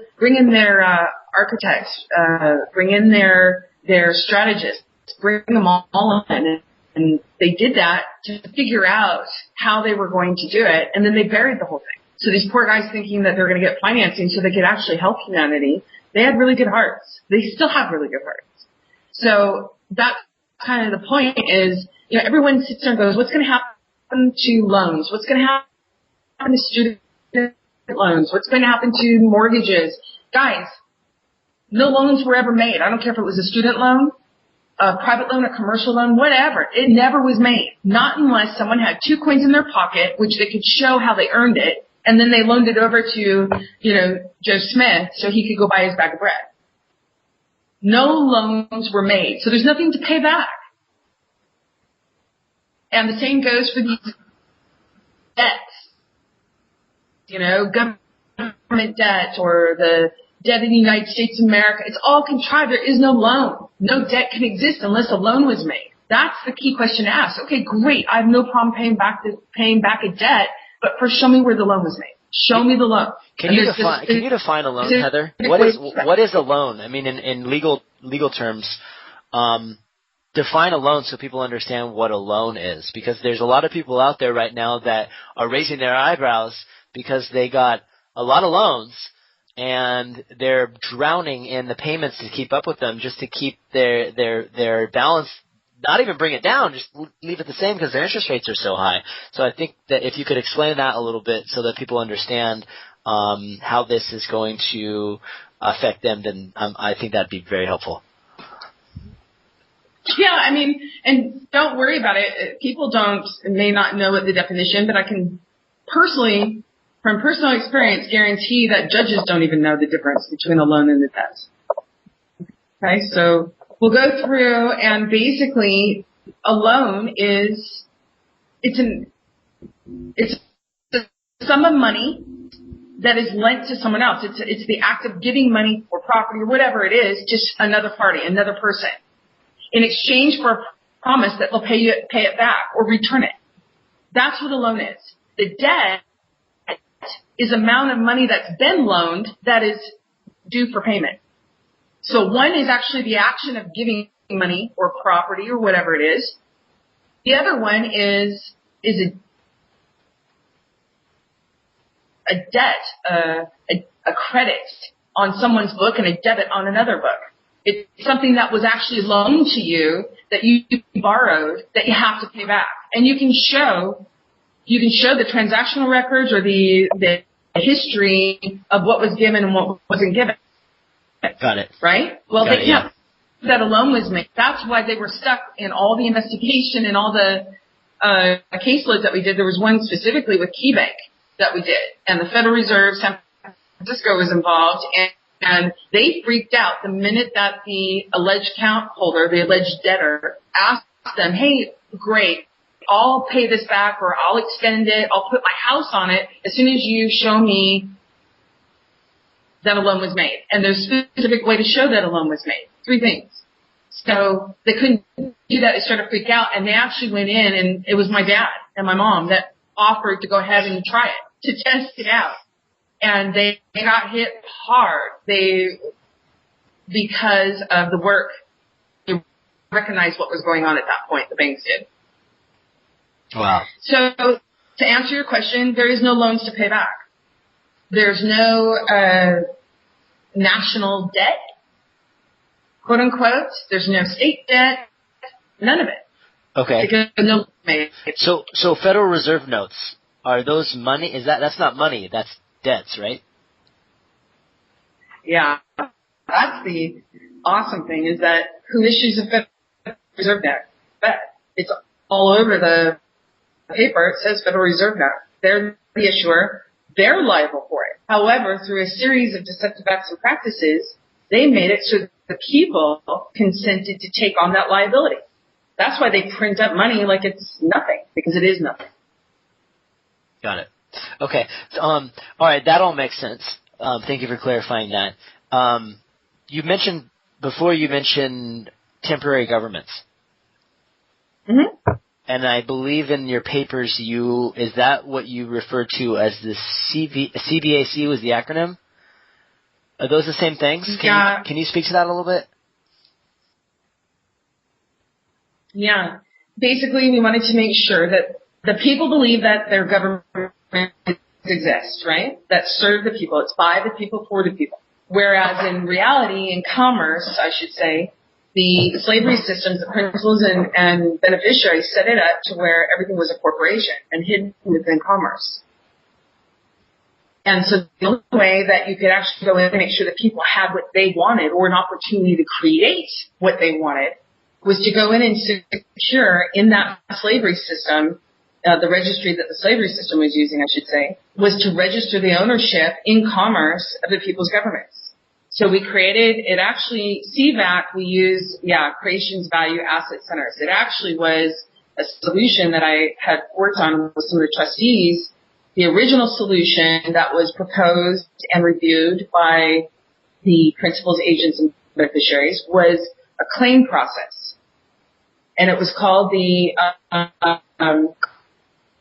Speaker 2: architects, bring in their strategists, bring them all in, and they did that to figure out how they were going to do it, and then they buried the whole thing. So these poor guys, thinking that they're going to get financing so they could actually help humanity, they had really good hearts. They still have really good hearts. So that's kind of the point is, everyone sits there and goes, what's going to happen to loans? What's going to happen to student loans? What's going to happen to mortgages? Guys, no loans were ever made. I don't care if it was a student loan, a private loan, a commercial loan, whatever. It never was made. Not unless someone had 2 coins in their pocket, which they could show how they earned it, and then they loaned it over to, Joe Smith so he could go buy his bag of bread. No loans were made, so there's nothing to pay back. And the same goes for these debts. Government debt or the debt of the United States of America. It's all contrived. There is no loan. No debt can exist unless a loan was made. That's the key question to ask. Okay, great. I have no problem paying back a debt, but first show me where the loan was made. Show me the loan.
Speaker 1: Can you define a loan, Heather? What is a loan? I mean, in legal terms, define a loan so people understand what a loan is. Because there's a lot of people out there right now that are raising their eyebrows because they got a lot of loans and they're drowning in the payments to keep up with them, just to keep their balance. Not even bring it down, just leave it the same because their interest rates are so high. So I think that if you could explain that a little bit so that people understand how this is going to affect them, then I think that'd be very helpful.
Speaker 2: Yeah, I mean, and don't worry about it. People may not know what the definition, but I can personally, from personal experience, guarantee that judges don't even know the difference between a loan and a debt. Okay, so we'll go through, and basically, a loan is it's a sum of money that is lent to someone else. It's the act of giving money or property or whatever it is, just another party, another person, in exchange for a promise that they'll pay it back or return it. That's what a loan is. The debt is amount of money that's been loaned that is due for payment. So one is actually the action of giving money or property or whatever it is. The other one is a debt, a credit on someone's book and a debit on another book. It's something that was actually loaned to you that you borrowed that you have to pay back. And you can show, you can show the transactional records or the history of what was given and what wasn't given.
Speaker 1: Got it.
Speaker 2: Right? Well,
Speaker 1: Got
Speaker 2: they
Speaker 1: it,
Speaker 2: can't. That a loan was made. That's why they were stuck in all the investigation and all the caseloads that we did. There was one specifically with KeyBank that we did, and the Federal Reserve, San Francisco was involved, and they freaked out the minute that the alleged account holder, the alleged debtor, asked them, "Hey, great, I'll pay this back, or I'll extend it, I'll put my house on it as soon as you show me that a loan was made." And there's a specific way to show that a loan was made. 3 things. So they couldn't do that. They started to freak out, and they actually went in, and it was my dad and my mom that offered to go ahead and try it, to test it out. And they got hit hard. Because of the work, they recognized what was going on at that point, the banks did.
Speaker 1: Wow.
Speaker 2: So to answer your question, there is no loans to pay back. There's no national debt, quote unquote. There's no state debt, none of it.
Speaker 1: Okay.
Speaker 2: Because no.
Speaker 1: So Federal Reserve notes, are those money? That's not money, that's debts, right?
Speaker 2: Yeah. That's the awesome thing, is that who issues a Federal Reserve note? Fed. It's all over the paper. It says Federal Reserve note. They're the issuer. They're liable for it. However, through a series of deceptive acts and practices, they made it so that the people consented to take on that liability. That's why they print up money like it's nothing, because it is nothing.
Speaker 1: Got it. Okay. All right, that all makes sense. Thank you for clarifying that. You mentioned temporary governments.
Speaker 2: Mm-hmm.
Speaker 1: And I believe in your papers, is that what you refer to as the CBAC was the acronym? Are those the same things? Can you speak to that a little bit?
Speaker 2: Yeah. Basically, we wanted to make sure that the people believe that their government exists, right? That serve the people. It's by the people, for the people. Whereas in reality, in commerce, I should say, the slavery systems, the principals and beneficiaries set it up to where everything was a corporation and hidden within commerce. And so the only way that you could actually go in and make sure that people had what they wanted, or an opportunity to create what they wanted, was to go in and secure in that slavery system, the registry that the slavery system was using, I should say, was to register the ownership in commerce of the people's governments. So we created, it actually, CVAC, we use, Creations Value Asset Centers. It actually was a solution that I had worked on with some of the trustees. The original solution that was proposed and reviewed by the principals, agents, and beneficiaries was a claim process. And it was called the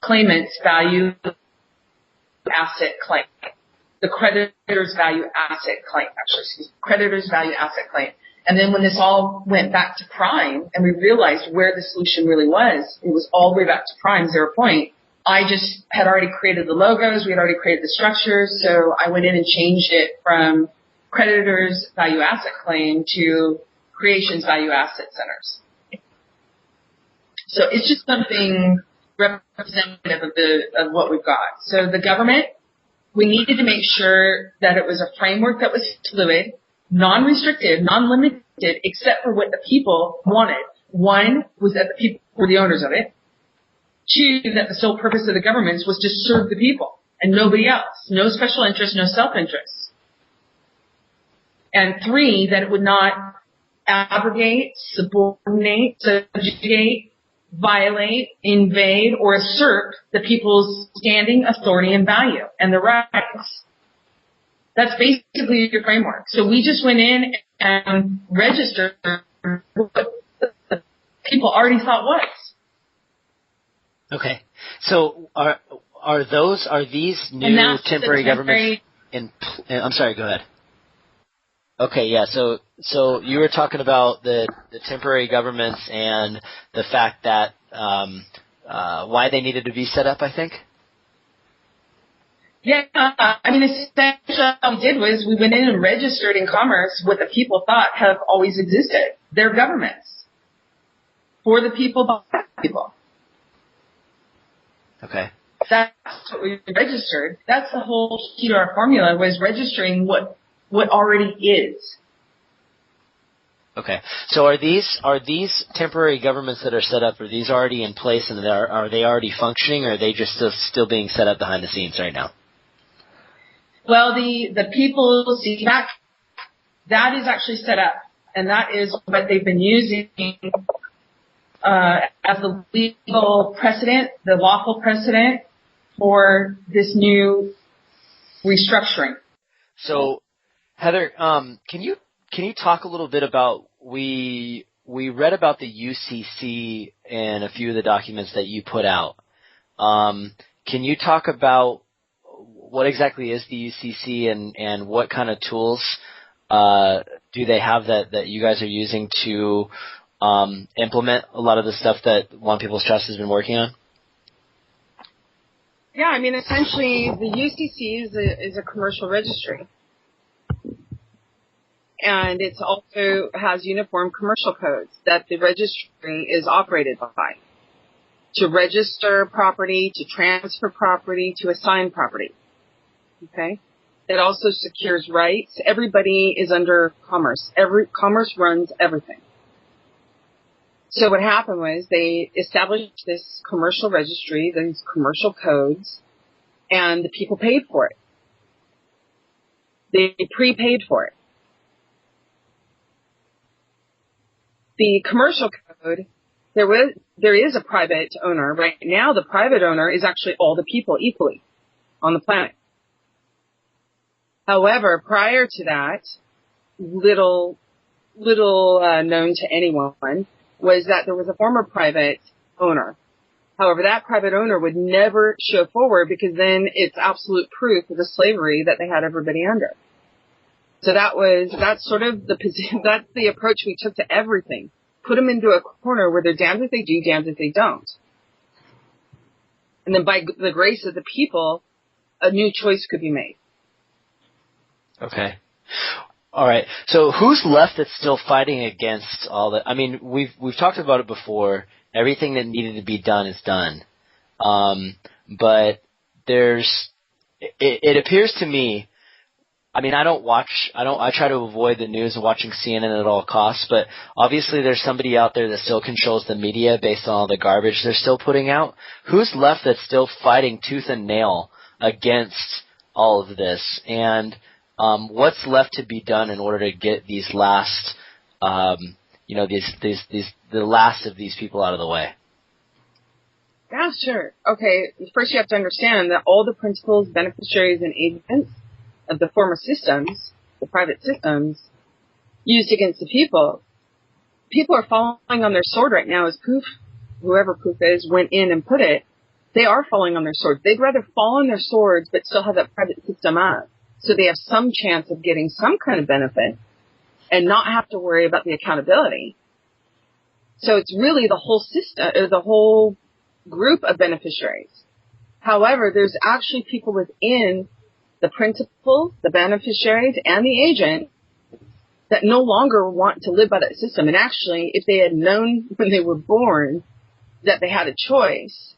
Speaker 2: Claimant's Value Asset Claim. The Creditor's Value Asset Claim, Creditor's Value Asset Claim. And then when this all went back to prime and we realized where the solution really was, it was all the way back to prime, 0 point. I just had already created the logos. We had already created the structures. So I went in and changed it from Creditor's Value Asset Claim to Creations Value Asset Centers. So it's just something representative of what we've got. So the government, we needed to make sure that it was a framework that was fluid, non-restrictive, non-limited, except for what the people wanted. One was that the people were the owners of it. 2, that the sole purpose of the governments was to serve the people and nobody else. No special interest, no self-interest. And 3, that it would not abrogate, subordinate, subjugate, violate, invade, or assert the people's standing, authority, and value, and their rights. That's basically your framework. So we just went in and registered what the people already thought was.
Speaker 1: Okay. So are these new temporary governments I'm sorry, go ahead. Okay, yeah. So you were talking about the temporary governments and the fact that why they needed to be set up, I think.
Speaker 2: Yeah, I mean, essentially what we did was we went in and registered in commerce what the people thought have always existed. Their governments. For the people, by the people.
Speaker 1: Okay.
Speaker 2: That's what we registered. That's the whole key to our formula, was registering what already is.
Speaker 1: Okay. So are these temporary governments that are set up, are these already in place and are they already functioning, or are they just still being set up behind the scenes right now?
Speaker 2: Well, the People's CPAC, that is actually set up, and that is what they've been using as the legal precedent, the lawful precedent for this new restructuring.
Speaker 1: So, Heather, can you talk a little bit about, we read about the UCC in a few of the documents that you put out. Can you talk about what exactly is the UCC and what kind of tools do they have that you guys are using to implement a lot of the stuff that One People's Trust has been working on?
Speaker 2: Yeah, I mean, essentially, the UCC is a commercial registry. And it also has uniform commercial codes that the registry is operated by. To register property, to transfer property, to assign property. Okay? It also secures rights. Everybody is under commerce. Commerce runs everything. So what happened was they established this commercial registry, these commercial codes, and the people paid for it. They prepaid for it. The commercial code, there is a private owner. Right now, the private owner is actually all the people equally on the planet. However, prior to that, little known to anyone was that there was a former private owner. However, that private owner would never show forward because then it's absolute proof of the slavery that they had everybody under. So that's sort of that's the approach we took to everything. Put them into a corner where they're damned if they do, damned if they don't. And then by the grace of the people, a new choice could be made.
Speaker 1: Okay. All right. So who's left that's still fighting against all that? I mean, we've talked about it before. Everything that needed to be done is done. But it appears to me, I mean, I try to avoid the news and watching CNN at all costs, but obviously there's somebody out there that still controls the media based on all the garbage they're still putting out. Who's left that's still fighting tooth and nail against all of this? And what's left to be done in order to get these last, the last of these people out of the way?
Speaker 2: Yeah, sure. Okay, first you have to understand that all the principals, beneficiaries, and agents of the former systems, the private systems, used against the people are falling on their sword right now as Poof, whoever Poof is, went in and put it. They are falling on their swords. They'd rather fall on their swords but still have that private system up, so they have some chance of getting some kind of benefit and not have to worry about the accountability. So it's really the whole system, or the whole group of beneficiaries. However, there's actually people within the principal, the beneficiaries, and the agent that no longer want to live by that system. And actually, if they had known when they were born that they had a choice,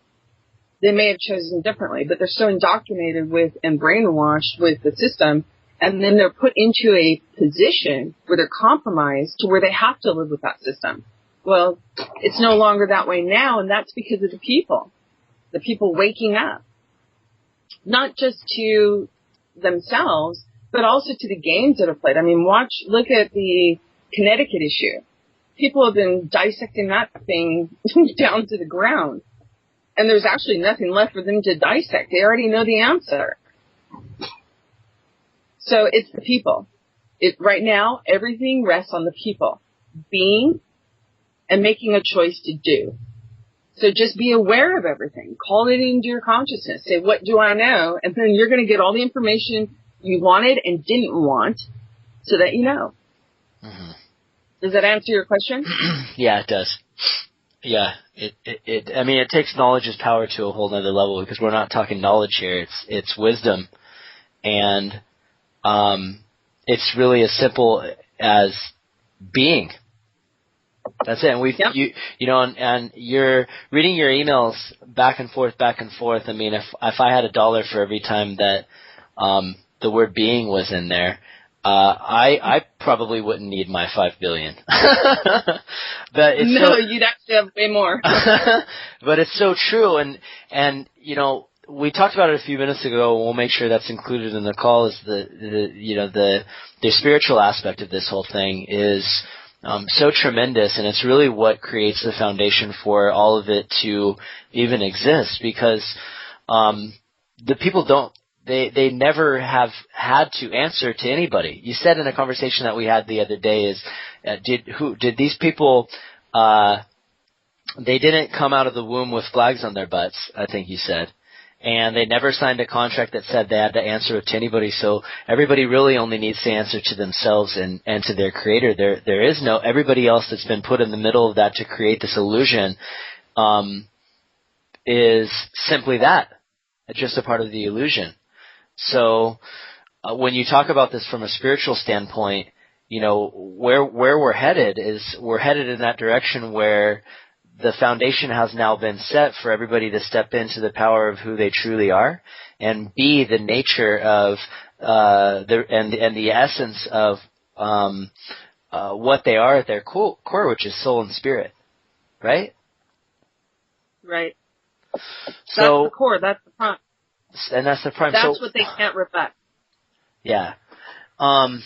Speaker 2: they may have chosen differently. But they're so indoctrinated with and brainwashed with the system, and then they're put into a position where they're compromised to where they have to live with that system. Well, it's no longer that way now, and that's because of the people waking up. Not just to themselves, but also to the games that are played. I mean, look at the Connecticut issue. People have been dissecting that thing down to the ground. And there's actually nothing left for them to dissect. They already know the answer. So it's the people. Right now, everything rests on the people being and making a choice to do. So just be aware of everything. Call it into your consciousness. Say, what do I know? And then you're going to get all the information you wanted and didn't want so that you know. Mm-hmm. Does that answer your question?
Speaker 1: Yeah, it does. Yeah. It takes knowledge as power to a whole nother level, because we're not talking knowledge here. It's wisdom. And it's really as simple as being. That's it. And and you're reading your emails back and forth. I mean, if I had $1 for every time that the word being was in there, I probably wouldn't need my 5 billion. But
Speaker 2: you'd actually have way more.
Speaker 1: But it's so true, and we talked about it a few minutes ago, and we'll make sure that's included in the call. Is the spiritual aspect of this whole thing is so tremendous, and it's really what creates the foundation for all of it to even exist. Because the people don't. They never have had to answer to anybody. You said in a conversation that we had the other day is, did these people, they didn't come out of the womb with flags on their butts, I think you said. And they never signed a contract that said they had to answer it to anybody. So everybody really only needs to answer to themselves and to their creator. There is no, everybody else that's been put in the middle of that to create this illusion, is simply that. It's just a part of the illusion. So when you talk about this from a spiritual standpoint, where we're headed in that direction where the foundation has now been set for everybody to step into the power of who they truly are and be the nature of the essence of what they are at their core, which is soul and spirit, right?
Speaker 2: Right.
Speaker 1: So
Speaker 2: that's the core. That's the prime.
Speaker 1: And that's the prime.
Speaker 2: That's what they can't rebut.
Speaker 1: Yeah. I'm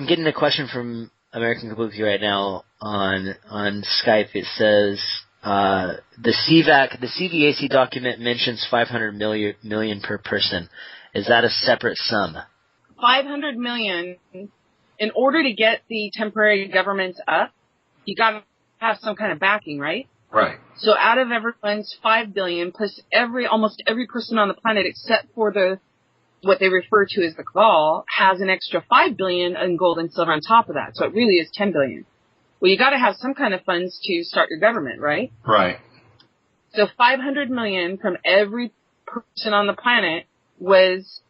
Speaker 1: getting a question from American Kabuki right now on Skype. It says the CVAC document mentions 500 million per person. Is that a separate sum?
Speaker 2: 500 million. In order to get the temporary government up, you got to have some kind of backing, right?
Speaker 4: Right.
Speaker 2: So out of everyone's 5 billion, plus almost every person on the planet except for what they refer to as the cabal has an extra 5 billion in gold and silver on top of that. So it really is 10 billion. Well, you got to have some kind of funds to start your government, right?
Speaker 4: Right.
Speaker 2: So 500 million from every person on the planet was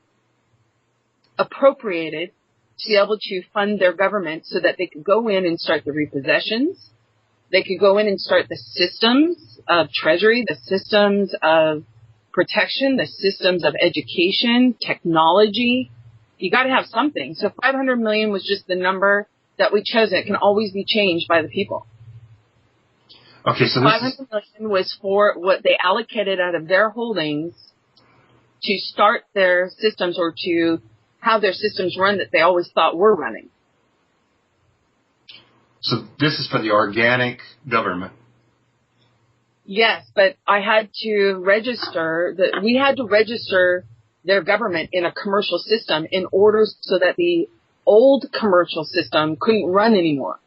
Speaker 2: appropriated to be able to fund their government so that they could go in and start the repossessions. They could go in and start the systems of treasury, the systems of protection, the systems of education, technology. You got to have something. So 500 million was just the number that we chose. It can always be changed by the people.
Speaker 4: Okay, so
Speaker 2: 500 million was for what they allocated out of their holdings to start their systems or to have their systems run that they always thought were running.
Speaker 4: So this is for the organic government.
Speaker 2: Yes, but I had to register we had to register their government in a commercial system in order so that the old commercial system couldn't run anymore.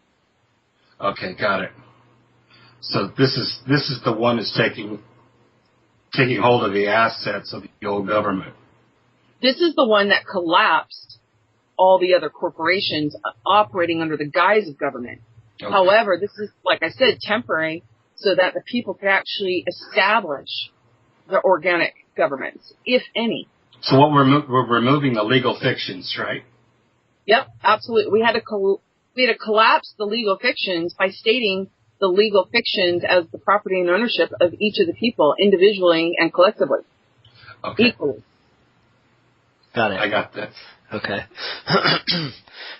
Speaker 4: Okay, got it. So this is the one that's taking hold of the assets of the old government.
Speaker 2: This is the one that collapsed all the other corporations operating under the guise of government. Okay. However, this is, like I said, temporary so that the people could actually establish the organic governments, if any.
Speaker 4: So what we're removing the legal fictions, right?
Speaker 2: Yep, absolutely. We had to collapse the legal fictions by stating the legal fictions as the property and ownership of each of the people individually and collectively.
Speaker 4: Okay.
Speaker 2: Equally.
Speaker 1: Got it.
Speaker 4: I got that.
Speaker 1: Okay.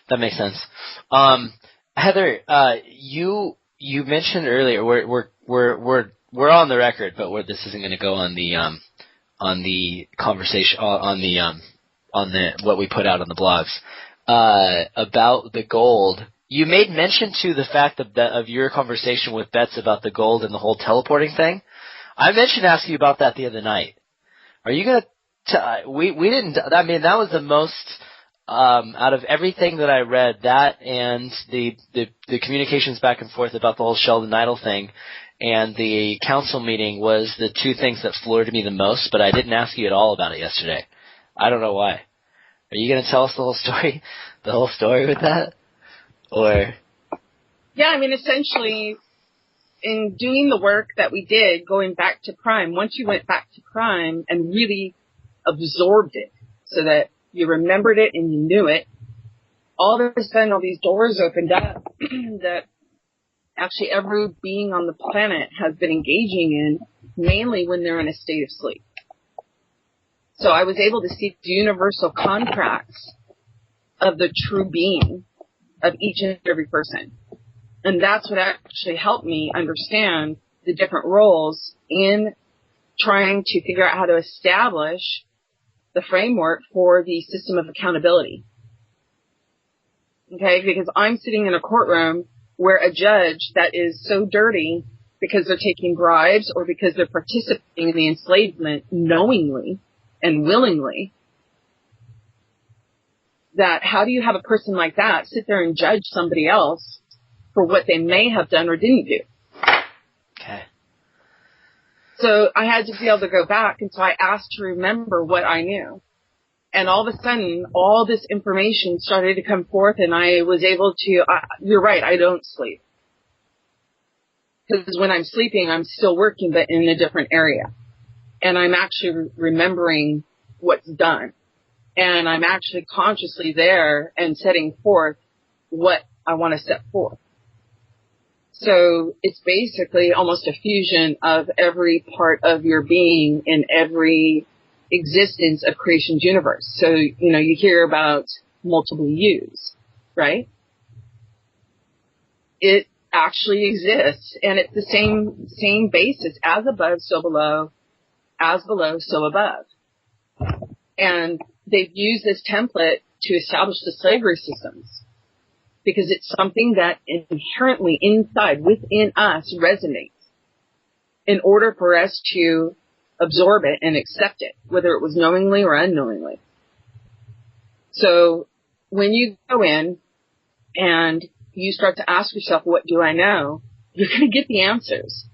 Speaker 1: That makes sense. Heather, you mentioned earlier we're on the record, but this isn't going to go on the conversation on the what we put out on the blogs about the gold. You made mention to the fact of your conversation with Betts about the gold and the whole teleporting thing. I mentioned asking you about that the other night. Are you going to? We didn't. I mean, that was the most out of everything that I read. That and the communications back and forth about the whole Sheldon Idle thing, and the council meeting was the two things that floored me the most. But I didn't ask you at all about it yesterday. I don't know why. Are you going to tell us the whole story? The whole story with that, or?
Speaker 2: Yeah, I mean, essentially, in doing the work that we did, going back to Prime. Once you went back to Prime and really absorbed it so that you remembered it and you knew it, all of a sudden all these doors opened up that actually every being on the planet has been engaging in, mainly when they're in a state of sleep. So I was able to see the universal contracts of the true being of each and every person. And that's what actually helped me understand the different roles in trying to figure out how to establish the framework for the system of accountability. Okay, because I'm sitting in a courtroom where a judge that is so dirty because they're taking bribes or because they're participating in the enslavement knowingly and willingly, that how do you have a person like that sit there and judge somebody else for what they may have done or didn't do?
Speaker 1: Okay.
Speaker 2: So I had to be able to go back, and so I asked to remember what I knew. And all of a sudden, all this information started to come forth, and I was able to, you're right, I don't sleep. Because when I'm sleeping, I'm still working, but in a different area. And I'm actually remembering what's done. And I'm actually consciously there and setting forth what I want to set forth. So it's basically almost a fusion of every part of your being in every existence of creation's universe. So, you know, you hear about multiple yous, right? It actually exists, and it's the same basis, as above, so below, as below, so above. And they've used this template to establish the slavery systems because it's something that inherently inside, within us, resonates in order for us to absorb it and accept it, whether it was knowingly or unknowingly. So when you go in and you start to ask yourself, what do I know? You're going to get the answers.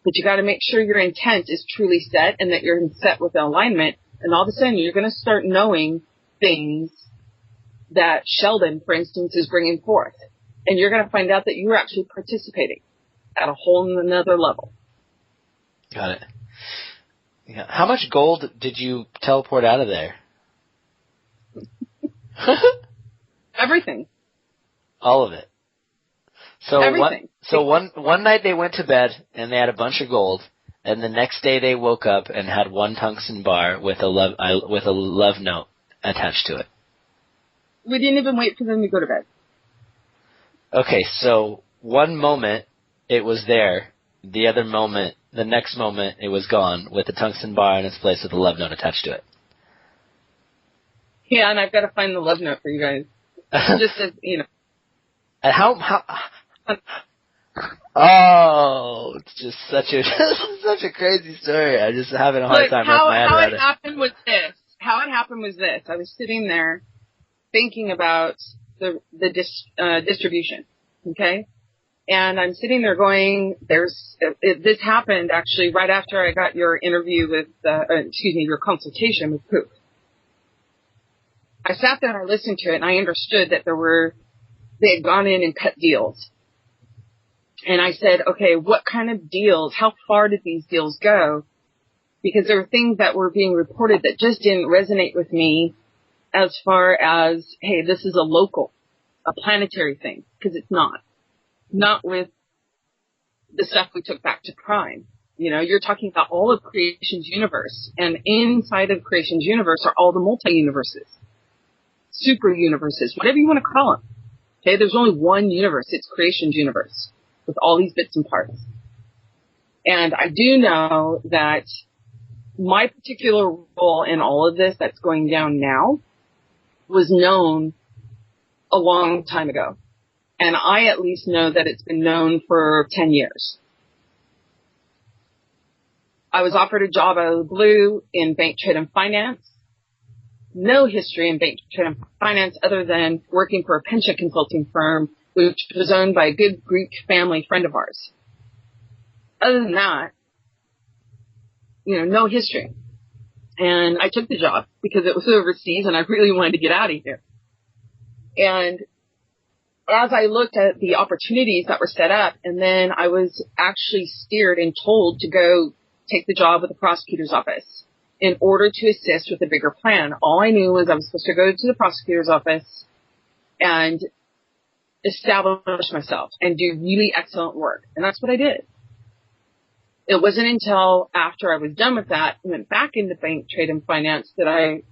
Speaker 2: But you got to make sure your intent is truly set and that you're set with alignment. And all of a sudden, you're going to start knowing things that Sheldon, for instance, is bringing forth. And you're going to find out that you're actually participating at a whole another level.
Speaker 1: Got it. Yeah. How much gold did you teleport out of there?
Speaker 2: Everything.
Speaker 1: All of it. So
Speaker 2: everything.
Speaker 1: One night they went to bed and they had a bunch of gold, and the next day they woke up and had one tungsten bar with a love note attached to it.
Speaker 2: We didn't even wait for them to go to bed.
Speaker 1: Okay, so one moment it was there, the next moment it was gone with the tungsten bar in its place with a love note attached to it.
Speaker 2: Yeah, and I've got to find the love note for you guys. Just as, you know.
Speaker 1: And it's just such a crazy story. I'm just having a hard time wrapping my head around it.
Speaker 2: How it happened was this. I was sitting there thinking about the distribution, okay? And I'm sitting there going, this happened actually right after I got your interview with, your consultation with Poop. I sat there and I listened to it and I understood that they had gone in and cut deals. And I said, okay, what kind of deals? How far did these deals go? Because there were things that were being reported that just didn't resonate with me as far as, hey, this is a planetary thing, because it's not. Not with the stuff we took back to Prime. You know, you're talking about all of creation's universe, and inside of creation's universe are all the multi-universes, super universes, whatever you want to call them. Okay, there's only one universe. It's creation's universe with all these bits and parts. And I do know that my particular role in all of this that's going down now was known a long time ago. And I at least know that it's been known for 10 years. I was offered a job out of the blue in bank, trade, and finance. No history in bank, trade, and finance other than working for a pension consulting firm, which was owned by a good Greek family friend of ours. Other than that, you know, no history. And I took the job because it was overseas and I really wanted to get out of here. And as I looked at the opportunities that were set up, and then I was actually steered and told to go take the job with the prosecutor's office in order to assist with a bigger plan. All I knew was I was supposed to go to the prosecutor's office and establish myself and do really excellent work. And that's what I did. It wasn't until after I was done with that and went back into bank, trade, and finance that I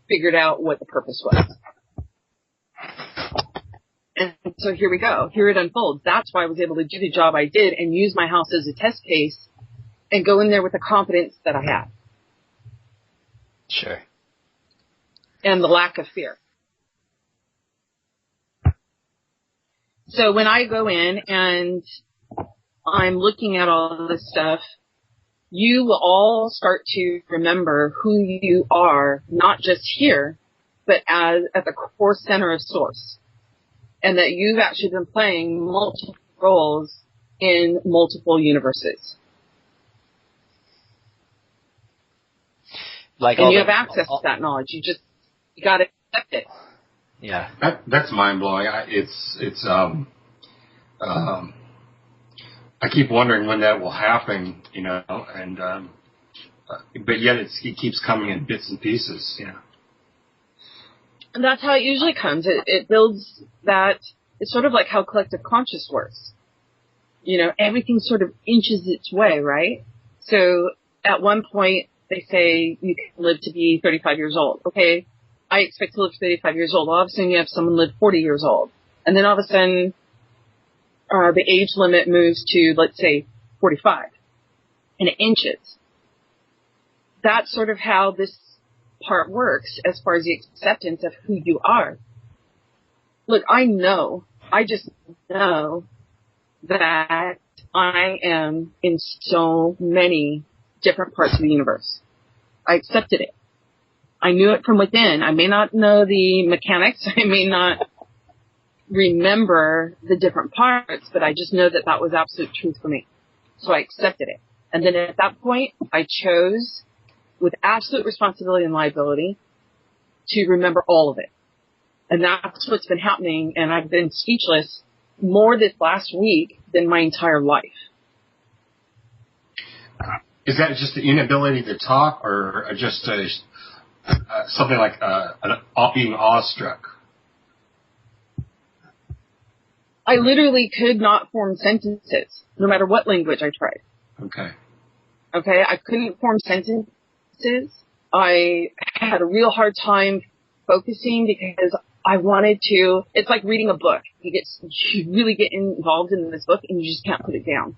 Speaker 2: figured out what the purpose was. And so here we go. Here it unfolds. That's why I was able to do the job I did and use my house as a test case and go in there with the confidence that I had.
Speaker 1: Sure.
Speaker 2: And the lack of fear. So when I go in and I'm looking at all this stuff, you will all start to remember who you are, not just here, but as at the core center of source. And that you've actually been playing multiple roles in multiple universes. And you have access to that knowledge. You got to accept it.
Speaker 1: Yeah.
Speaker 4: That's mind blowing. I keep wondering when that will happen, and but yet it keeps coming in bits and pieces,
Speaker 2: And that's how it usually comes. It builds that. It's sort of like how collective conscious works. Everything sort of inches its way, right? So at one point they say you can live to be 35 years old. Okay, I expect to live 35 years old. All of a sudden you have someone live 40 years old. And then all of a sudden the age limit moves to, let's say, 45. And it inches. That's sort of how this part works as far as the acceptance of who you are. Look, I just know that I am in so many different parts of the universe. I accepted it. I knew it from within. I may not know the mechanics. I may not remember the different parts, but I just know that that was absolute truth for me. So I accepted it. And then at that point, I chose, with absolute responsibility and liability, to remember all of it. And that's what's been happening, and I've been speechless more this last week than my entire life.
Speaker 4: Is that just the inability to talk, or just something like being awestruck?
Speaker 2: I literally could not form sentences, no matter what language I tried. Okay, I couldn't form sentences. I had a real hard time focusing because I wanted to. It's like reading a book. You really get involved in this book and you just can't put it down.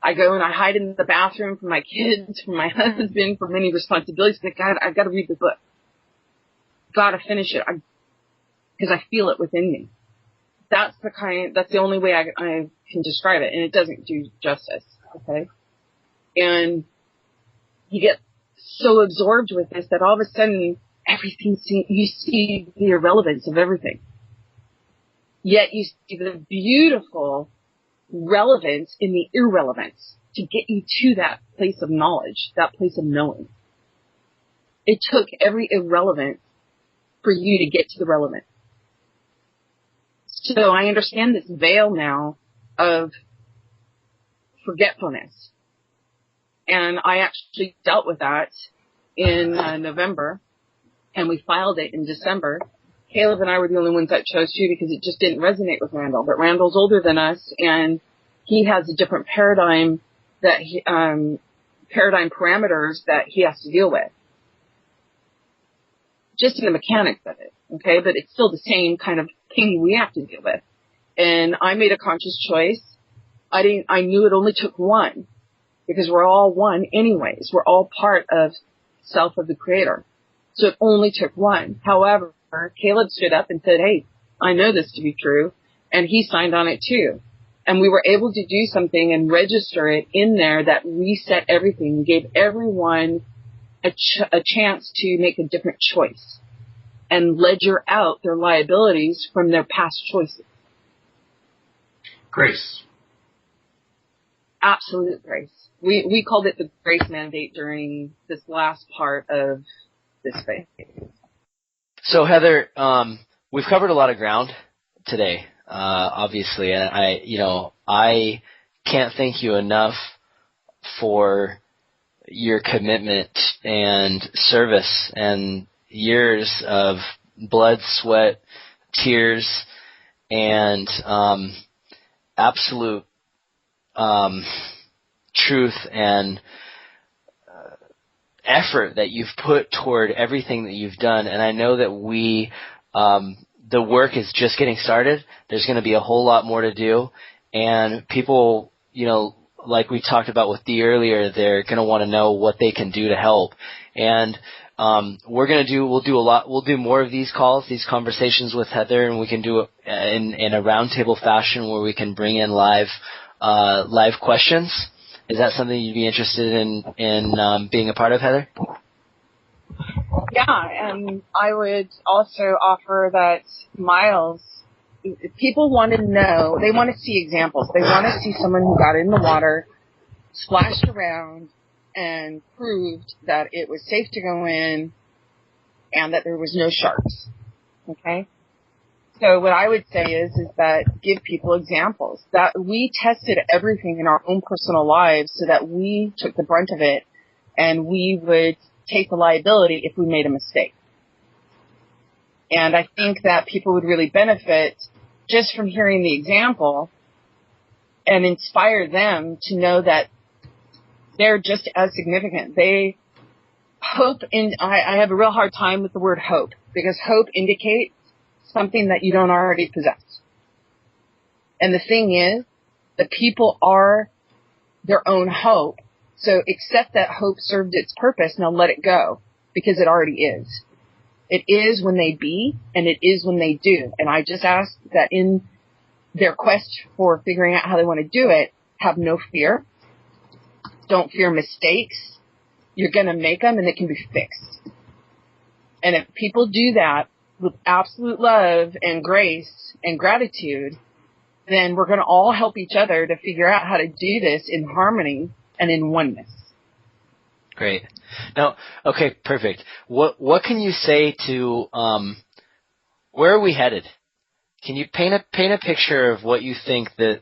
Speaker 2: I go and I hide in the bathroom from my kids, from my husband, from many responsibilities. But God, I've got to read the book. Got to finish it because I feel it within me. That's the only way I can describe it, and it doesn't do justice. Okay, and you get so absorbed with this that all of a sudden you see the irrelevance of everything. Yet you see the beautiful relevance in the irrelevance to get you to that place of knowledge, that place of knowing. It took every irrelevant for you to get to the relevant. So I understand this veil now of forgetfulness. And I actually dealt with that in November, and we filed it in December. Caleb and I were the only ones that chose to because it just didn't resonate with Randall. But Randall's older than us, and he has a different paradigm paradigm parameters that he has to deal with. Just in the mechanics of it, okay? But it's still the same kind of thing we have to deal with. And I made a conscious choice. I knew it only took one, because we're all one anyways. We're all part of self of the creator. So it only took one. However, Caleb stood up and said, hey, I know this to be true. And he signed on it too. And we were able to do something and register it in there that reset everything, gave everyone a chance to make a different choice and ledger out their liabilities from their past choices.
Speaker 4: Grace.
Speaker 2: Absolute grace. We called it the grace mandate during this last part of this phase.
Speaker 1: So Heather, we've covered a lot of ground today, obviously, and I can't thank you enough for your commitment and service and years of blood, sweat, tears and absolute truth and effort that you've put toward everything that you've done. And I know that the work is just getting started. There's going to be a whole lot more to do. And people, like we talked about with Dee earlier, they're going to want to know what they can do to help. And we'll do more of these calls, these conversations with Heather, and we can do it in a roundtable fashion where we can bring in live questions. Is that something you'd be interested in being a part of, Heather?
Speaker 2: Yeah, and I would also offer that, Miles, people want to know, they want to see examples. They want to see someone who got in the water, splashed around, and proved that it was safe to go in and that there was no sharks. Okay? So what I would say is that give people examples. That we tested everything in our own personal lives so that we took the brunt of it and we would take the liability if we made a mistake. And I think that people would really benefit just from hearing the example and inspire them to know that they're just as significant. I have a real hard time with the word hope because hope indicates something that you don't already possess. And the thing is, the people are their own hope. So accept that hope served its purpose. Now let it go because it already is. It is when they be and it is when they do. And I just ask that in their quest for figuring out how they want to do it, have no fear. Don't fear mistakes. You're going to make them and it can be fixed. And if people do that with absolute love and grace and gratitude, then we're going to all help each other to figure out how to do this in harmony and in oneness.
Speaker 1: Great. Now, okay, perfect. What can you say to where are we headed? Can you paint a picture of what you think that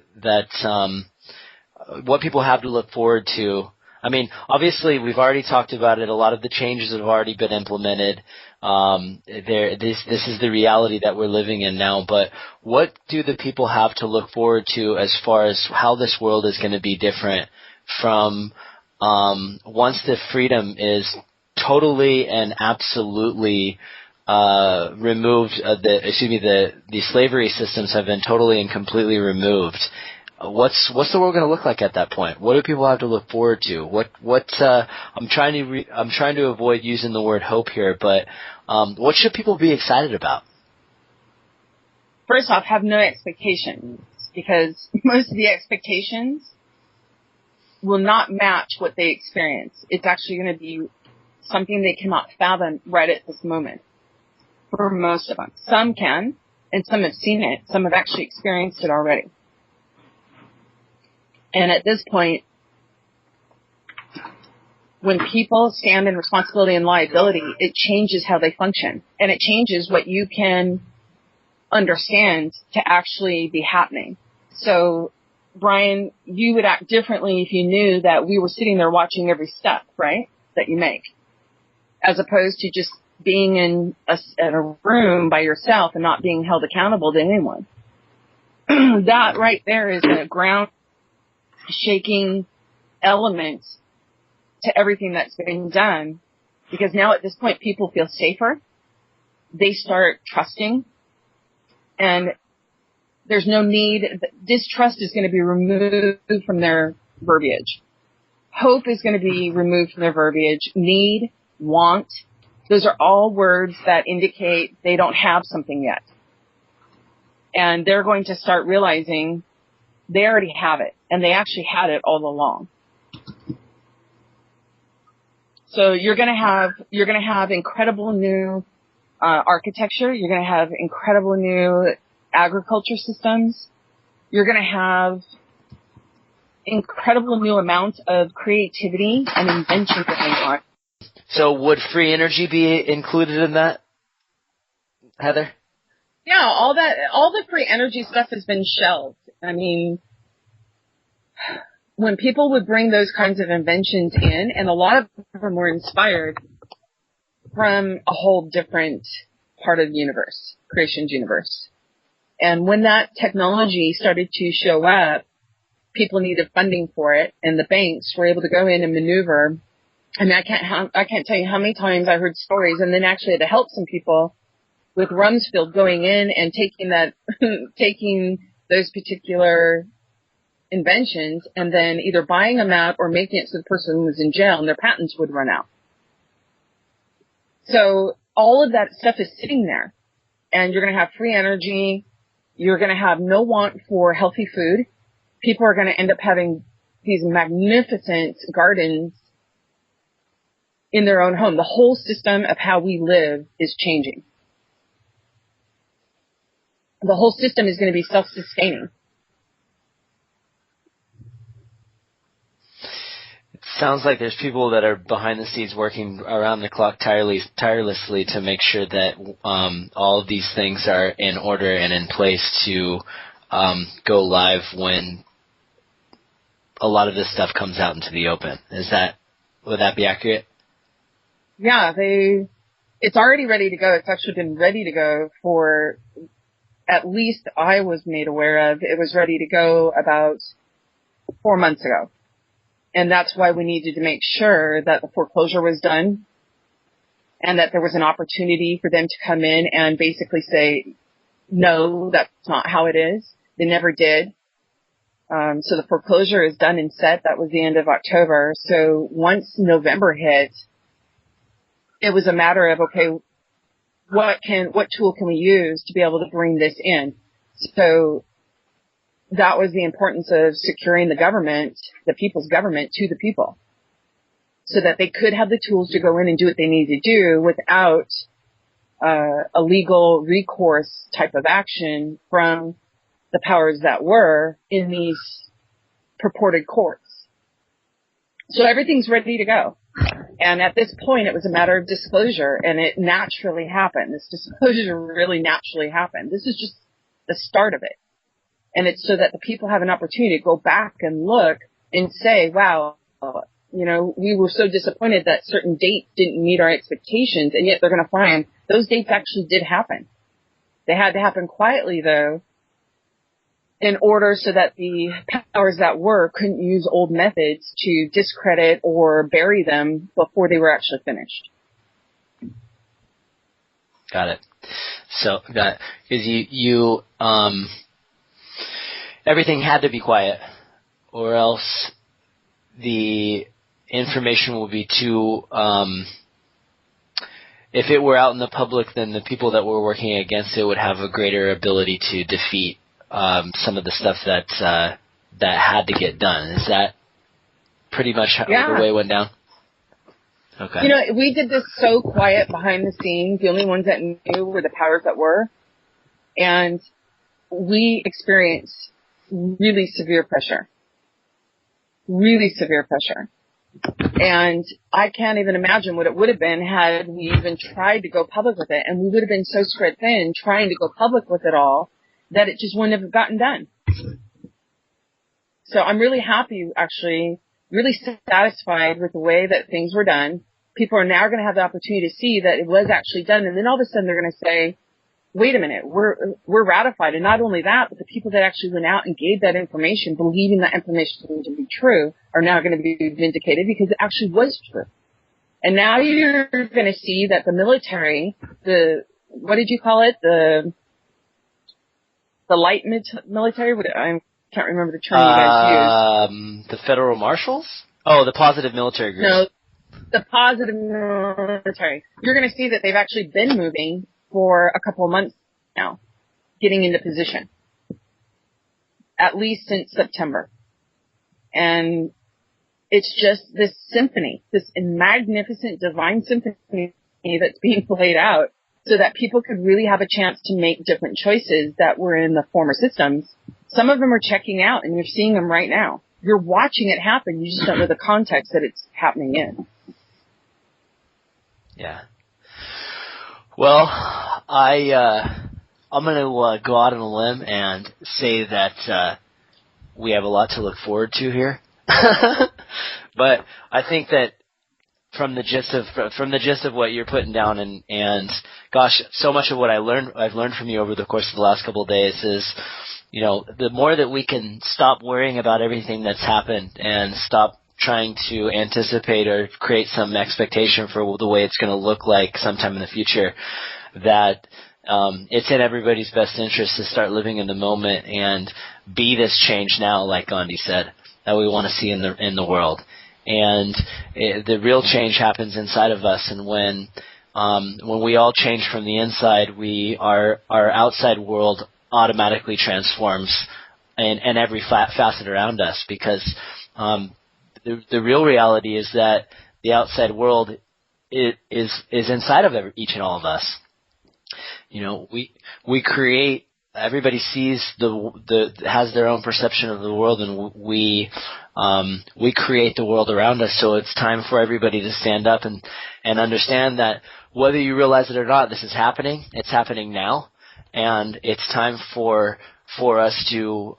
Speaker 1: what people have to look forward to? I mean, obviously, we've already talked about it. A lot of the changes have already been implemented. This is the reality that we're living in now. But what do the people have to look forward to as far as how this world is going to be different from once the freedom is totally and absolutely removed? The slavery systems have been totally and completely removed. What's the world going to look like at that point? What do people have to look forward to? I'm trying to avoid using the word hope here, but what should people be excited about?
Speaker 2: First off, have no expectations because most of the expectations will not match what they experience. It's actually going to be something they cannot fathom right at this moment for most of them. Some can, and some have seen it. Some have actually experienced it already. And at this point, when people stand in responsibility and liability, it changes how they function. And it changes what you can understand to actually be happening. So, Brian, you would act differently if you knew that we were sitting there watching every step, right, that you make, as opposed to just being in a room by yourself and not being held accountable to anyone. That right there is a ground shaking element to everything that's being done, because now at this point people feel safer. They start trusting, and there's no need. Distrust is going to be removed from their verbiage. Hope is going to be removed from their verbiage. Need, want, those are all words that indicate they don't have something yet. And they're going to start realizing they already have it, and they actually had it all along. So you're going to have incredible new architecture. You're going to have incredible new agriculture systems. You're going to have incredible new amounts of creativity and invention going on.
Speaker 1: So would free energy be included in that, Heather?
Speaker 2: Yeah, all the free energy stuff has been shelved. I mean, when people would bring those kinds of inventions in, and a lot of them were inspired from a whole different part of the universe, creation's universe. And when that technology started to show up, people needed funding for it, and the banks were able to go in and maneuver. I mean, I can't tell you how many times I heard stories, and then actually had to help some people with Rumsfeld going in and taking those particular inventions and then either buying them out or making it so the person was in jail and their patents would run out. So all of that stuff is sitting there, and you're going to have free energy. You're going to have no want for healthy food. People are going to end up having these magnificent gardens in their own home. The whole system of how we live is changing. The whole system is going to be self-sustaining.
Speaker 1: It sounds like there's people that are behind the scenes working around the clock tirelessly to make sure that all of these things are in order and in place to go live when a lot of this stuff comes out into the open. Would that be accurate?
Speaker 2: Yeah, it's already ready to go. It's actually been ready to go for, at least I was made aware of. It was ready to go about 4 months ago. And that's why we needed to make sure that the foreclosure was done and that there was an opportunity for them to come in and basically say, no, that's not how it is. They never did. So the foreclosure is done and set. That was the end of October. So once November hit, it was a matter of, okay, what tool can we use to be able to bring this in? So that was the importance of securing the government, the people's government, to the people, so that they could have the tools to go in and do what they need to do without a legal recourse type of action from the powers that were in these purported courts. So everything's ready to go. And at this point, it was a matter of disclosure, and it naturally happened. This disclosure really naturally happened. This is just the start of it. And it's so that the people have an opportunity to go back and look and say, wow, we were so disappointed that certain dates didn't meet our expectations, and yet they're going to find those dates actually did happen. They had to happen quietly, though, in order so that the powers that were couldn't use old methods to discredit or bury them before they were actually finished.
Speaker 1: Got it. So, because you everything had to be quiet, or else the information will be too. If it were out in the public, then the people that were working against it would have a greater ability to defeat some of the stuff that had to get done. Is that pretty much how the way it went down? Okay.
Speaker 2: We did this so quiet behind the scenes. The only ones that knew were the powers that were. And we experienced really severe pressure. Really severe pressure. And I can't even imagine what it would have been had we even tried to go public with it. And we would have been so spread thin trying to go public with it all that it just wouldn't have gotten done. So I'm really happy, actually, really satisfied with the way that things were done. People are now going to have the opportunity to see that it was actually done. And then all of a sudden they're going to say, wait a minute, we're ratified. And not only that, but the people that actually went out and gave that information, believing that information to be true, are now going to be vindicated because it actually was true. And now you're going to see that the military, what did you call it? The light military? I can't remember the term you guys used.
Speaker 1: The federal marshals? Oh, the positive military group.
Speaker 2: No, the positive military. You're going to see that they've actually been moving for a couple of months now, getting into position, at least since September. And it's just this symphony, this magnificent divine symphony that's being played out so that people could really have a chance to make different choices that were in the former systems. Some of them are checking out, and you're seeing them right now. You're watching it happen. You just don't know the context that it's happening in.
Speaker 1: Yeah. Well, I'm going to go out on a limb and say that we have a lot to look forward to here. But I think that from the gist of what you're putting down, and gosh, so much of what I've learned from you over the course of the last couple of days is, the more that we can stop worrying about everything that's happened and stop trying to anticipate or create some expectation for the way it's going to look like sometime in the future, that it's in everybody's best interest to start living in the moment and be this change now, like Gandhi said, that we want to see in the world. And the real change happens inside of us, and when we all change from the inside, our outside world automatically transforms in every facet around us, because the real reality is that the outside world is inside of each and all of us. We create. Everybody has their own perception of the world, and we create the world around us. So it's time for everybody to stand up and understand that whether you realize it or not, this is happening. It's happening now, and it's time for us to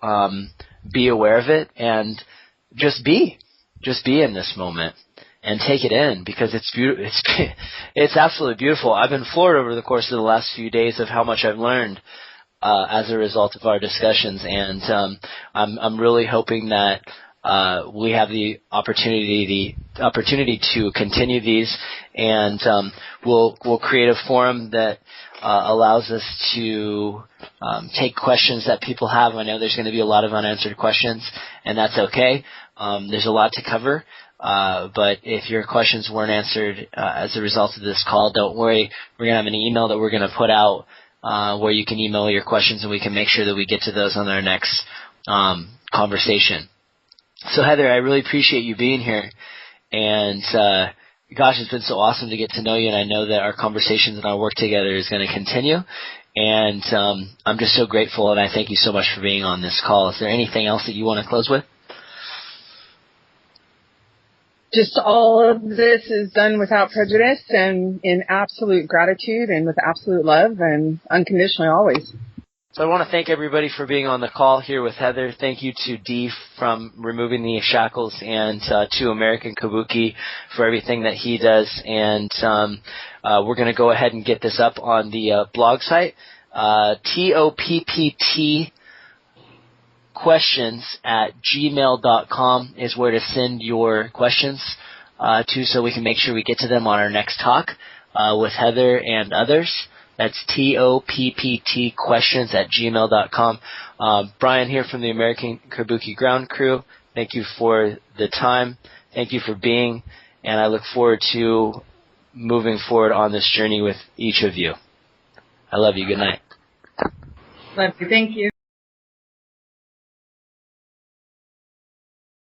Speaker 1: be aware of it and just be in this moment and take it in, because it's beautiful. It's absolutely beautiful. I've been floored over the course of the last few days of how much I've learned as a result of our discussions, and I'm really hoping that we have the opportunity to continue these, and we'll create a forum that allows us to take questions that people have. I know there's going to be a lot of unanswered questions, and that's okay. There's a lot to cover, but if your questions weren't answered as a result of this call, don't worry. We're going to have an email that we're going to put out where you can email your questions, and we can make sure that we get to those on our next conversation. So, Heather, I really appreciate you being here, and gosh, it's been so awesome to get to know you, and I know that our conversations and our work together is going to continue, and I'm just so grateful, and I thank you so much for being on this call. Is there anything else that you want to close with?
Speaker 2: Just all of this is done without prejudice and in absolute gratitude and with absolute love and unconditionally always.
Speaker 1: So I want to thank everybody for being on the call here with Heather. Thank you to Dee from Removing the Shackles, and to American Kabuki for everything that he does. And we're going to go ahead and get this up on the blog site. TOPPT questions@gmail.com is where to send your questions to, so we can make sure we get to them on our next talk with Heather and others. That's TOPPT questions@gmail.com. Brian here from the American Kabuki Ground Crew. Thank you for the time. Thank you for being, and I look forward to moving forward on this journey with each of you. I love you. Good night.
Speaker 2: Love you. Thank you.